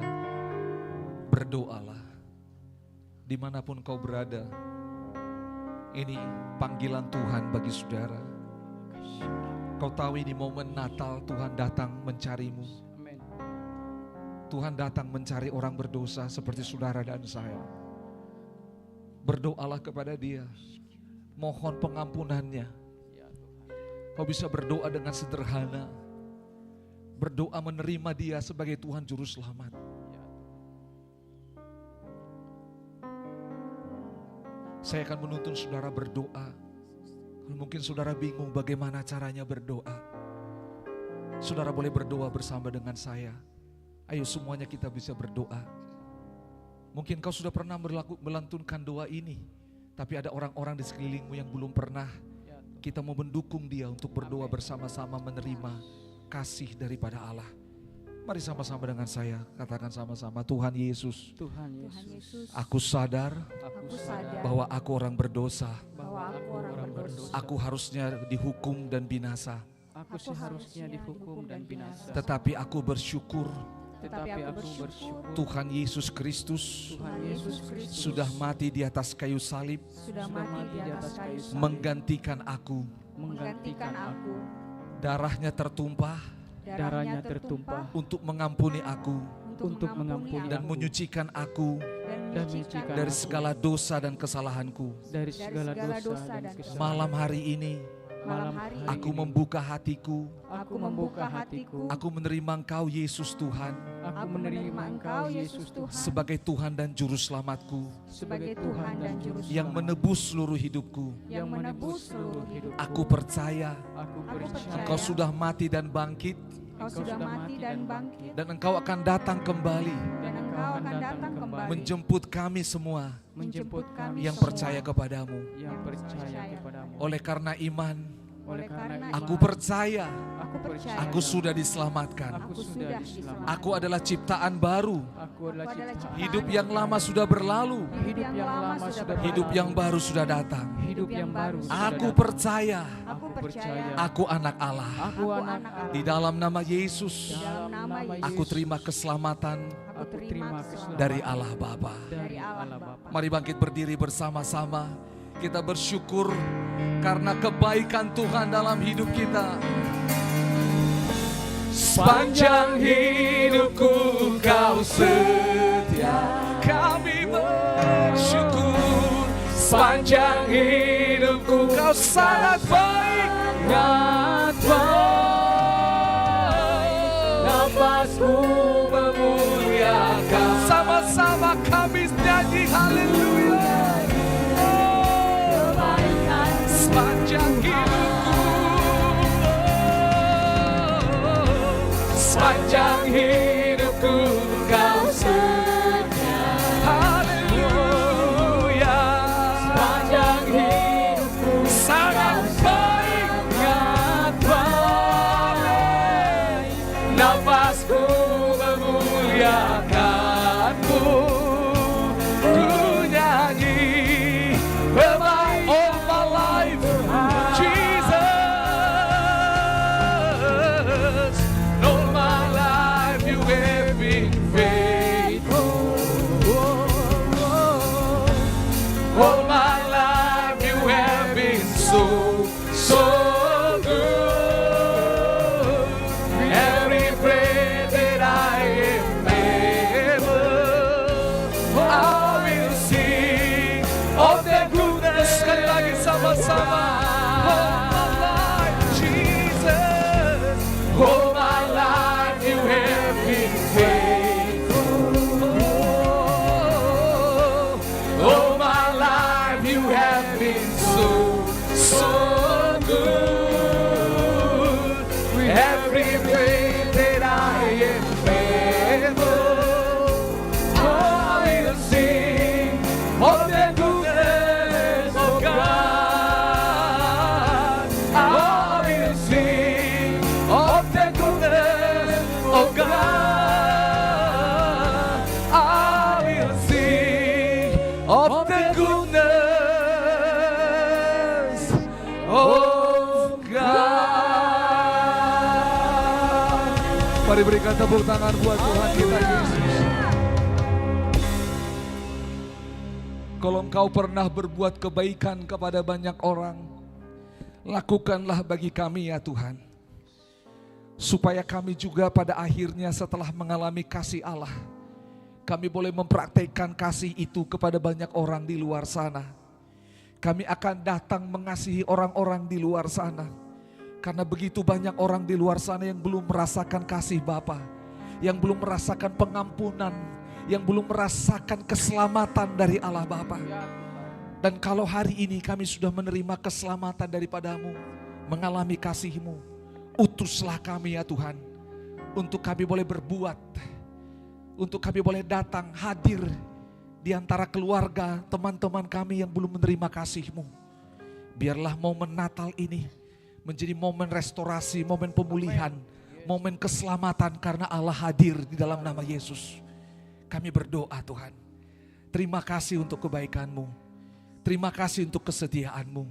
[SPEAKER 13] berdoalah. Dimanapun kau berada, ini panggilan Tuhan bagi saudara. Kau tahu ini momen Natal, Tuhan datang mencarimu. Tuhan datang mencari orang berdosa seperti saudara dan saya. Berdoalah kepada Dia, mohon pengampunannya. Kau bisa berdoa dengan sederhana, berdoa menerima Dia sebagai Tuhan Juru Selamat. Saya akan menuntun saudara berdoa. Kalau mungkin saudara bingung bagaimana caranya berdoa, saudara boleh berdoa bersama dengan saya. Ayo semuanya kita bisa berdoa. Mungkin kau sudah pernah melantunkan doa ini, tapi ada orang-orang di sekelilingmu yang belum pernah. Kita mau mendukung dia untuk berdoa bersama-sama menerima kasih daripada Allah. Mari sama-sama dengan saya katakan sama-sama, Tuhan Yesus,
[SPEAKER 12] Tuhan Yesus,
[SPEAKER 13] aku sadar bahwa aku orang berdosa. Aku harusnya dihukum dan binasa.
[SPEAKER 12] Aku seharusnya dihukum dan binasa.
[SPEAKER 13] Tetapi aku bersyukur Tuhan Yesus Kristus sudah mati di atas kayu salib, menggantikan aku. Darahnya tertumpah untuk mengampuni aku, dan menyucikan aku dari segala dosa dan kesalahanku. Malam hari ini
[SPEAKER 14] malam hari ini.
[SPEAKER 13] Aku membuka hatiku.
[SPEAKER 14] Aku membuka hatiku.
[SPEAKER 13] Aku menerima Engkau Yesus Tuhan.
[SPEAKER 14] Aku menerima Engkau Yesus Tuhan
[SPEAKER 13] Sebagai Tuhan dan Juru Selamatku.
[SPEAKER 14] sebagai Tuhan dan Juru
[SPEAKER 13] Yang
[SPEAKER 14] Selamat.
[SPEAKER 13] menebus seluruh hidupku.
[SPEAKER 14] Yang menebus seluruh hidup.
[SPEAKER 13] Aku percaya
[SPEAKER 14] percaya
[SPEAKER 13] Engkau sudah mati dan bangkit.
[SPEAKER 14] Kau sudah mati dan bangkit.
[SPEAKER 13] Dan Engkau akan datang kembali.
[SPEAKER 14] Dan Engkau akan datang kembali.
[SPEAKER 13] Menjemput kami semua.
[SPEAKER 14] Menjemput kami
[SPEAKER 13] Yang
[SPEAKER 14] semua
[SPEAKER 13] percaya kepadamu.
[SPEAKER 12] Yang percaya kepadamu.
[SPEAKER 13] Oleh karena iman.
[SPEAKER 14] Oleh karena
[SPEAKER 13] Aku percaya.
[SPEAKER 14] aku percaya
[SPEAKER 13] Aku sudah diselamatkan.
[SPEAKER 14] aku sudah diselamatkan.
[SPEAKER 13] Aku adalah ciptaan baru.
[SPEAKER 12] Aku adalah ciptaan.
[SPEAKER 13] Hidup yang lama sudah berlalu.
[SPEAKER 14] Hidup yang lama sudah berlalu.
[SPEAKER 13] Hidup yang baru sudah datang.
[SPEAKER 12] Hidup yang baru.
[SPEAKER 13] Aku percaya.
[SPEAKER 14] Aku percaya
[SPEAKER 13] Aku anak Allah.
[SPEAKER 12] Aku anak Allah.
[SPEAKER 13] Di dalam nama Yesus.
[SPEAKER 14] dalam nama Yesus.
[SPEAKER 13] Aku terima keselamatan
[SPEAKER 14] Aku terima keselamatan
[SPEAKER 13] dari Allah Bapa.
[SPEAKER 14] dari Allah Bapa.
[SPEAKER 13] Mari bangkit berdiri bersama-sama. Kita bersyukur karena kebaikan Tuhan dalam hidup kita. Sepanjang hidupku Kau setia. Kami bersyukur. Sepanjang hidupku Kau sangat baik. Sangat baik. Nafasku memuliakan. Sama-sama kami nyanyi haleluya. Sepanjang hidupku, sepanjang hidupku Kau setia. Haleluya. Sepanjang hidupku sangat baik, sangat baik. Nafasku memuliakan-Mu. Ku nyanyi baik all my life, Jesus. All my life You have been faithful. All my life You have been so, so good. Every breath that I am able, I will sing of the goodness. Sekali lagi sama-sama. All my life, Jesus. All my life You have been faithful. All my life You have been so, so good. Every breath that I am able, I will sing of the goodness of God. I will sing of the goodness of God. I will sing of the goodness of God. Mari berikan tepuk tangan buat Tuhan kita Yesus. Kalau Engkau pernah berbuat kebaikan kepada banyak orang, lakukanlah bagi kami ya Tuhan. Supaya kami juga pada akhirnya setelah mengalami kasih Allah, kami boleh mempraktekkan kasih itu kepada banyak orang di luar sana. Kami akan datang mengasihi orang-orang di luar sana. Karena begitu banyak orang di luar sana yang belum merasakan kasih Bapa, yang belum merasakan pengampunan, yang belum merasakan keselamatan dari Allah Bapa. Dan kalau hari ini kami sudah menerima keselamatan daripada-Mu, mengalami kasih-Mu, utuslah kami ya Tuhan, untuk kami boleh berbuat, untuk kami boleh datang hadir di antara keluarga, teman-teman kami yang belum menerima kasih-Mu. Biarlah momen Natal ini menjadi momen restorasi, momen pemulihan, momen keselamatan karena Allah hadir di dalam nama Yesus. Kami berdoa Tuhan, terima kasih untuk kebaikan-Mu, terima kasih untuk kesetiaan-Mu.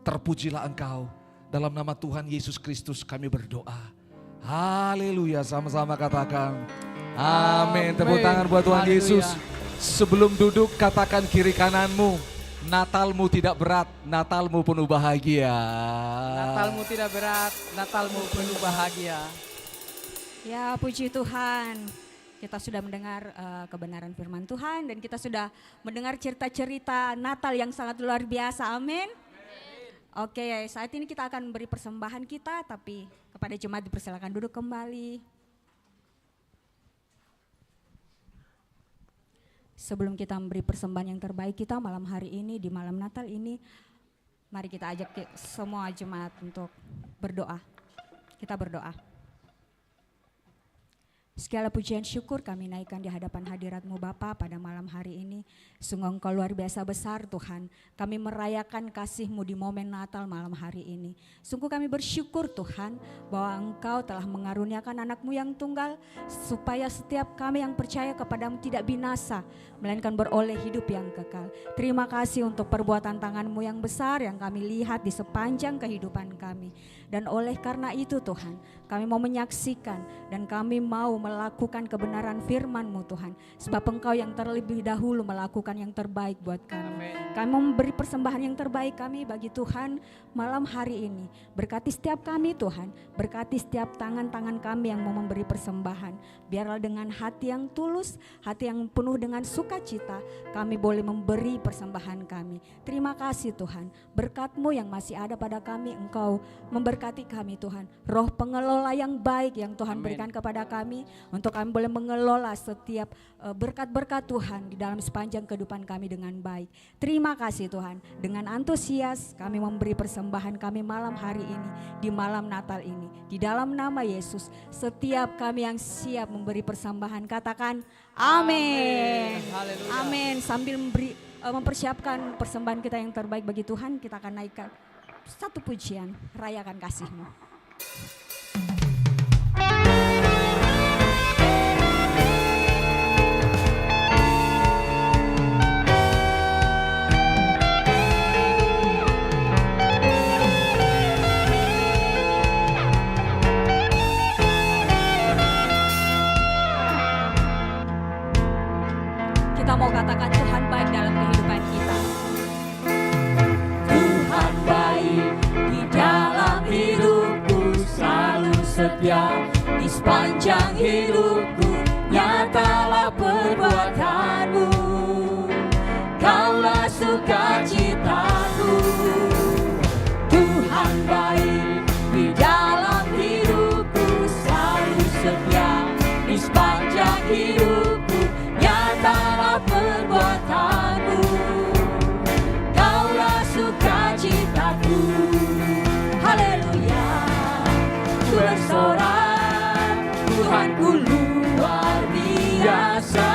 [SPEAKER 13] Terpujilah Engkau, dalam nama Tuhan Yesus Kristus kami berdoa. Haleluya, sama-sama katakan amin. Tepuk tangan buat Tuhan Yesus. Sebelum duduk katakan kiri kananmu, Natalmu tidak berat, Natalmu penuh bahagia.
[SPEAKER 12] Natalmu tidak berat, Natalmu penuh bahagia.
[SPEAKER 14] Ya puji Tuhan, kita sudah mendengar kebenaran firman Tuhan dan kita sudah mendengar cerita-cerita Natal yang sangat luar biasa, amin. Oke, saat ini kita akan memberi persembahan kita, tapi kepada jemaat dipersilakan duduk kembali. Sebelum kita memberi persembahan yang terbaik kita malam hari ini, di malam Natal ini, mari kita ajak semua jemaat untuk berdoa. Kita berdoa. Segala pujian syukur kami naikkan di hadapan hadirat-Mu Bapa pada malam hari ini. Sungguh Engkau luar biasa besar Tuhan. Kami merayakan kasih-Mu di momen Natal malam hari ini. Sungguh kami bersyukur Tuhan bahwa Engkau telah mengaruniakan anak-Mu yang tunggal, supaya setiap kami yang percaya kepada-Mu tidak binasa, melainkan beroleh hidup yang kekal. Terima kasih untuk perbuatan tangan-Mu yang besar yang kami lihat di sepanjang kehidupan kami. Dan oleh karena itu Tuhan, kami mau menyaksikan dan kami mau melakukan kebenaran firman-Mu Tuhan. Sebab Engkau yang terlebih dahulu melakukan yang terbaik buat kami. Kami memberi persembahan yang terbaik kami bagi Tuhan malam hari ini. Berkati setiap kami Tuhan, berkati setiap tangan-tangan kami yang mau memberi persembahan. Biarlah dengan hati yang tulus, hati yang penuh dengan sukacita, kami boleh memberi persembahan kami. Terima kasih Tuhan, berkat-Mu yang masih ada pada kami, Engkau memberkati kami Tuhan. Roh pengelola yang baik yang Tuhan berikan kepada kami, untuk kami boleh mengelola setiap berkat-berkat Tuhan di dalam sepanjang kehidupan kami dengan baik. Terima kasih Tuhan, dengan antusias kami memberi persembahan kami malam hari ini, di malam Natal ini. Di dalam nama Yesus, setiap kami yang siap memberi persembahan katakan amin. Amin. Sambil mempersiapkan persembahan kita yang terbaik bagi Tuhan, kita akan naikkan satu pujian, rayakan kasih-Mu. Kita mau katakan Tuhan baik dalam kehidupan kita.
[SPEAKER 1] Tuhan baik di dalam hidupku, selalu setia di sepanjang hidupku. Nyatalah perbuatan-Mu, Kaulah sukacitaku. Tuhan baik di dalam hidupku, selalu setia di sepanjang hidupku. Nyatalah perbuatan-Mu, Kaulah sukacitaku. Haleluya, ku bersorak, Tuhanku luar biasa.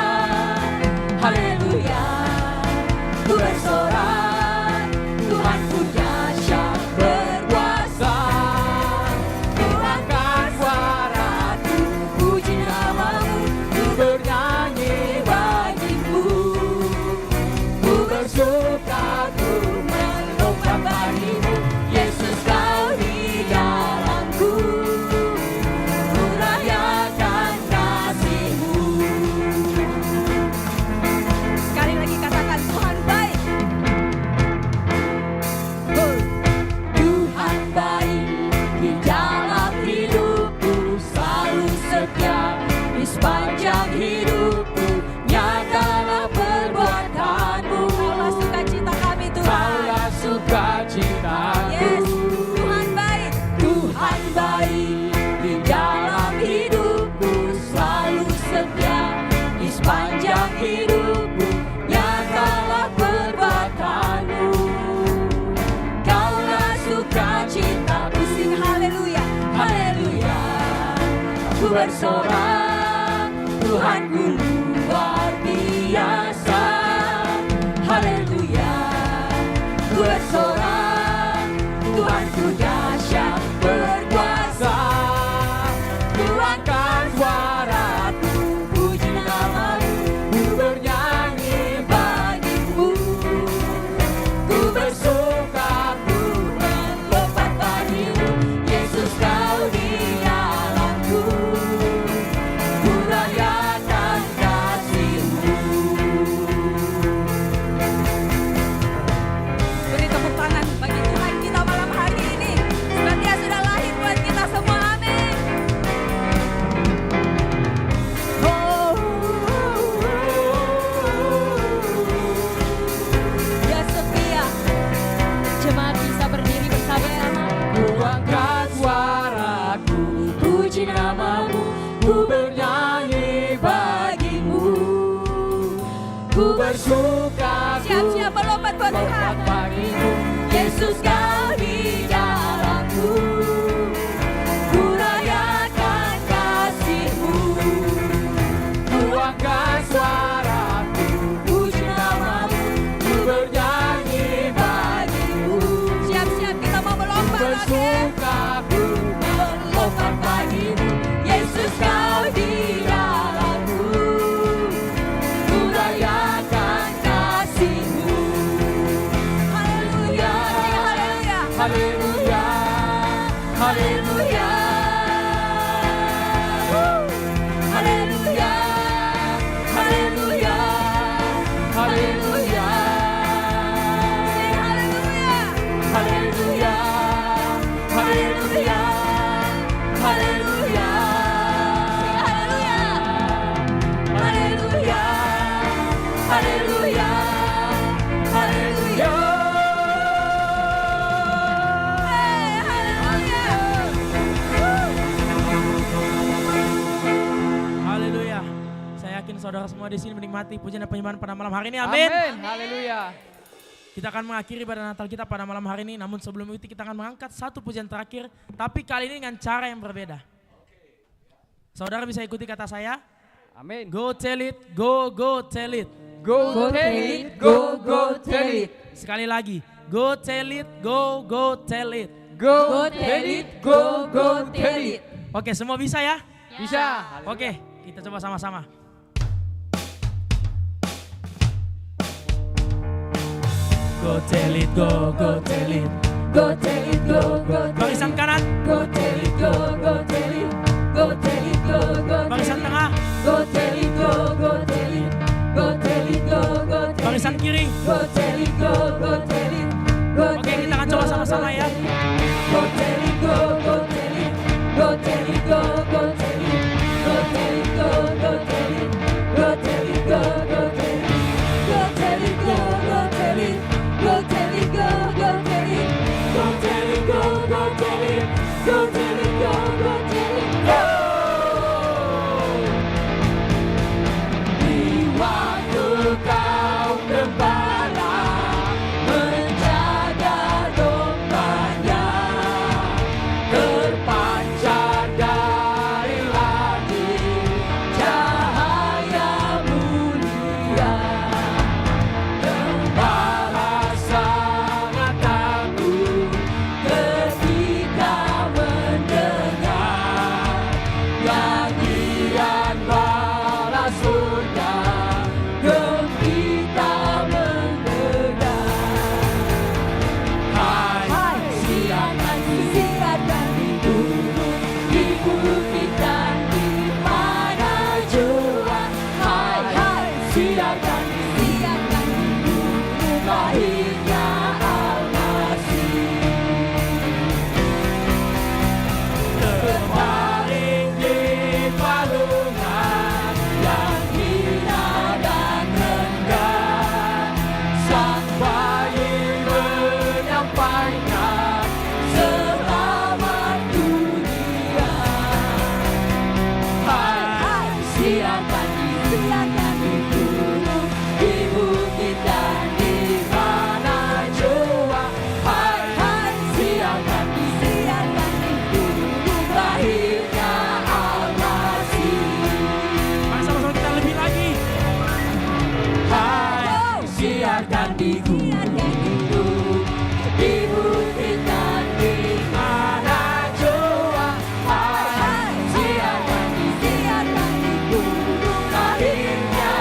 [SPEAKER 1] Haleluya, ku bersorak, Tuhanku dahsyat berkuasa. Ku angkat suaraku, puji nama-Mu, ku bernyanyi bagimu. Ku bersuka, ku melompat bagimu, Yesus Kau di dalamku. Ku rayakan kasih-Mu.
[SPEAKER 14] Sekali lagi katakan Tuhan baik.
[SPEAKER 1] Tuhan baik di dalam hidupku, selalu setia di sepanjang hidupku. Nyatalah perbuatan-Mu,
[SPEAKER 14] Kaulah sukacita kami Tuhan.
[SPEAKER 1] Kaulah sukacitaku.
[SPEAKER 14] Yes, Tuhan baik.
[SPEAKER 1] Tuhan baik di dalam hidupku, selalu setia di sepanjang hidupku. Nyatalah perbuatan-Mu, Kaulah sukacitaku.
[SPEAKER 14] Sing haleluya.
[SPEAKER 1] Haleluya, ku bersorak, Tuhanku luar biasa. Haleluya, ku bersorak, Tuhanku dahsyat berkuasa. Ku angkat suaraku, puji nama-Mu, ku bernyanyi bagimu. Ku bersuka, ku melompat bagimu, Yesus Kau di dalamku. Ku rayakan
[SPEAKER 12] ku bernyanyi bagimu, ku bersuka,
[SPEAKER 1] Siap-siap melompat buat Tuhan.
[SPEAKER 12] bagimu.
[SPEAKER 1] Yesus kau di dalamku, ku rayakan kasih-Mu.
[SPEAKER 12] Ku angkat suaraku,
[SPEAKER 1] Puji nama-Mu,
[SPEAKER 12] ku bernyanyi bagimu,
[SPEAKER 1] siap-siap kita mau melompat lagi.
[SPEAKER 12] bersuka, ku
[SPEAKER 1] Melompat bagimu, Yesus kau di dalamku, ku rayakan kasih-Mu. Haleluya, haleluya, haleluya, haleluya, haleluya, haleluya, haleluya, haleluya, haleluya, haleluya, haleluya, haleluya, haleluya.
[SPEAKER 3] Haleluya. Saya yakin saudara semua di sini menikmati pujian dan penyembahan pada malam hari ini. Amin.
[SPEAKER 12] Haleluya.
[SPEAKER 3] Kita akan mengakhiri pada Natal kita pada malam hari ini. Namun sebelum itu kita akan mengangkat satu pujian terakhir. Tapi kali ini dengan cara yang berbeda. Saudara bisa ikuti kata saya.
[SPEAKER 12] Amin.
[SPEAKER 3] Go tell it, go tell it.
[SPEAKER 12] Go tell it, go tell it.
[SPEAKER 3] Sekali lagi. Go tell it, go tell it.
[SPEAKER 12] Go tell it, go tell it.
[SPEAKER 3] Oke, semua bisa ya?
[SPEAKER 12] Bisa.
[SPEAKER 3] Oke, kita coba sama-sama. Go tell it, go tell it.
[SPEAKER 1] Go tell it, go tell it.
[SPEAKER 3] Barisan kanan.
[SPEAKER 1] Go tell it, go tell it. Go tell it, go tell it.
[SPEAKER 3] Barisan tengah.
[SPEAKER 1] Go tell it, go tell it. Go tell it, go tell it.
[SPEAKER 3] Barisan kiri.
[SPEAKER 1] Go tell it, go tell it.
[SPEAKER 3] Oke, kita akan coba sama-sama ya.
[SPEAKER 1] Go tell it, go tell it. Go tell it, go tell it. Go tell it, go tell it. Go tell it, go tell it. Go tell it, go tell it. Go tell it, go tell it. Go tell it, go tell it. Go tell it, go tell it. Di waktu kau gembala menjaga dombanya, terpancar dari langit cahaya mulia. Gembala sangat takut ketika mendengar nyanyian bala surga gembira mendengar. Hai, siarkan di gunung, di bukit dan di mana jua. Hai, siarkan di gunung, lahirnya Al-Masih. Terbaring di palungan yang hina dan rendah, sang bayi menyampaikan selamat dunia. Hai, siarkan di gunung, di bukit dan di mana jua. Hai, siarkan di gunung, lahirnya Al-Masih.
[SPEAKER 3] Mari sama-sama kita lebih lagi.
[SPEAKER 1] Hai, siarkan di gunung, di bukit dan di mana jua. Hai, siarkan di gunung, lahirnya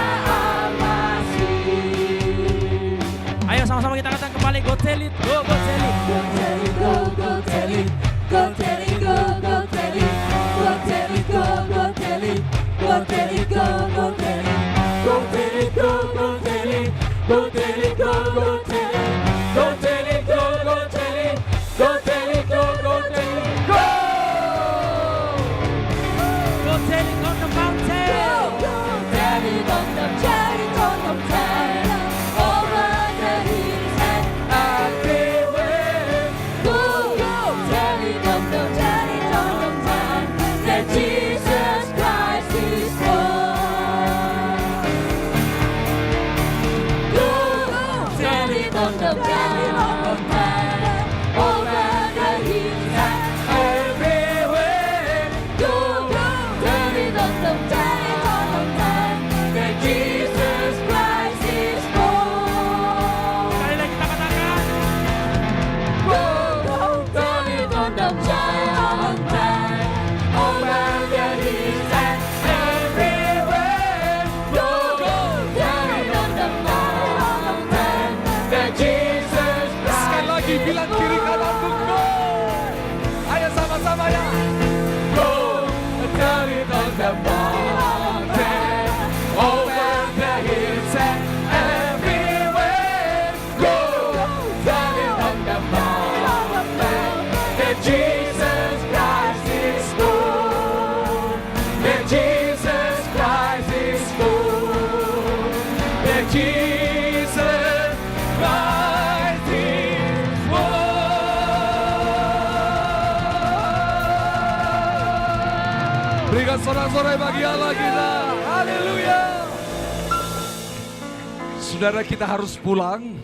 [SPEAKER 1] Al-Masih.
[SPEAKER 3] Ayo sama-sama kita katakan kembali. Go tell it, go tell it.
[SPEAKER 1] Go tell it, go tell it. Go tell it, go tell it. Go tell it, go tell it. Go tell it, go tell it. Go tell it, go tell it. Go tell it, go tell it.
[SPEAKER 12] Go tell it, go tell it. Go tell it, go tell it. Go!
[SPEAKER 3] Go tell it on the mountain.
[SPEAKER 1] Tell it on the mountain. Over the hills and
[SPEAKER 12] Everywhere.
[SPEAKER 13] Berikan sorak-sorai bagi Allah kita. Haleluya. Saudara, kita harus pulang,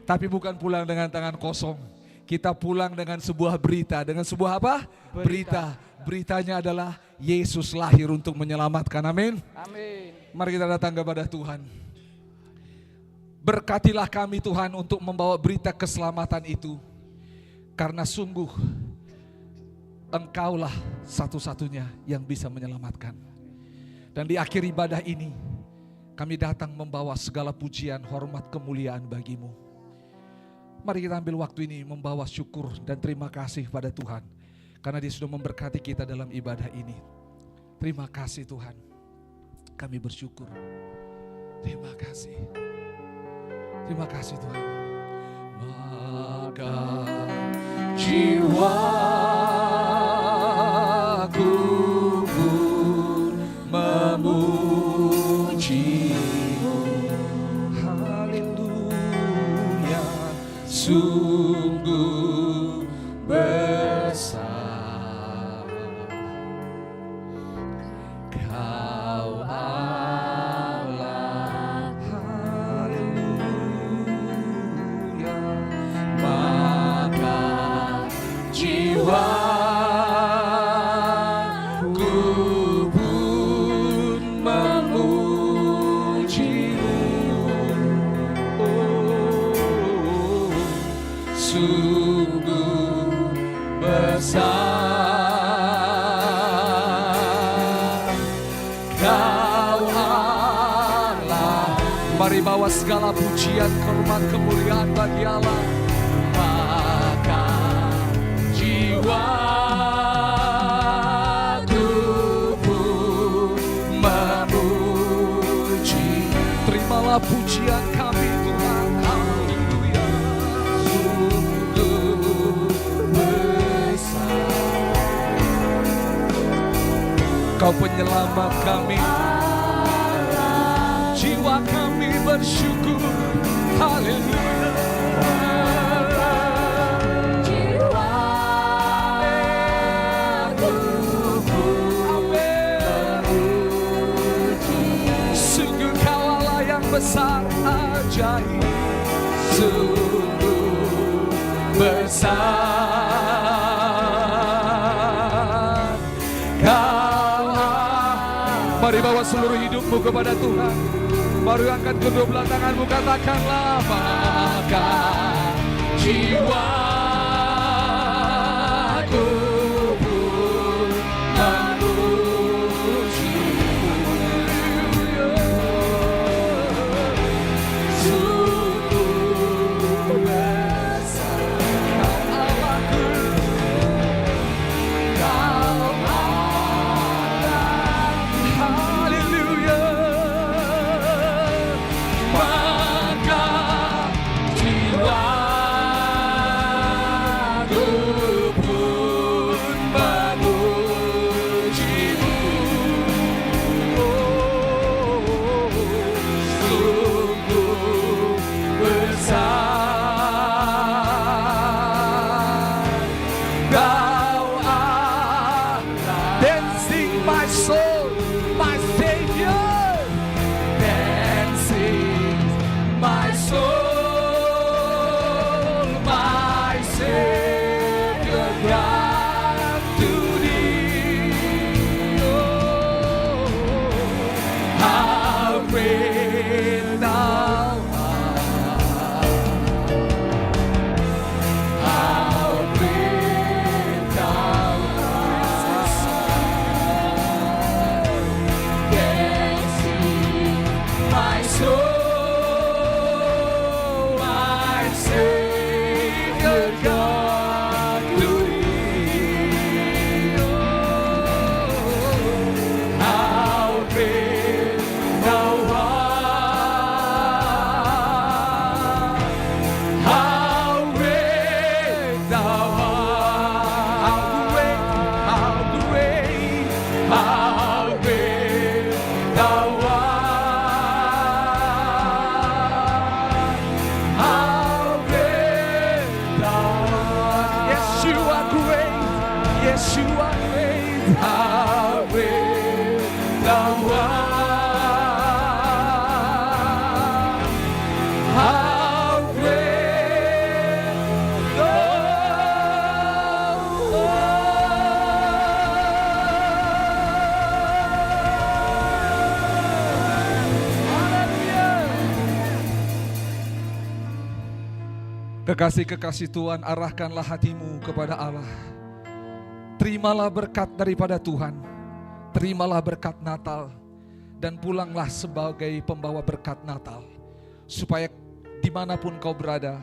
[SPEAKER 13] tapi bukan pulang dengan tangan kosong. Kita pulang dengan sebuah berita. Dengan sebuah apa? Berita. Beritanya adalah Yesus lahir untuk menyelamatkan. Amin.
[SPEAKER 12] Amin.
[SPEAKER 13] Mari kita datang kepada Tuhan. Berkatilah kami Tuhan untuk membawa berita keselamatan itu. Karena sungguh Engkaulah satu-satunya yang bisa menyelamatkan. Dan di akhir ibadah ini, kami datang membawa segala pujian, hormat, kemuliaan bagimu. Mari kita ambil waktu ini membawa syukur dan terima kasih pada Tuhan. Karena Dia sudah memberkati kita dalam ibadah ini. Terima kasih Tuhan. Kami bersyukur. Terima kasih. Terima kasih Tuhan. Maka jiwaku pun memuji-Mu. Haleluya. Sungguh besar Kau Allah. Haleluya. Maka jiwaku pun memuji-Mu. Oh, sungguh besar Kau Allah. Mari bawa segala pujian, hormat, kemuliaan bagi Allah. Maka jiwaku pun memuji. Terimalah pujian kami Tuhan. Haleluya. Sungguh besar Kau penyelamat kami. Jiwa kami bersyukur. Haleluya. Sungguh Kau Allah yang besar ajaib. Sungguh besar Kau Allah. Mari bawa seluruh hidupmu kepada Tuhan. Mari angkat kedua belah tanganmu, katakanlah. Maka jiwaku pun memuji-Mu. Sungguh besar Kau Allahku. Kau Allah. Haleluya. Maka jiwaku pun memuji-Mu. Oh, sungguh besar Kau Allah. Dancing my soul, my Savior. Dancing my soul, my Savior, God to Thee. Oh, how great Thou art. How great Thou art. Dancing my soul, my Savior, God to Thee. Oh, how great Thou art. How great Thou art. How great, how great, how great Thou art. How great Thou art. Yes, You are great. Yes, You are great. How great Kekasih-kekasih Tuhan, arahkanlah hatimu kepada Allah. Terimalah berkat daripada Tuhan. Terimalah berkat Natal. Dan pulanglah sebagai pembawa berkat Natal. Supaya dimanapun kau berada,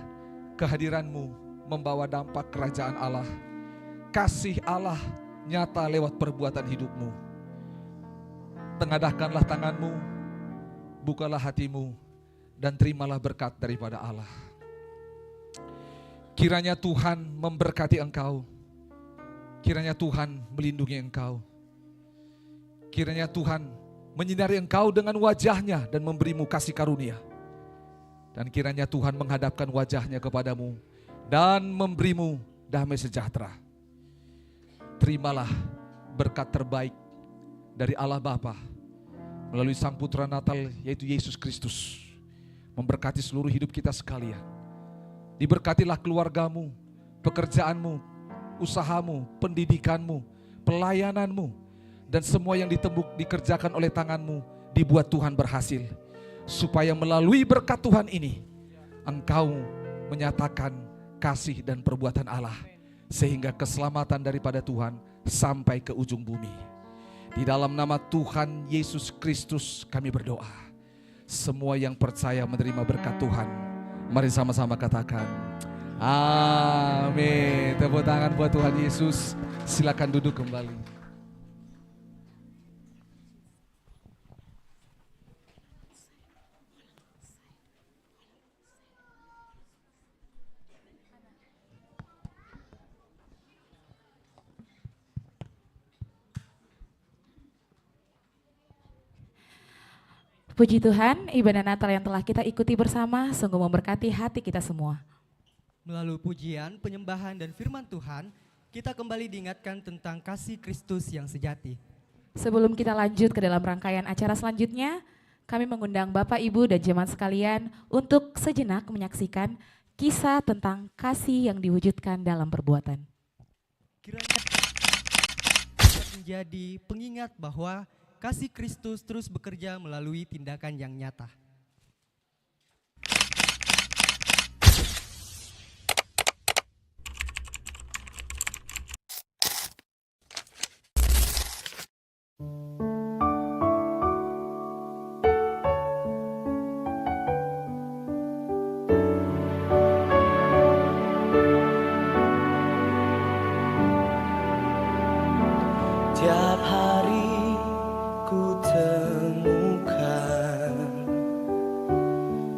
[SPEAKER 13] kehadiranmu membawa dampak kerajaan Allah. Kasih Allah nyata lewat perbuatan hidupmu. Tengadahkanlah tanganmu, bukalah hatimu, dan terimalah berkat daripada Allah. Kiranya Tuhan memberkati engkau. Kiranya Tuhan melindungi engkau. Kiranya Tuhan menyinari engkau dengan wajahnya dan memberimu kasih karunia. Dan kiranya Tuhan menghadapkan wajahnya kepadamu dan memberimu damai sejahtera. Terimalah berkat terbaik dari Allah Bapa melalui Sang Putra Natal yaitu Yesus Kristus. Memberkati seluruh hidup kita sekalian. Diberkatilah keluargamu, pekerjaanmu, usahamu, pendidikanmu, pelayananmu, dan semua yang dikerjakan oleh tanganmu dibuat Tuhan berhasil. Supaya melalui berkat Tuhan ini, engkau menyatakan kasih dan perbuatan Allah. Sehingga keselamatan daripada Tuhan sampai ke ujung bumi. Di dalam nama Tuhan Yesus Kristus kami berdoa. Semua yang percaya menerima berkat Tuhan, mari sama-sama katakan amin. Tepuk tangan buat Tuhan Yesus. Silakan duduk kembali.
[SPEAKER 5] Puji Tuhan, ibadah Natal yang telah kita ikuti bersama sungguh memberkati hati kita semua.
[SPEAKER 6] Melalui pujian, penyembahan, dan firman Tuhan, kita kembali diingatkan tentang kasih Kristus yang sejati.
[SPEAKER 5] Sebelum kita lanjut ke dalam rangkaian acara selanjutnya, kami mengundang Bapak, Ibu, dan jemaat sekalian untuk sejenak menyaksikan kisah tentang kasih yang diwujudkan dalam perbuatan.
[SPEAKER 6] Kiranya menjadi pengingat bahwa kasih Kristus terus bekerja melalui tindakan yang nyata.
[SPEAKER 21] Tiap hari ku temukan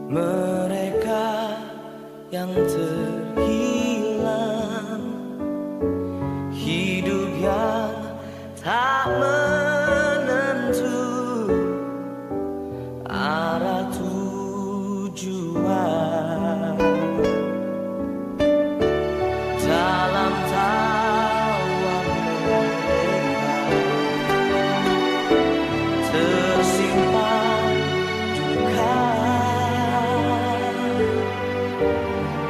[SPEAKER 21] mereka yang terhilang, hidup yang tak menentu arah tujuan. Dalam tawa mereka tersimpan duka,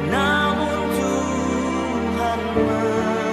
[SPEAKER 21] namun Tuhan mendengar.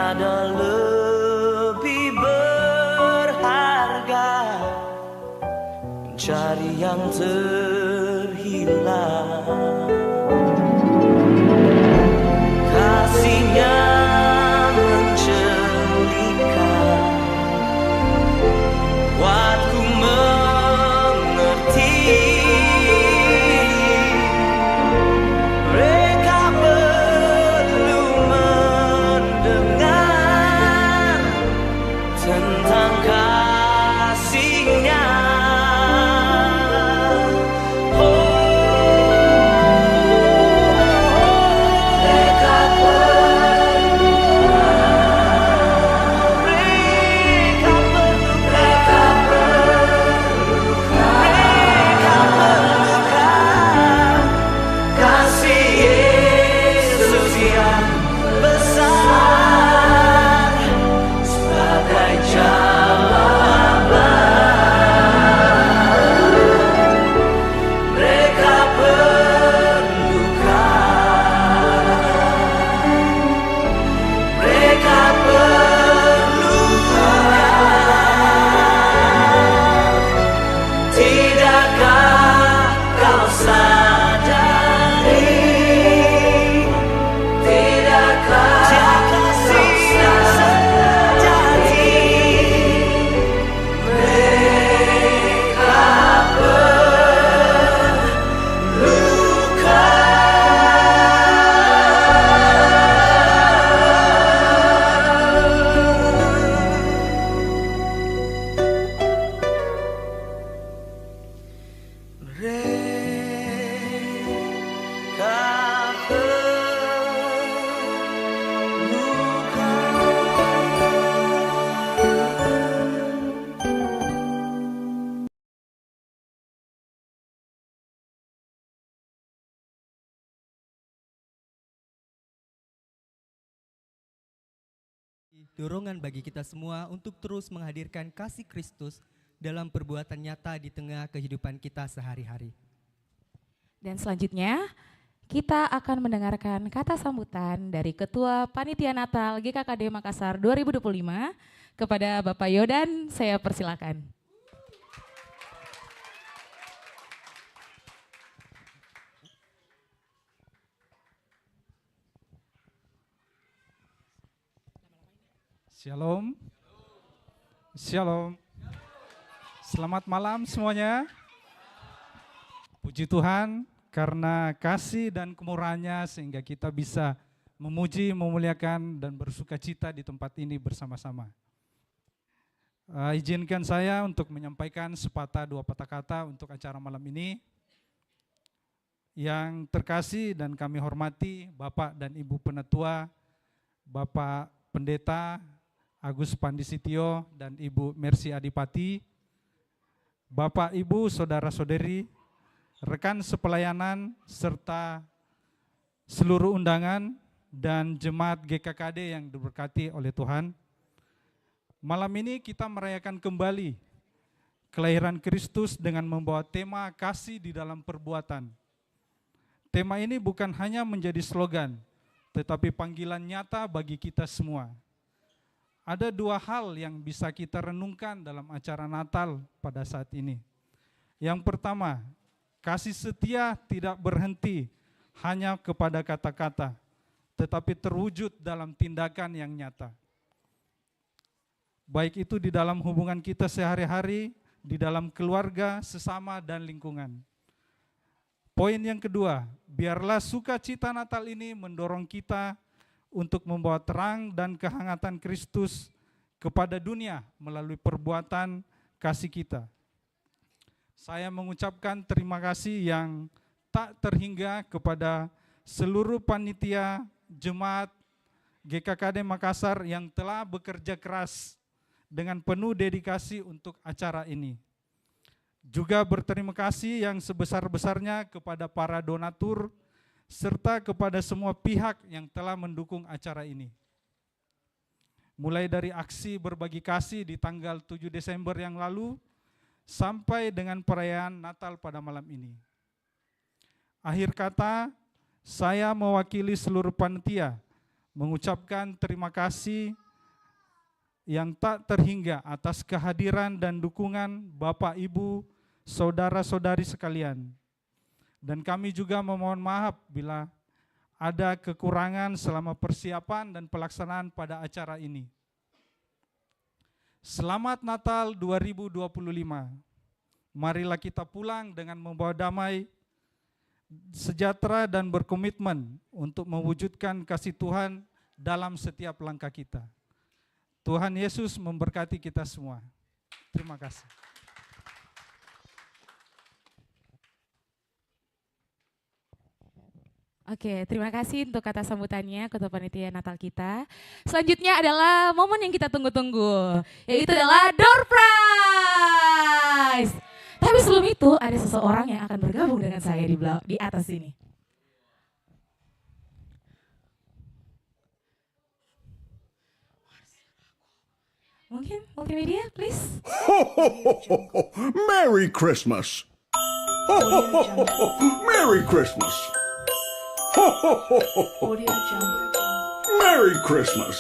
[SPEAKER 21] tiada lebih berharga mencari yang terhilang. Kasih-Nya mencelikan, buatku mengerti. Mereka perlu mendengar tentang kasih-Nya.
[SPEAKER 6] Dorongan bagi kita semua untuk terus menghadirkan kasih Kristus dalam perbuatan nyata di tengah kehidupan kita sehari-hari.
[SPEAKER 5] Dan selanjutnya kita akan mendengarkan kata sambutan dari Ketua Panitia Natal GKKD Makassar 2025 kepada Bapak Yodan, saya persilakan.
[SPEAKER 2] Shalom. Shalom. Selamat malam semuanya. Puji Tuhan karena kasih dan kemurahan-Nya sehingga kita bisa memuji, memuliakan dan bersuka cita di tempat ini bersama-sama. Izinkan saya untuk menyampaikan sepatah dua patah kata untuk acara malam ini. Yang terkasih dan kami hormati Bapak dan Ibu Penatua, Bapak Pendeta Agus Pandisitio dan Ibu Mercy Adipati, Bapak Ibu Saudara-saudari, rekan sepelayanan serta seluruh undangan dan jemaat GKKD yang diberkati oleh Tuhan. Malam ini kita merayakan kembali kelahiran Kristus dengan membawa tema kasih di dalam perbuatan. Tema ini bukan hanya menjadi slogan, tetapi panggilan nyata bagi kita semua. Ada dua hal yang bisa kita renungkan dalam acara Natal pada saat ini. Yang pertama, kasih setia tidak berhenti hanya kepada kata-kata, tetapi terwujud dalam tindakan yang nyata. Baik itu di dalam hubungan kita sehari-hari, di dalam keluarga, sesama, dan lingkungan. Poin yang kedua, biarlah sukacita Natal ini mendorong kita untuk membawa terang dan kehangatan Kristus kepada dunia melalui perbuatan kasih kita. Saya mengucapkan terima kasih yang tak terhingga kepada seluruh panitia jemaat GKKD Makassar yang telah bekerja keras dengan penuh dedikasi untuk acara ini. Juga berterima kasih yang sebesar-besarnya kepada para donatur serta kepada semua pihak yang telah mendukung acara ini. Mulai dari aksi berbagi kasih di tanggal 7 Desember yang lalu, sampai dengan perayaan Natal pada malam ini. Akhir kata, saya mewakili seluruh panitia mengucapkan terima kasih yang tak terhingga atas kehadiran dan dukungan Bapak, Ibu, saudara-saudari sekalian. Dan kami juga memohon maaf bila ada kekurangan selama persiapan dan pelaksanaan pada acara ini. Selamat Natal 2025. Marilah kita pulang dengan membawa damai, sejahtera dan berkomitmen untuk mewujudkan kasih Tuhan dalam setiap langkah kita. Tuhan Yesus memberkati kita semua. Terima kasih.
[SPEAKER 5] Oke, terima kasih untuk kata sambutannya Ketua Panitia Natal kita. Selanjutnya adalah momen yang kita tunggu-tunggu, yaitu adalah door prize. Tapi sebelum itu ada seseorang yang akan bergabung dengan saya di atas sini. Mungkin multimedia, please.
[SPEAKER 4] Merry Christmas. Merry Christmas. Merry Christmas.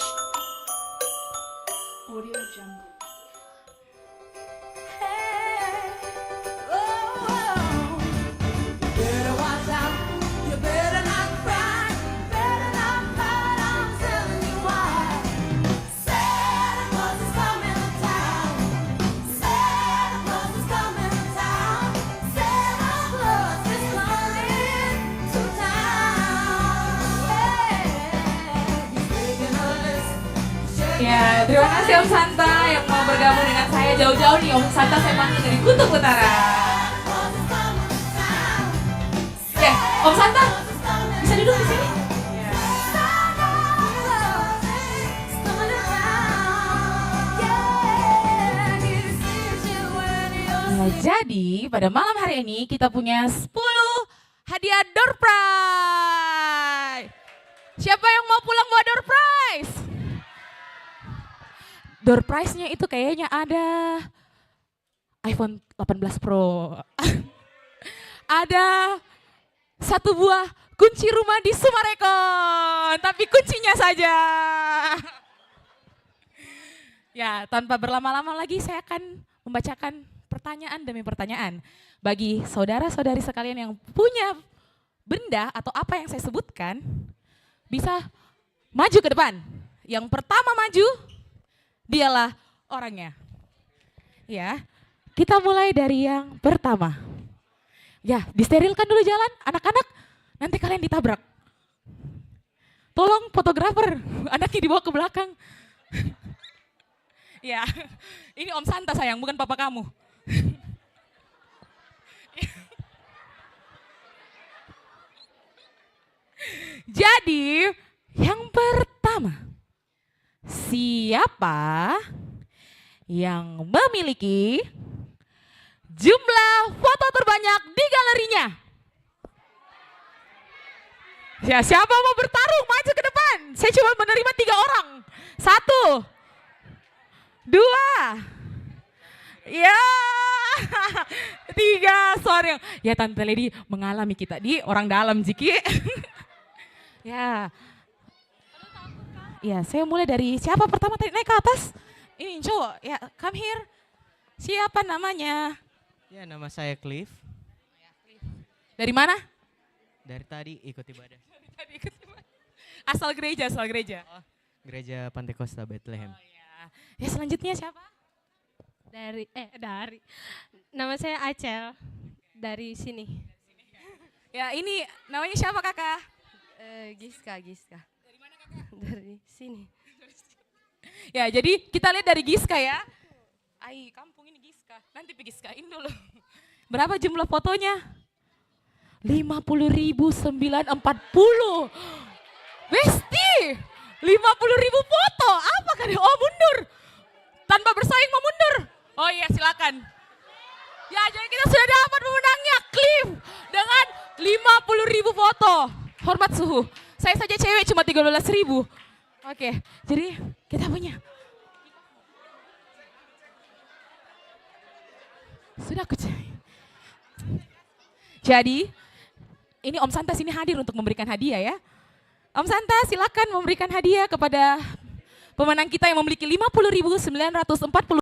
[SPEAKER 5] Ya, terima kasih Om Santa yang mau bergabung dengan saya jauh-jauh nih. Om Santa saya panggil dari Kutub Utara. Ya, Om Santa bisa duduk di sini. Nah, jadi pada malam hari ini kita punya 10 hadiah door prize. Siapa yang mau pulang bawa door prize? Door prize-nya itu kayaknya ada iPhone 18 Pro. Ada 1 buah kunci rumah di Sumarekon, tapi kuncinya saja. Ya, tanpa berlama-lama lagi saya akan membacakan pertanyaan demi pertanyaan. Bagi saudara-saudari sekalian yang punya benda atau apa yang saya sebutkan, bisa maju ke depan. Yang pertama maju, dialah orangnya. Ya, kita mulai dari yang pertama. Ya, disterilkan dulu jalan, anak-anak, nanti kalian ditabrak. Tolong fotografer, anaknya dibawa ke belakang. Ya, ini Om Santa sayang, bukan papa kamu. Jadi, yang pertama. Siapa yang memiliki jumlah foto terbanyak di galerinya? Ya, siapa mau bertarung? Maju ke depan. Saya cuma menerima 3 orang. 1, 2, ya 3. Sorry. Ya, Tante Lady mengalami kita di orang dalam, Jiki. Ya. Ya, saya mulai dari siapa pertama tadi naik ke atas? Ini cowok, ya, come here. Siapa namanya?
[SPEAKER 22] Ya, nama saya Cliff.
[SPEAKER 5] Dari mana?
[SPEAKER 22] Dari tadi ikut ibadah.
[SPEAKER 5] Asal gereja, asal gereja.
[SPEAKER 22] Oh, Gereja Pantekosta Bethlehem.
[SPEAKER 5] Oh, ya. Ya, selanjutnya siapa?
[SPEAKER 23] Dari nama saya Acel dari sini.
[SPEAKER 5] Ya, ini namanya siapa kakak?
[SPEAKER 23] Giska. Dari sini.
[SPEAKER 5] Ya, jadi kita lihat dari Giska ya. Ai, kampung ini Giska. Nanti pergi Giskain dulu. Berapa jumlah fotonya? 50.940. Besti, 50.000 foto. Apa kan? Oh, mundur. Tanpa bersaing mau mundur. Oh iya, silakan. Ya, jadi kita sudah dapat pemenangnya, Cliff. Dengan 50.000 foto. Hormat suhu. Saya saja cewek cuma 13.000. Oke, jadi kita punya. Sudah aku cari. Jadi, ini Om Santa sini hadir untuk memberikan hadiah ya. Om Santa silakan memberikan hadiah kepada pemenang kita yang memiliki 50.940